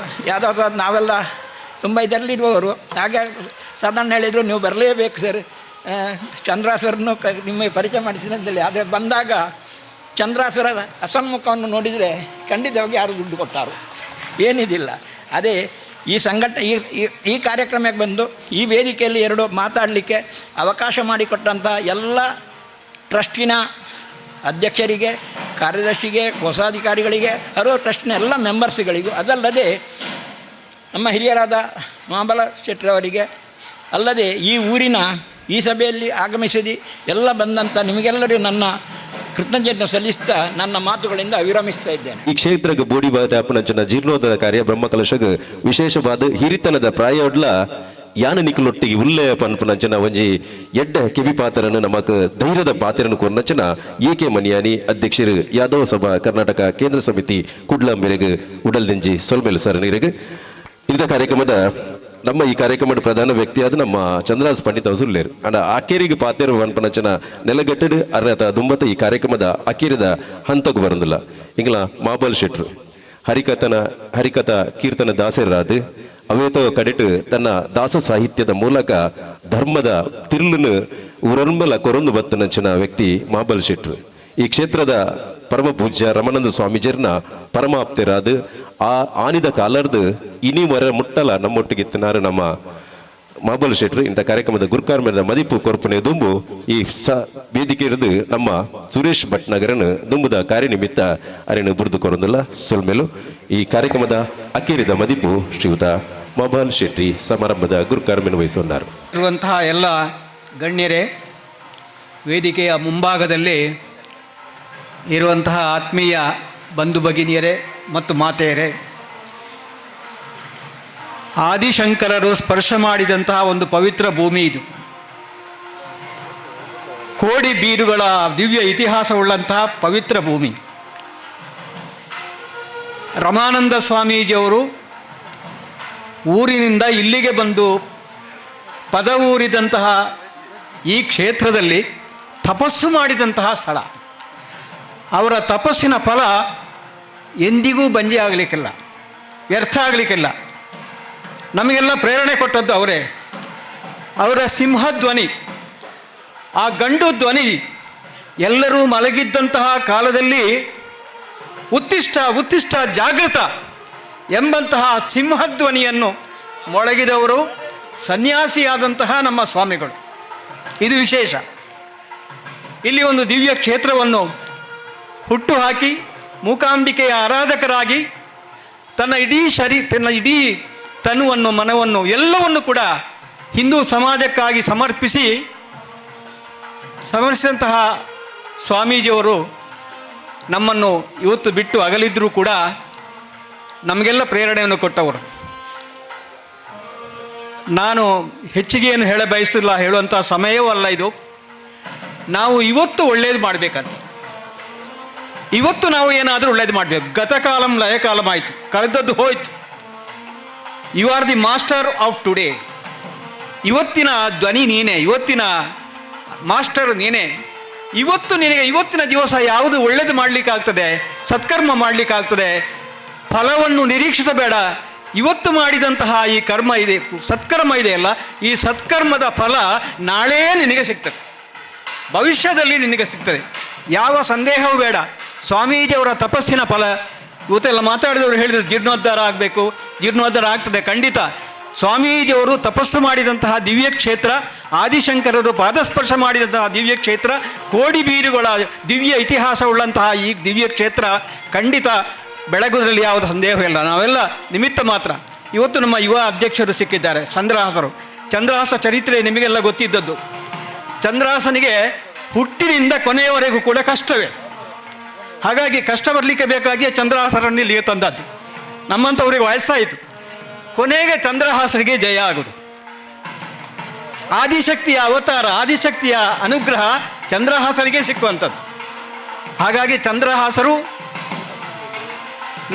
K: ಯಾವುದಾದ್ರು ನಾವೆಲ್ಲ ತುಂಬ ಇದರಲ್ಲಿರುವವರು, ಹಾಗೆ ಸಾಧಾರಣ ಹೇಳಿದರು ನೀವು ಬರಲೇಬೇಕು ಸರ್, ಚಂದ್ರಾಸರನ್ನು ನಿಮಗೆ ಪರಿಚಯ ಮಾಡಿಸಿದೆ ಅಂತೇಳಿ. ಆದರೆ ಬಂದಾಗ ಚಂದ್ರಾಸರ ಅಸನ್ಮುಖವನ್ನು ನೋಡಿದರೆ ಖಂಡಿತವಾಗಿ ಯಾರು ದುಡ್ಡು ಕೊಟ್ಟಾರು, ಏನಿದಿಲ್ಲ. ಅದೇ ಈ ಈ ಕಾರ್ಯಕ್ರಮಕ್ಕೆ ಬಂದು ಈ ವೇದಿಕೆಯಲ್ಲಿ 2 ಮಾತಾಡಲಿಕ್ಕೆ ಅವಕಾಶ ಮಾಡಿಕೊಟ್ಟಂಥ ಎಲ್ಲ ಟ್ರಸ್ಟಿನ ಅಧ್ಯಕ್ಷರಿಗೆ, ಕಾರ್ಯದರ್ಶಿಗೆ, ಕೋಶಾಧಿಕಾರಿಗಳಿಗೆ, ಟ್ರಸ್ಟಿನ ಎಲ್ಲ ಮೆಂಬರ್ಸ್ಗಳಿಗೂ, ಅದಲ್ಲದೆ ನಮ್ಮ ಹಿರಿಯರಾದ ಮಹಾಬಲ ಶೆಟ್ಟರವರಿಗೆ, ಅಲ್ಲದೆ ಈ ಊರಿನ ಈ ಸಭೆಯಲ್ಲಿ ಆಗಮಿಸಿದ ಎಲ್ಲ ಬಂದಂಥ ನಿಮಗೆಲ್ಲರಿಗೂ ನನ್ನ ಕೃತಜ್ಞತೆ ಸಲ್ಲಿಸ್ತಾ ನನ್ನ ಮಾತುಗಳಿಂದ ವಿರಮಿಸ್ತಾ ಇದ್ದೇನೆ.
A: ಈ ಕ್ಷೇತ್ರಕ್ಕೆ ಬೋಡಿ ಬಾಪನಂಚನ ಜೀರ್ಣೋದ್ಧಾರ ಕಾರ್ಯ ಬ್ರಹ್ಮಕಲಶಗ ವಿಶೇಷವಾದ ಹಿರಿತನದ ಪ್ರಾಯೋಡ್ಲ ಯಾನ ನಿಖಲೊಟ್ಟಿಗೆ ಉಲ್ಲೆ ಪನ್ಪನಂಚನ ಒಂಜಿ ಎಡ್ಡ ಕಿವಿ ಪಾತ್ರನು ನಮಕ್ ಧೈರ್ಯದ ಪಾತ್ರನು ಕೊರ್ನಂಚನ ಏಕೆ ಮನಿಯಾನಿ ಅಧ್ಯಕ್ಷರು ಯಾದವ ಸಭಾ ಕರ್ನಾಟಕ ಕೇಂದ್ರ ಸಮಿತಿ ಕುಡ್ಲ ಮೇರೆಗೆ ಉಡಲ್ದೆಂಜಿ ಸೊಲ್ಮೇಲು ಸರ್ ನೀರಿಗೆ ಇಂಥ ಕಾರ್ಯಕ್ರಮದ ನಮ್ಮ ಈ ಕಾರ್ಯಕ್ರಮದ ಪ್ರಧಾನ ವ್ಯಕ್ತಿಯಾದ ನಮ್ಮ ಚಂದ್ರಾಸ್ ಪಂಡಿತ್ ಅವಸುಲ್ಲೇರು ಅಂಡ ಅಕ್ಕೇರಿಗೆ ಪಾತ್ರ ಪನ್ಪನಂಚನ ನೆಲಗಟ್ಟಡು ಅರ್ನತ ದುಂಬತ್ತ ಈ ಕಾರ್ಯಕ್ರಮದ ಅಕ್ಕೇರಿದ ಹಂತಕ್ಕೆ ಬರಂದಿಲ್ಲ ಇಂಗ್ಲ ಮಾಬಲ್ ಶೆಟ್ರು ಹರಿಕಥಾ ಕೀರ್ತನ ದಾಸರಾದ ಅವೇತೋ ಕಡೆಟ್ ತನ್ನ ದಾಸ ಸಾಹಿತ್ಯದ ಮೂಲಕ ಧರ್ಮದ ತಿರುಳನ್ನು ಉರಂಬಲ ಕೊರೊಂದು ಬತ್ತನಂಚಿನ ವ್ಯಕ್ತಿ ಮಾಬಲ್ ಶೆಟ್ರು. ಈ ಕ್ಷೇತ್ರದ ಪರಮ ಪೂಜ್ಯ ರಮಾನಂದ ಸ್ವಾಮೀಜಿಯರ್ನ ಪರಮಾಪ್ತರಾದ ಆ ಆನಿದ ಕಾಲರ್ದು ಇನಿ ಮರ ಮುಟ್ಟಲ ನಮ್ಮೊಟ್ಟಿಗಿತ್ತನಾರು ನಮ್ಮ ಮಾಬಲ್ ಶೆಟ್ರು. ಇಂಥ ಕಾರ್ಯಕ್ರಮದ ಗುರುಕಾರ್ಮದ ಮದಿಪು ಕೊರ್ಪನೆ ದುಂಬು ಈ ವೇದಿಕೆ ಇರೋದು ನಮ್ಮ ಸುರೇಶ್ ಭಟ್ನಗರನ್ ದುಂಬುದ ಕಾರ್ಯನಿಮಿತ್ತ ಅರೇನು ಬುರ್ದು ಕೊರೊಂದಿಲ್ಲ ಸೊಲ್ಮೇಲು ಈ ಕಾರ್ಯಕ್ರಮದ ಅಕ್ಕೇರಿದ ಮದಿಪು ಶ್ರೀಯುತ ಮಾಬಲ್ ಶೆಟ್ಟಿ ಸಮಾರಂಭದ ಗುರುಕಾರ್ಮೆಯನ್ನು ವಹಿಸುತ್ತಾರೆ.
L: ಇರುವಂತಹ ಎಲ್ಲ ಗಣ್ಯರೇ, ವೇದಿಕೆಯ ಮುಂಭಾಗದಲ್ಲಿ ಇರುವಂತಹ ಆತ್ಮೀಯ ಬಂಧು ಭಗಿನಿಯರೇ ಮತ್ತು ಮಾತೆಯರೇ, ಆದಿಶಂಕರರು ಸ್ಪರ್ಶ ಮಾಡಿದಂತಹ ಒಂದು ಪವಿತ್ರ ಭೂಮಿ ಇದು. ಕೋಡಿ ಬೀರುಗಳ ದಿವ್ಯ ಇತಿಹಾಸವುಳ್ಳಂತಹ ಪವಿತ್ರ ಭೂಮಿ. ರಮಾನಂದ ಸ್ವಾಮೀಜಿಯವರು ಊರಿನಿಂದ ಇಲ್ಲಿಗೆ ಬಂದು ಪದವೂರಿದಂತಹ ಈ ಕ್ಷೇತ್ರದಲ್ಲಿ ತಪಸ್ಸು ಮಾಡಿದಂತಹ ಸ್ಥಳ. ಅವರ ತಪಸ್ಸಿನ ಫಲ ಎಂದಿಗೂ ಬಂಜೆ ಆಗಲಿಕ್ಕಿಲ್ಲ, ವ್ಯರ್ಥ ಆಗಲಿಕ್ಕಿಲ್ಲ. ನಮಗೆಲ್ಲ ಪ್ರೇರಣೆ ಕೊಟ್ಟದ್ದು ಅವರೇ. ಅವರ ಸಿಂಹಧ್ವನಿ, ಆ ಗಂಡು ಧ್ವನಿ ಎಲ್ಲರೂ ಮಲಗಿದ್ದಂತಹ ಕಾಲದಲ್ಲಿ ಉತ್ತಿಷ್ಟ ಉತ್ತಿಷ್ಟ ಜಾಗೃತ ಎಂಬಂತಹ ಸಿಂಹಧ್ವನಿಯನ್ನು ಮೊಳಗಿದವರು ಸನ್ಯಾಸಿಯಾದಂತಹ ನಮ್ಮ ಸ್ವಾಮಿಗಳು. ಇದು ವಿಶೇಷ. ಇಲ್ಲಿ ಒಂದು ದಿವ್ಯ ಕ್ಷೇತ್ರವನ್ನು ಹುಟ್ಟು ಹಾಕಿ ಮೂಕಾಂಬಿಕೆಯ ಆರಾಧಕರಾಗಿ ತನ್ನ ಇಡೀ ತನುವನ್ನು, ಮನವನ್ನು ಎಲ್ಲವನ್ನು ಕೂಡ ಹಿಂದೂ ಸಮಾಜಕ್ಕಾಗಿ ಸಮರ್ಪಿಸಿದಂತಹ ಸ್ವಾಮೀಜಿಯವರು ನಮ್ಮನ್ನು ಇವತ್ತು ಬಿಟ್ಟು ಅಗಲಿದ್ದರೂ ಕೂಡ ನಮಗೆಲ್ಲ ಪ್ರೇರಣೆಯನ್ನು ಕೊಟ್ಟವರು. ನಾನು ಹೆಚ್ಚಿಗೆ ಏನು ಹೇಳ ಬಯಸ್ತಿಲ್ಲ, ಹೇಳುವಂಥ ಸಮಯವೂ ಅಲ್ಲ ಇದು. ನಾವು ಇವತ್ತು ಒಳ್ಳೇದು ಮಾಡಬೇಕಂತ, ಇವತ್ತು ನಾವು ಏನಾದರೂ ಒಳ್ಳೇದು ಮಾಡಬೇಕು. ಗತಕಾಲಂ ಲಯಕಾಲಂ ಆಯಿತು, ಕಳೆದದ್ದು ಹೋಯ್ತು. You are the master of today. ಇವತ್ತಿನ ಧ್ವನಿ ನೀನೇ, ಇವತ್ತಿನ ಮಾಸ್ಟರ್ ನೀನೇ. ಇವತ್ತು ನಿನಗೆ ಇವತ್ತಿನ ದಿವಸ ಯಾವುದು ಒಳ್ಳೇದು ಮಾಡಲಿಕ್ಕಾಗ್ತದೆ, ಸತ್ಕರ್ಮ ಮಾಡಲಿಕ್ಕಾಗ್ತದೆ, ಫಲವನ್ನು ನಿರೀಕ್ಷಿಸಬೇಡ. ಇವತ್ತು ಮಾಡಿದಂತಹ ಈ ಕರ್ಮ ಇದೆ, ಸತ್ಕರ್ಮ ಇದೆಯಲ್ಲ, ಈ ಸತ್ಕರ್ಮದ ಫಲ ನಾಳೆ ನಿನಗೆ ಸಿಗ್ತದೆ, ಭವಿಷ್ಯದಲ್ಲಿ ನಿನಗೆ ಸಿಗ್ತದೆ, ಯಾವ ಸಂದೇಹವೂ ಬೇಡ. ಸ್ವಾಮೀಜಿಯವರ ತಪಸ್ಸಿನ ಫಲ ಇವತ್ತೆಲ್ಲ ಮಾತಾಡಿದವರು ಹೇಳಿದ್ರು, ಜೀರ್ಣೋದ್ಧಾರ ಆಗಬೇಕು, ಜೀರ್ಣೋದ್ಧಾರ ಆಗ್ತದೆ. ಖಂಡಿತ ಸ್ವಾಮೀಜಿಯವರು ತಪಸ್ಸು ಮಾಡಿದಂತಹ ದಿವ್ಯ ಕ್ಷೇತ್ರ, ಆದಿಶಂಕರರು ಪಾದಸ್ಪರ್ಶ ಮಾಡಿದಂತಹ ದಿವ್ಯ ಕ್ಷೇತ್ರ, ಕೋಡಿ ಬೀರುಗಳ ದಿವ್ಯ ಇತಿಹಾಸವುಳ್ಳಂತಹ ಈ ದಿವ್ಯ ಕ್ಷೇತ್ರ ಖಂಡಿತ ಬೆಳಗುವುದರಲ್ಲಿ ಯಾವುದೇ ಸಂದೇಹವಿಲ್ಲ. ನಾವೆಲ್ಲ ನಿಮಿತ್ತ ಮಾತ್ರ. ಇವತ್ತು ನಮ್ಮ ಯುವ ಅಧ್ಯಕ್ಷರು ಸಿಕ್ಕಿದ್ದಾರೆ, ಚಂದ್ರಹಾಸರು. ಚಂದ್ರಹಾಸ ಚರಿತ್ರೆ ನಿಮಗೆಲ್ಲ ಗೊತ್ತಿದ್ದದ್ದು. ಚಂದ್ರಹಾಸನಿಗೆ ಹುಟ್ಟಿನಿಂದ ಕೊನೆಯವರೆಗೂ ಕೂಡ ಕಷ್ಟವೇ. ಹಾಗಾಗಿ ಕಷ್ಟ ಬರಲಿಕ್ಕೆ ಬೇಕಾಗಿಯೇ ಚಂದ್ರಹಾಸರನ್ನು ಇಲ್ಲಿಗೆ ತಂದದ್ದು. ನಮ್ಮಂಥವ್ರಿಗೆ ವಯಸ್ಸಾಯಿತು, ಕೊನೆಗೆ ಚಂದ್ರಹಾಸರಿಗೆ ಜಯ ಆಗುವುದು. ಆದಿಶಕ್ತಿಯ ಅವತಾರ, ಆದಿಶಕ್ತಿಯ ಅನುಗ್ರಹ ಚಂದ್ರಹಾಸರಿಗೆ ಸಿಕ್ಕುವಂಥದ್ದು. ಹಾಗಾಗಿ ಚಂದ್ರಹಾಸರು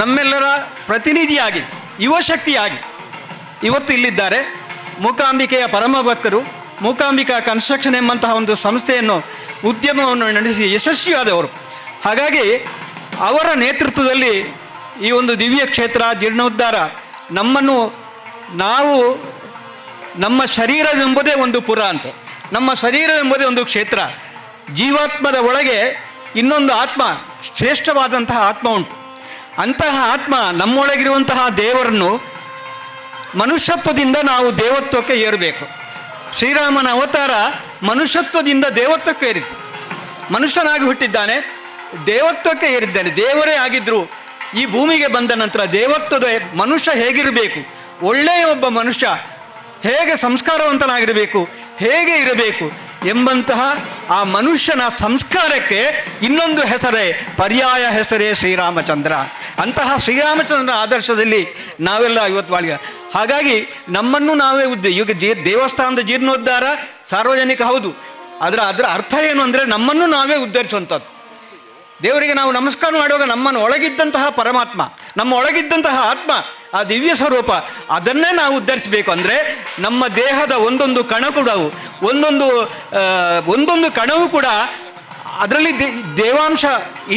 L: ನಮ್ಮೆಲ್ಲರ ಪ್ರತಿನಿಧಿಯಾಗಿ, ಯುವಶಕ್ತಿಯಾಗಿ ಇವತ್ತು ಇಲ್ಲಿದ್ದಾರೆ. ಮೂಕಾಂಬಿಕೆಯ ಪರಮ ಭಕ್ತರು. ಮೂಕಾಂಬಿಕಾ ಕನ್ಸ್ಟ್ರಕ್ಷನ್ ಎಂಬಂತಹ ಒಂದು ಸಂಸ್ಥೆಯನ್ನು, ಉದ್ಯಮವನ್ನು ನಡೆಸಿ ಯಶಸ್ವಿಯಾದವರು. ಹಾಗಾಗಿ ಅವರ ನೇತೃತ್ವದಲ್ಲಿ ಈ ಒಂದು ದಿವ್ಯ ಕ್ಷೇತ್ರ ಜೀರ್ಣೋದ್ಧಾರ ನಮ್ಮನ್ನು, ನಾವು ನಮ್ಮ ಶರೀರವೆಂಬುದೇ ಒಂದು ಪುರ ಅಂತೆ, ನಮ್ಮ ಶರೀರವೆಂಬುದೇ ಒಂದು ಕ್ಷೇತ್ರ. ಜೀವಾತ್ಮದ ಒಳಗೆ ಇನ್ನೊಂದು ಆತ್ಮ, ಶ್ರೇಷ್ಠವಾದಂತಹ ಆತ್ಮ ಉಂಟು. ಅಂತಹ ಆತ್ಮ ನಮ್ಮೊಳಗಿರುವಂತಹ ದೇವರನ್ನು ಮನುಷ್ಯತ್ವದಿಂದ ನಾವು ದೇವತ್ವಕ್ಕೆ ಏರಬೇಕು. ಶ್ರೀರಾಮನ ಅವತಾರ ಮನುಷ್ಯತ್ವದಿಂದ ದೇವತ್ವಕ್ಕೆ ಏರಿತು. ಮನುಷ್ಯನಾಗಿ ಹುಟ್ಟಿದ್ದಾನೆ, ದೇವತ್ವಕ್ಕೆ ಏರಿದ್ದಾನೆ. ದೇವರೇ ಆಗಿದ್ದರು. ಈ ಭೂಮಿಗೆ ಬಂದ ನಂತರ ದೇವತ್ವದ ಮನುಷ್ಯ ಹೇಗಿರಬೇಕು, ಒಳ್ಳೆಯ ಒಬ್ಬ ಮನುಷ್ಯ ಹೇಗೆ ಸಂಸ್ಕಾರವಂತನಾಗಿರಬೇಕು, ಹೇಗೆ ಇರಬೇಕು ಎಂಬಂತಹ ಆ ಮನುಷ್ಯನ ಸಂಸ್ಕಾರಕ್ಕೆ ಇನ್ನೊಂದು ಹೆಸರೇ, ಪರ್ಯಾಯ ಹೆಸರೇ ಶ್ರೀರಾಮಚಂದ್ರ. ಅಂತಹ ಶ್ರೀರಾಮಚಂದ್ರನ ಆದರ್ಶದಲ್ಲಿ ನಾವೆಲ್ಲ ಇವತ್ತು ಬಾಳಿಗೆ. ಹಾಗಾಗಿ ನಮ್ಮನ್ನು ನಾವೇ ಈಗ ದೇವಸ್ಥಾನದ ಜೀರ್ಣೋದ್ಧಾರ ಸಾರ್ವಜನಿಕ ಹೌದು, ಅದರ ಅರ್ಥ ಏನು ಅಂದರೆ ನಮ್ಮನ್ನು ನಾವೇ ಉದ್ಧರಿಸುವಂಥದ್ದು. ದೇವರಿಗೆ ನಾವು ನಮಸ್ಕಾರ ಮಾಡುವಾಗ ನಮ್ಮನ್ನು ಒಳಗಿದ್ದಂತಹ ಪರಮಾತ್ಮ, ನಮ್ಮ ಒಳಗಿದ್ದಂತಹ ಆತ್ಮ, ಆ ದಿವ್ಯ ಸ್ವರೂಪ, ಅದನ್ನೇ ನಾವು ಉದ್ಧರಿಸಬೇಕು. ಅಂದರೆ ನಮ್ಮ ದೇಹದ ಒಂದೊಂದು ಕಣ ಕೂಡ, ಒಂದೊಂದು ಕಣವೂ ಕೂಡ ಅದರಲ್ಲಿ ದೇವಾಂಶ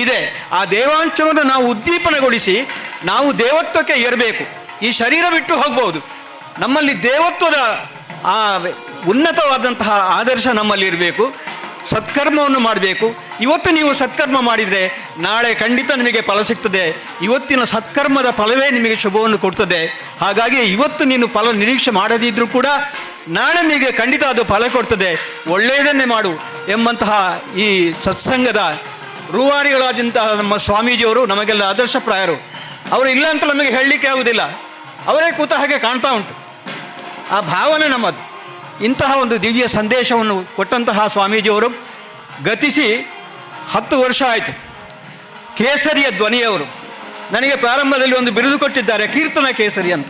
L: ಇದೆ. ಆ ದೇವಾಂಶವನ್ನು ನಾವು ಉದ್ದೀಪನಗೊಳಿಸಿ ನಾವು ದೇವತ್ವಕ್ಕೆ ಏರಬೇಕು. ಈ ಶರೀರ ಬಿಟ್ಟು ಹೋಗ್ಬೋದು, ನಮ್ಮಲ್ಲಿ ದೇವತ್ವದ ಆ ಉನ್ನತವಾದಂತಹ ಆದರ್ಶ ನಮ್ಮಲ್ಲಿ ಇರಬೇಕು. ಸತ್ಕರ್ಮವನ್ನು ಮಾಡಬೇಕು. ಇವತ್ತು ನೀವು ಸತ್ಕರ್ಮ ಮಾಡಿದರೆ ನಾಳೆ ಖಂಡಿತ ನಿಮಗೆ ಫಲ ಸಿಗ್ತದೆ. ಇವತ್ತಿನ ಸತ್ಕರ್ಮದ ಫಲವೇ ನಿಮಗೆ ಶುಭವನ್ನು ಕೊಡ್ತದೆ. ಹಾಗಾಗಿ ಇವತ್ತು ನೀನು ಫಲ ನಿರೀಕ್ಷೆ ಮಾಡದಿದ್ದರೂ ಕೂಡ ನಾಳೆ ನಿಮಗೆ ಖಂಡಿತ ಅದು ಫಲ ಕೊಡ್ತದೆ. ಒಳ್ಳೆಯದನ್ನೇ ಮಾಡು ಎಂಬಂತಹ ಈ ಸತ್ಸಂಗದ ರೂವಾರಿಗಳಾದಂತಹ ನಮ್ಮ ಸ್ವಾಮೀಜಿಯವರು ನಮಗೆಲ್ಲ ಆದರ್ಶಪ್ರಾಯರು. ಅವರು ಇಲ್ಲ ಅಂತ ನಮಗೆ ಹೇಳಲಿಕ್ಕೆ ಆಗುವುದಿಲ್ಲ, ಅವರೇ ಕೂತ ಹಾಗೆ ಕಾಣ್ತಾ ಉಂಟು. ಆ ಭಾವನೆ ನಮ್ಮದು. ಇಂತಹ ಒಂದು ದಿವ್ಯ ಸಂದೇಶವನ್ನು ಕೊಟ್ಟಂತಹ ಸ್ವಾಮೀಜಿಯವರು ಗತಿಸಿ 10 ವರ್ಷ ಆಯಿತು. ಕೇಸರಿಯ ಧ್ವನಿಯವರು ನನಗೆ ಪ್ರಾರಂಭದಲ್ಲಿ ಒಂದು ಬಿರುದು ಕೊಟ್ಟಿದ್ದಾರೆ, ಕೀರ್ತನ ಕೇಸರಿ ಅಂತ.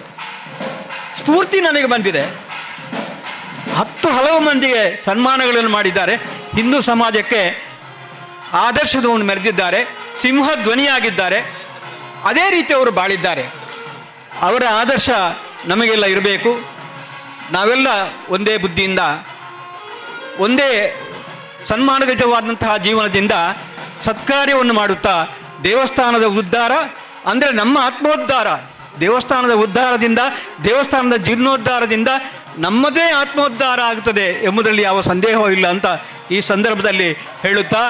L: ಸ್ಫೂರ್ತಿ ನನಗೆ ಬಂದಿದೆ. ಹಲವು ಮಂದಿಗೆ ಸನ್ಮಾನಗಳನ್ನು ಮಾಡಿದ್ದಾರೆ. ಹಿಂದೂ ಸಮಾಜಕ್ಕೆ ಆದರ್ಶವನ್ನು ಮೆರೆದಿದ್ದಾರೆ, ಸಿಂಹ ಧ್ವನಿಯಾಗಿದ್ದಾರೆ. ಅದೇ ರೀತಿ ಅವರು ಬಾಳಿದ್ದಾರೆ. ಅವರ ಆದರ್ಶ ನಮಗೆಲ್ಲ ಇರಬೇಕು. ನಾವೆಲ್ಲ ಒಂದೇ ಬುದ್ಧಿಯಿಂದ, ಒಂದೇ ಸನ್ಮಾನಗತವಾದಂತಹ ಜೀವನದಿಂದ ಸತ್ಕಾರ್ಯವನ್ನು ಮಾಡುತ್ತಾ ದೇವಸ್ಥಾನದ ಉದ್ಧಾರ ಅಂದರೆ ನಮ್ಮ ಆತ್ಮೋದ್ಧಾರ, ದೇವಸ್ಥಾನದ ಉದ್ಧಾರದಿಂದ, ದೇವಸ್ಥಾನದ ಜೀರ್ಣೋದ್ಧಾರದಿಂದ ನಮ್ಮದೇ ಆತ್ಮೋದ್ಧಾರ ಆಗ್ತದೆ ಎಂಬುದರಲ್ಲಿ ಯಾವ ಸಂದೇಹವೂ ಇಲ್ಲ ಅಂತ ಈ ಸಂದರ್ಭದಲ್ಲಿ ಹೇಳುತ್ತಾ,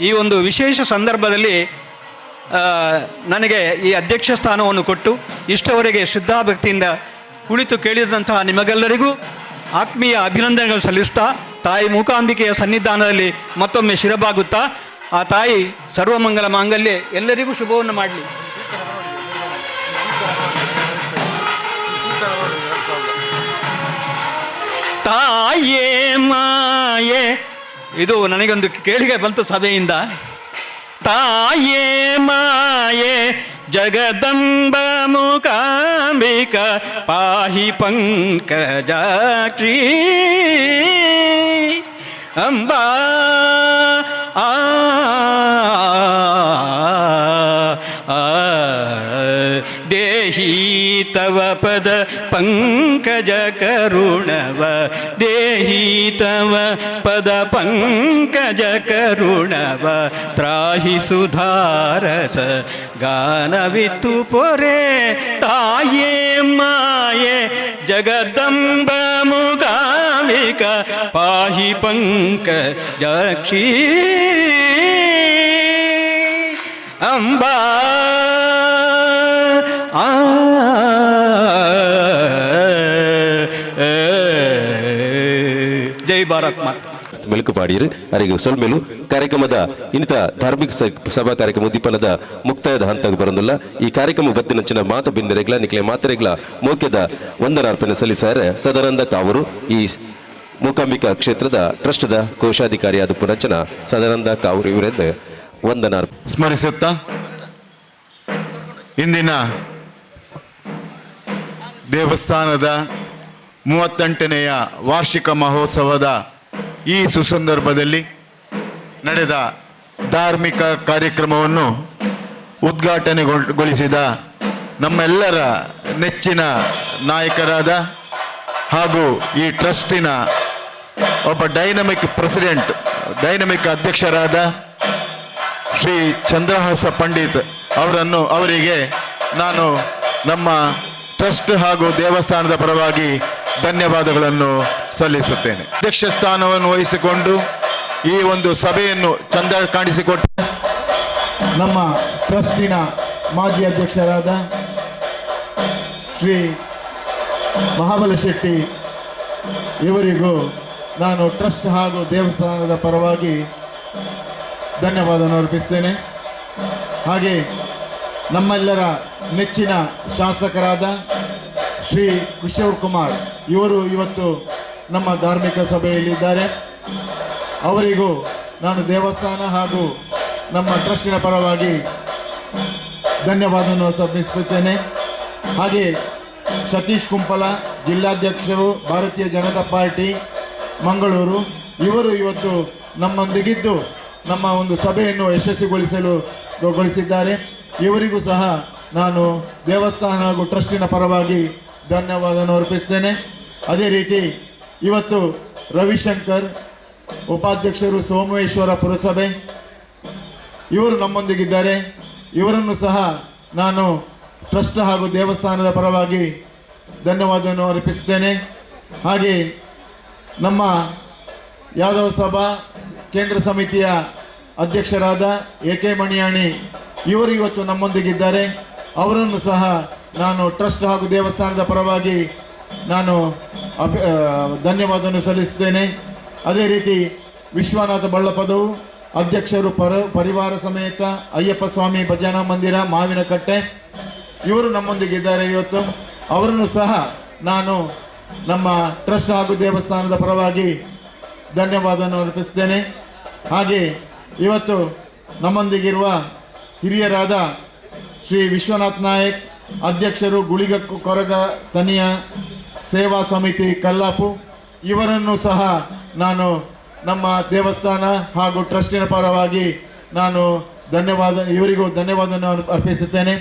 L: ಈ ಒಂದು ವಿಶೇಷ ಸಂದರ್ಭದಲ್ಲಿ ನನಗೆ ಈ ಅಧ್ಯಕ್ಷ ಸ್ಥಾನವನ್ನು ಕೊಟ್ಟು ಇಷ್ಟವರೆಗೆ ಶ್ರದ್ಧಾಭಕ್ತಿಯಿಂದ ಕುಳಿತು ಕೇಳಿದಂತಹ ನಿಮಗೆಲ್ಲರಿಗೂ ಆತ್ಮೀಯ ಅಭಿನಂದನೆಗಳು ಸಲ್ಲಿಸ್ತಾ, ತಾಯಿ ಮೂಕಾಂಬಿಕೆಯ ಸನ್ನಿಧಾನದಲ್ಲಿ ಮತ್ತೊಮ್ಮೆ ಶಿರಬಾಗುತ್ತಾ, ಆ ತಾಯಿ ಸರ್ವಮಂಗಲ ಮಾಂಗಲ್ಯ ಎಲ್ಲರಿಗೂ ಶುಭವನ್ನು ಮಾಡಲಿ. ತಾಯೇ ಮಾಯೆ, ಇದು ನನಗೊಂದು ಕೇಳಿಗೆ ಬಂತು ಸಭೆಯಿಂದ. ತಾಯೇ ಮಾಯೆ ಜಗದಂಬ ಮೂಕಾಂಬಿಕ ಪಾಹಿ ಪಂಕಜಾಕ್ಷಿ ಅಂಬಾ ದೇಹಿ ತವ ಪದ ಪಂಕಜ ಕರುಣವ ದೇಹಿ ತವ ಪದ ಪಂಕಜ ಕರುಣವ ತ್ರಾಹಿ ಸುಧಾರಸ ಗಾನವಿತ್ತು ಪೊರೆ ತಾಯೇ ಮಾಯೆ ಜಗದಂಬ ಮುಗಾಮಿಕ ಪಾಹಿ ಪಂಕಜಾಕ್ಷಿ ಅಂಬಾ ಜೈ ಭಾರತ್ ಮಾತಾ
A: ಮೆಲುಕು ಪಾಡಿರು ಅರಿಗೆ ಸೊಲ್ಮೆಲು ಕಾರ್ಯಕ್ರಮದ ಇನ್ನಿತ ಧಾರ್ಮಿಕ ಸಭಾ ಕಾರ್ಯಕ್ರಮ ಉದ್ದೀಪನದ ಮುಕ್ತಾಯದ ಹಂತಕ್ಕೆ ಬರೋದಿಲ್ಲ. ಈ ಕಾರ್ಯಕ್ರಮ ಬತ್ತಿನಂಚಿನ ಮಾತು ಬಿಂದರೆಗ್ಲ ನಿಕ್ಲೆ ಮಾತರೆಗ್ಲ ಮೋಕ್ಯದ ವಂದನಾರ್ಪಣೆ ಸಲ್ಲಿಸಾರೆ ಸದಾನಂದ ಕಾವರು ಈ ಮೂಕಾಂಬಿಕಾ ಕ್ಷೇತ್ರದ ಟ್ರಸ್ಟ್ದ ಕೋಶಾಧಿಕಾರಿಯಾದ ಪುನಂಚನ ಸದಾನಂದ ಕಾವರು ಇವರಿಂದ ವಂದನಾರ್ಪಣೆ
M: ಸ್ಮರಿಸುತ್ತಾ ಇಂದಿನ ದೇವಸ್ಥಾನದ 38ನೆಯ ವಾರ್ಷಿಕ ಮಹೋತ್ಸವದ ಈ ಸುಸಂದರ್ಭದಲ್ಲಿ ನಡೆದ ಧಾರ್ಮಿಕ ಕಾರ್ಯಕ್ರಮವನ್ನು ಉದ್ಘಾಟನೆಗೊಳಿಸಿದ ನಮ್ಮೆಲ್ಲರ ನೆಚ್ಚಿನ ನಾಯಕರಾದ ಹಾಗೂ ಈ ಟ್ರಸ್ಟಿನ ಒಬ್ಬ ಡೈನಮಿಕ್ ಅಧ್ಯಕ್ಷರಾದ ಶ್ರೀ ಚಂದ್ರಹಾಸ ಪಂಡಿತ್ ಅವರಿಗೆ ನಾನು ನಮ್ಮ ಟ್ರಸ್ಟ್ ಹಾಗೂ ದೇವಸ್ಥಾನದ ಪರವಾಗಿ ಧನ್ಯವಾದಗಳನ್ನು ಸಲ್ಲಿಸುತ್ತೇನೆ. ಅಧ್ಯಕ್ಷ ಸ್ಥಾನವನ್ನು ವಹಿಸಿಕೊಂಡು ಈ ಒಂದು ಸಭೆಯನ್ನು ಚಂದ ಕಾಣಿಸಿಕೊಟ್ಟ
N: ನಮ್ಮ ಟ್ರಸ್ಟಿನ ಮಾಜಿ ಅಧ್ಯಕ್ಷರಾದ ಶ್ರೀ ಮಹಾಬಲ ಶೆಟ್ಟಿ ಇವರಿಗೂ ನಾನು ಟ್ರಸ್ಟ್ ಹಾಗೂ ದೇವಸ್ಥಾನದ ಪರವಾಗಿ ಧನ್ಯವಾದವನ್ನು ಅರ್ಪಿಸ್ತೇನೆ. ಹಾಗೆ ನಮ್ಮೆಲ್ಲರ ನೆಚ್ಚಿನ ಶಾಸಕರಾದ ಶ್ರೀ ಕಿಶೋರ್ ಕುಮಾರ್ ಇವರು ಇವತ್ತು ನಮ್ಮ ಧಾರ್ಮಿಕ ಸಭೆಯಲ್ಲಿದ್ದಾರೆ. ಅವರಿಗೂ ನಾನು ದೇವಸ್ಥಾನ ಹಾಗೂ ನಮ್ಮ ಟ್ರಸ್ಟಿನ ಪರವಾಗಿ ಧನ್ಯವಾದವನ್ನು ಸಮರ್ಪಿಸುತ್ತೇನೆ. ಹಾಗೆ ಸತೀಶ್ ಕುಂಪಲ ಜಿಲ್ಲಾಧ್ಯಕ್ಷರು ಭಾರತೀಯ ಜನತಾ ಪಾರ್ಟಿ ಮಂಗಳೂರು ಇವರು ಇವತ್ತು ನಮ್ಮೊಂದಿಗಿದ್ದು ನಮ್ಮ ಒಂದು ಸಭೆಯನ್ನು ಯಶಸ್ವಿಗೊಳಿಸಿದ್ದಾರೆ. ಇವರಿಗೂ ಸಹ ನಾನು ದೇವಸ್ಥಾನ ಹಾಗೂ ಟ್ರಸ್ಟಿನ ಪರವಾಗಿ ಧನ್ಯವಾದವನ್ನು ಅರ್ಪಿಸ್ತೇನೆ. ಅದೇ ರೀತಿ ಇವತ್ತು ರವಿಶಂಕರ್ ಉಪಾಧ್ಯಕ್ಷರು ಸೋಮೇಶ್ವರ ಪುರಸಭೆ ಇವರು ನಮ್ಮೊಂದಿಗಿದ್ದಾರೆ. ಇವರನ್ನು ಸಹ ನಾನು ಟ್ರಸ್ಟ್ ಹಾಗೂ ದೇವಸ್ಥಾನದ ಪರವಾಗಿ ಧನ್ಯವಾದವನ್ನು ಅರ್ಪಿಸುತ್ತೇನೆ. ಹಾಗೆ ನಮ್ಮ ಯಾದವ ಸಭಾ ಕೇಂದ್ರ ಸಮಿತಿಯ ಅಧ್ಯಕ್ಷರಾದ ಎ.ಕೆ. ಮಣಿಯಾಣಿ ಇವರು ಇವತ್ತು ನಮ್ಮೊಂದಿಗಿದ್ದಾರೆ. ಅವರನ್ನು ಸಹ ನಾನು ಟ್ರಸ್ಟ್ ಹಾಗೂ ದೇವಸ್ಥಾನದ ಪರವಾಗಿ ನಾನು ಧನ್ಯವಾದವನ್ನು ಸಲ್ಲಿಸುತ್ತೇನೆ. ಅದೇ ರೀತಿ ವಿಶ್ವನಾಥ ಬಳ್ಳಪದವು ಅಧ್ಯಕ್ಷರು ಪರಿವಾರ ಸಮೇತ ಅಯ್ಯಪ್ಪ ಸ್ವಾಮಿ ಭಜನಾ ಮಂದಿರ ಮಾವಿನಕಟ್ಟೆ ಇವರು ನಮ್ಮೊಂದಿಗಿದ್ದಾರೆ ಇವತ್ತು. ಅವರನ್ನು ಸಹ ನಾನು ನಮ್ಮ ಟ್ರಸ್ಟ್ ಹಾಗೂ ದೇವಸ್ಥಾನದ ಪರವಾಗಿ ಧನ್ಯವಾದವನ್ನು ಅರ್ಪಿಸ್ತೇನೆ. ಹಾಗೆ ಇವತ್ತು ನಮ್ಮೊಂದಿಗಿರುವ ಹಿರಿಯರಾದ ಶ್ರೀ ವಿಶ್ವನಾಥ್ ನಾಯಕ್ ಅಧ್ಯಕ್ಷರು ಗುಳಿಗಕ್ಕು ಕೊರಗ ತನಿಯ ಸೇವಾ ಸಮಿತಿ ಕಲ್ಲಾಪು ಇವರನ್ನು ಸಹ ನಾನು ನಮ್ಮ ದೇವಸ್ಥಾನ ಹಾಗೂ ಟ್ರಸ್ಟಿನ ಪರವಾಗಿ ನಾನು ಇವರಿಗೂ ಧನ್ಯವಾದವನ್ನು ಅರ್ಪಿಸುತ್ತೇನೆ.